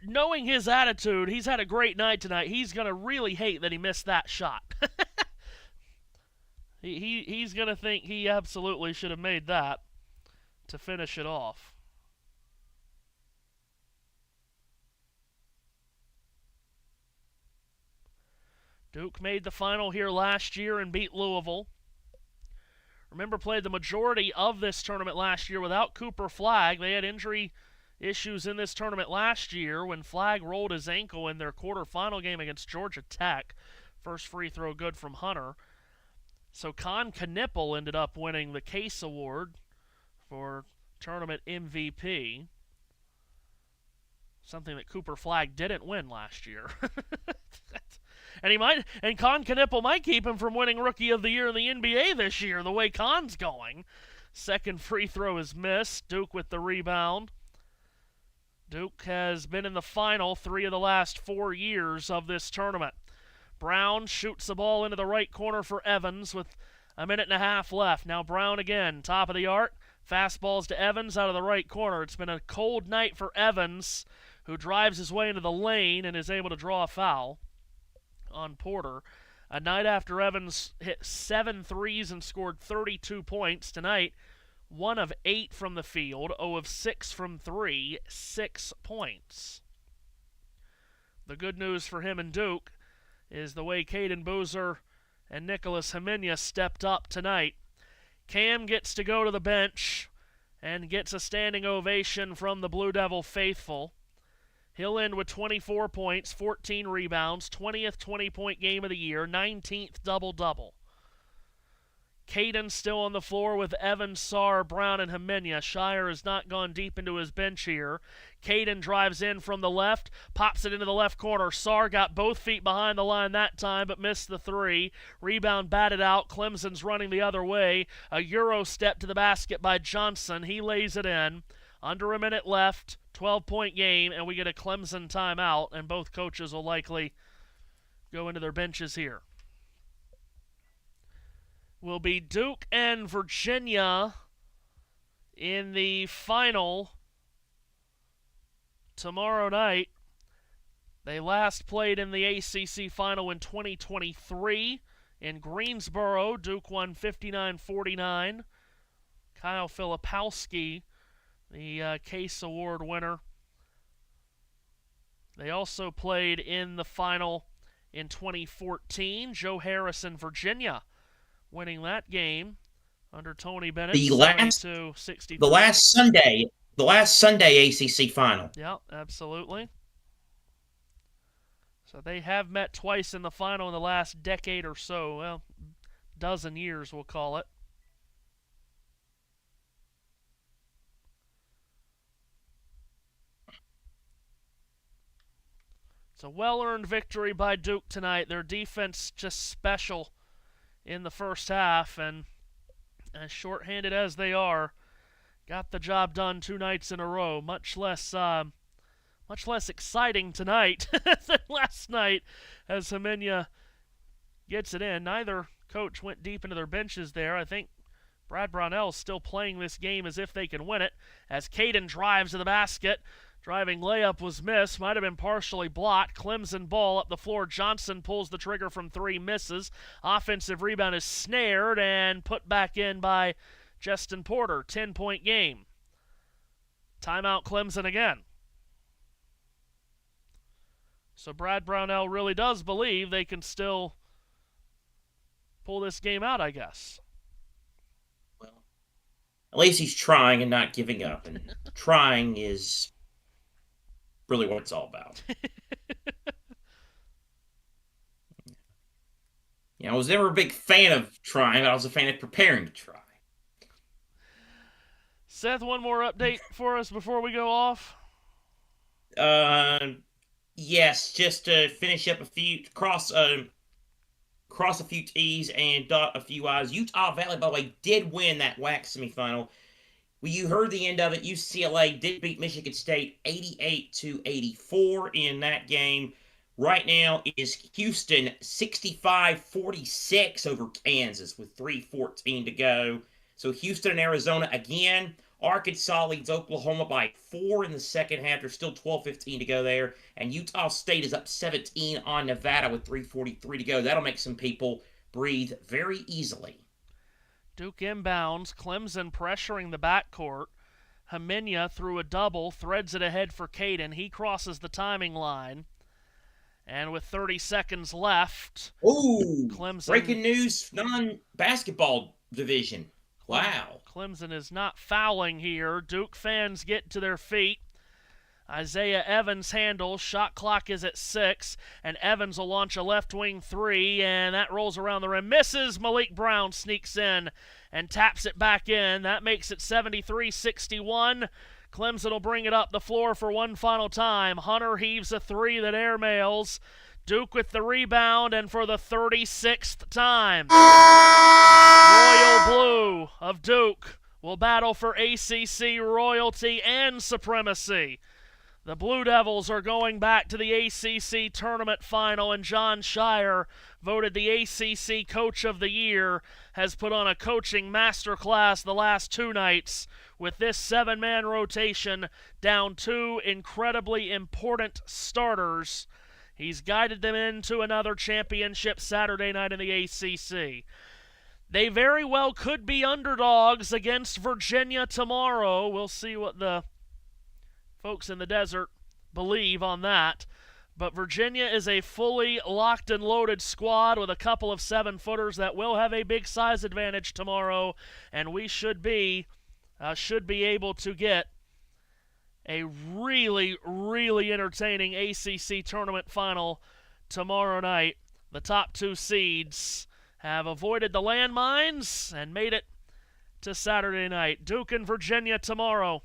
knowing his attitude, he's had a great night tonight. He's going to really hate that he missed that shot. He's going to think he absolutely should have made that to finish it off. Duke made the final here last year and beat Louisville. Remember, played the majority of this tournament last year without Cooper Flagg. They had injury issues in this tournament last year when Flagg rolled his ankle in their quarterfinal game against Georgia Tech. First free throw good from Hunter. So Con Knipple ended up winning the Case Award for tournament MVP. Something that Cooper Flagg didn't win last year. And Con Knipple might keep him from winning Rookie of the Year in the NBA this year, the way Con's going. Second free throw is missed. Duke with the rebound. Duke has been in the final 3 of the last 4 years of this tournament. Brown shoots the ball into the right corner for Evans with a minute and a half left. Now Brown again, top of the arc. Fastballs to Evans out of the right corner. It's been a cold night for Evans, who drives his way into the lane and is able to draw a foul on Porter. A night after Evans hit 7 threes and scored 32 points. Tonight, 1 of 8 from the field, 0 of 6 from 3, 6 points. The good news for him and Duke is the way Caden Boozer and Nicholas Jimenez stepped up tonight. Cam gets to go to the bench and gets a standing ovation from the Blue Devil faithful. He'll end with 24 points, 14 rebounds, 20th 20-point game of the year, 19th double-double. Caden still on the floor with Evans, Sarr, Brown, and Jimenez. Shire has not gone deep into his bench here. Caden drives in from the left, pops it into the left corner. Sarr got both feet behind the line that time, but missed the three. Rebound batted out. Clemson's running the other way. A Euro step to the basket by Johnson. He lays it in. Under a minute left, 12-point game, and we get a Clemson timeout, and both coaches will likely go into their benches here. Will be Duke and Virginia in the final tomorrow night. They last played in the ACC final in 2023 in Greensboro. Duke won 59-49. Kyle Filipowski, the Case Award winner. They also played in the final in 2014. Joe Harrison, Virginia, winning that game under Tony Bennett. The last Sunday ACC final. Yeah, absolutely. So they have met twice in the final in the last decade or so. Well, dozen years, we'll call it. It's a well-earned victory by Duke tonight. Their defense just special in the first half, and as shorthanded as they are, got the job done 2 nights in a row. Much less exciting tonight than last night as Hemenia gets it in. Neither coach went deep into their benches there. I think Brad Brownell's still playing this game as if they can win it, as Caden drives to the basket. Driving layup was missed, might have been partially blocked. Clemson ball up the floor. Johnson pulls the trigger from 3, misses. Offensive rebound is snared and put back in by Justin Porter. 10-point game. Timeout Clemson again. So Brad Brownell really does believe they can still pull this game out, I guess. Well, at least he's trying and not giving up. And trying is really what it's all about. I was never a big fan of trying, but I was a fan of preparing to try. Seth, one more update for us before we go off? Yes, just to finish up a few, cross a few T's and dot a few I's. Utah Valley, by the way, did win that WAC semifinal. Well, you heard the end of it. UCLA did beat Michigan State 88-84 in that game. Right now it is Houston 65-46 over Kansas with 3:14 to go. So Houston and Arizona again. Arkansas leads Oklahoma by 4 in the second half. There's still 12:15 to go there. And Utah State is up 17 on Nevada with 3:43 to go. That'll make some people breathe very easily. Duke inbounds, Clemson pressuring the backcourt. Hemenia through a double, threads it ahead for Caden. He crosses the timing line. And with 30 seconds left, ooh, Clemson... breaking news, non-basketball division. Wow. Clemson is not fouling here. Duke fans get to their feet. Isaiah Evans handles. Shot clock is at 6, and Evans will launch a left wing 3, and that rolls around the rim. Misses. Malik Brown sneaks in and taps it back in. That makes it 73-61. Clemson will bring it up the floor for one final time. Hunter heaves a 3 that airmails. Duke with the rebound, and for the 36th time, Royal Blue of Duke will battle for ACC royalty and supremacy. The Blue Devils are going back to the ACC Tournament final, and John Shire, voted the ACC Coach of the Year, has put on a coaching masterclass the last 2 nights with this 7-man rotation down 2 incredibly important starters. He's guided them into another championship Saturday night in the ACC. They very well could be underdogs against Virginia tomorrow. We'll see what the folks in the desert believe on that. But Virginia is a fully locked and loaded squad with a couple of 7-footers that will have a big size advantage tomorrow, and we should be able to get a really, really entertaining ACC tournament final tomorrow night. The top 2 seeds have avoided the landmines and made it to Saturday night. Duke and Virginia tomorrow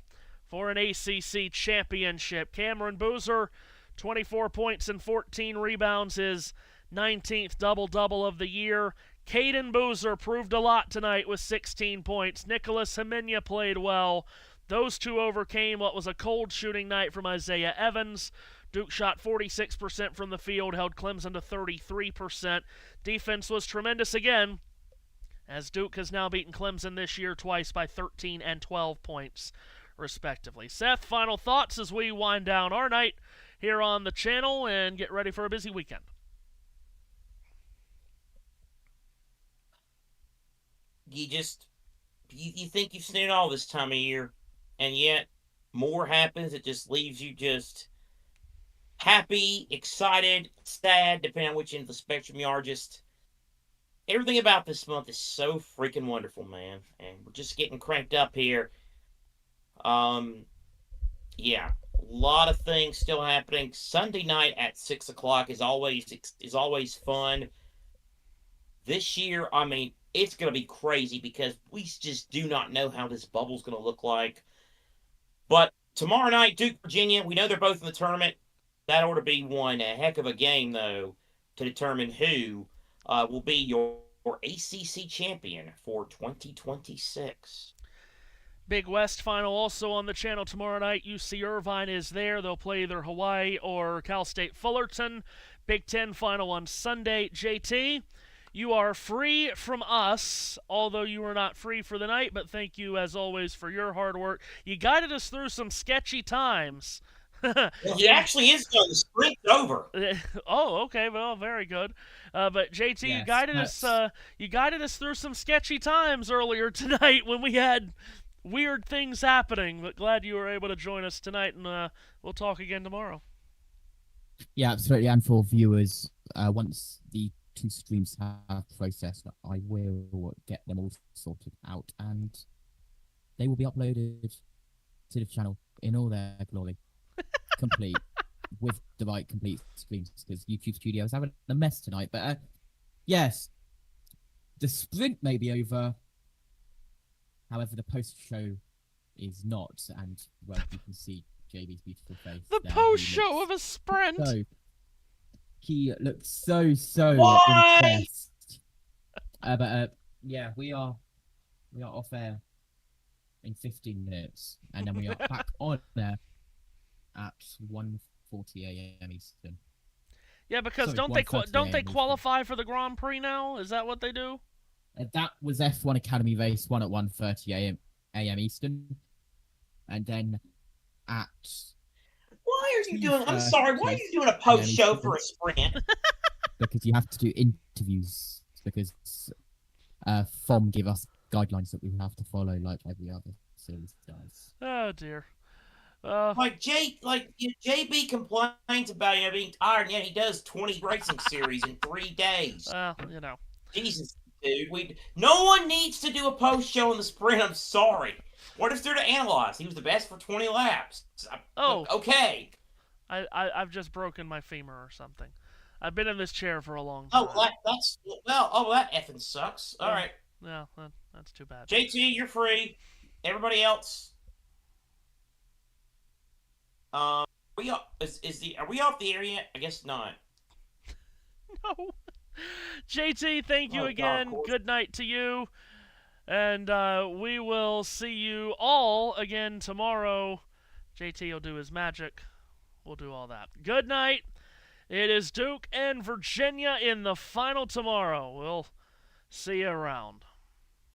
for an ACC championship. Cameron Boozer, 24 points and 14 rebounds, his 19th double-double of the year. Caden Boozer proved a lot tonight with 16 points. Nicholas Hemenia played well. Those 2 overcame what was a cold shooting night from Isaiah Evans. Duke shot 46% from the field, held Clemson to 33%. Defense was tremendous again, as Duke has now beaten Clemson this year twice by 13 and 12 points, respectively. Seth, final thoughts as we wind down our night here on the channel and get ready for a busy weekend. You think you've seen it all this time of year, and yet more happens. It just leaves you just happy, excited, sad, depending on which end of the spectrum you are. Just everything about this month is so freaking wonderful, man. And we're just getting cranked up here. Yeah, a lot of things still happening. Sunday night at 6 o'clock is always fun. This year, I mean, it's going to be crazy because we just do not know how this bubble's going to look like. But tomorrow night, Duke, Virginia, we know they're both in the tournament. That ought to be one heck of a game, though, to determine who will be your ACC champion for 2026. Big West final also on the channel tomorrow night. UC Irvine is there. They'll play either Hawaii or Cal State Fullerton. Big Ten final on Sunday. JT, you are free from us, although you are not free for the night, but thank you as always for your hard work. You guided us through some sketchy times. Well, he actually is done. The sprint's over. Oh, okay. Well, very good. But JT, Yes, you guided us through some sketchy times earlier tonight when we had weird things happening. But glad you were able to join us tonight, and we'll talk again tomorrow. Yeah, absolutely. And for viewers, once the 2 streams have processed, I will get them all sorted out, and they will be uploaded to the channel in all their glory, complete with the right complete screens, because YouTube Studio is having a mess tonight. But yes, the sprint may be over. However, the post show is not, and well, you can see JB's beautiful face. The there. post show of a sprint. He looks so Why? impressed. But yeah, we are off air in 15 minutes, and then we are back on air at 1:40 a.m. Eastern. Yeah, because Sorry, don't they 1:30 qualify for the Grand Prix now? Is that what they do? That was F1 Academy race 1 at 1:30 a.m. Eastern, and then at Why are you doing? I'm sorry. Why are you doing a post show for a sprint? because you have to do interviews, because FOM give us guidelines that we have to follow like every other series does. Oh dear. JB complains about being tired, and yet he does 20 racing series in 3 days. Well, you know. Jesus, dude. No one needs to do a post show in the sprint. I'm sorry. What is there to analyze? He was the best for 20 laps. Oh. Okay. I've just broken my femur or something. I've been in this chair for a long time. That effing sucks. All right. Yeah, that's too bad. JT, you're free. Everybody else. Are we off the air yet? I guess not. No. JT, thank you again. God, good night to you. And we will see you all again tomorrow. JT will do his magic. We'll do all that. Good night. It is Duke and Virginia in the final tomorrow. We'll see you around.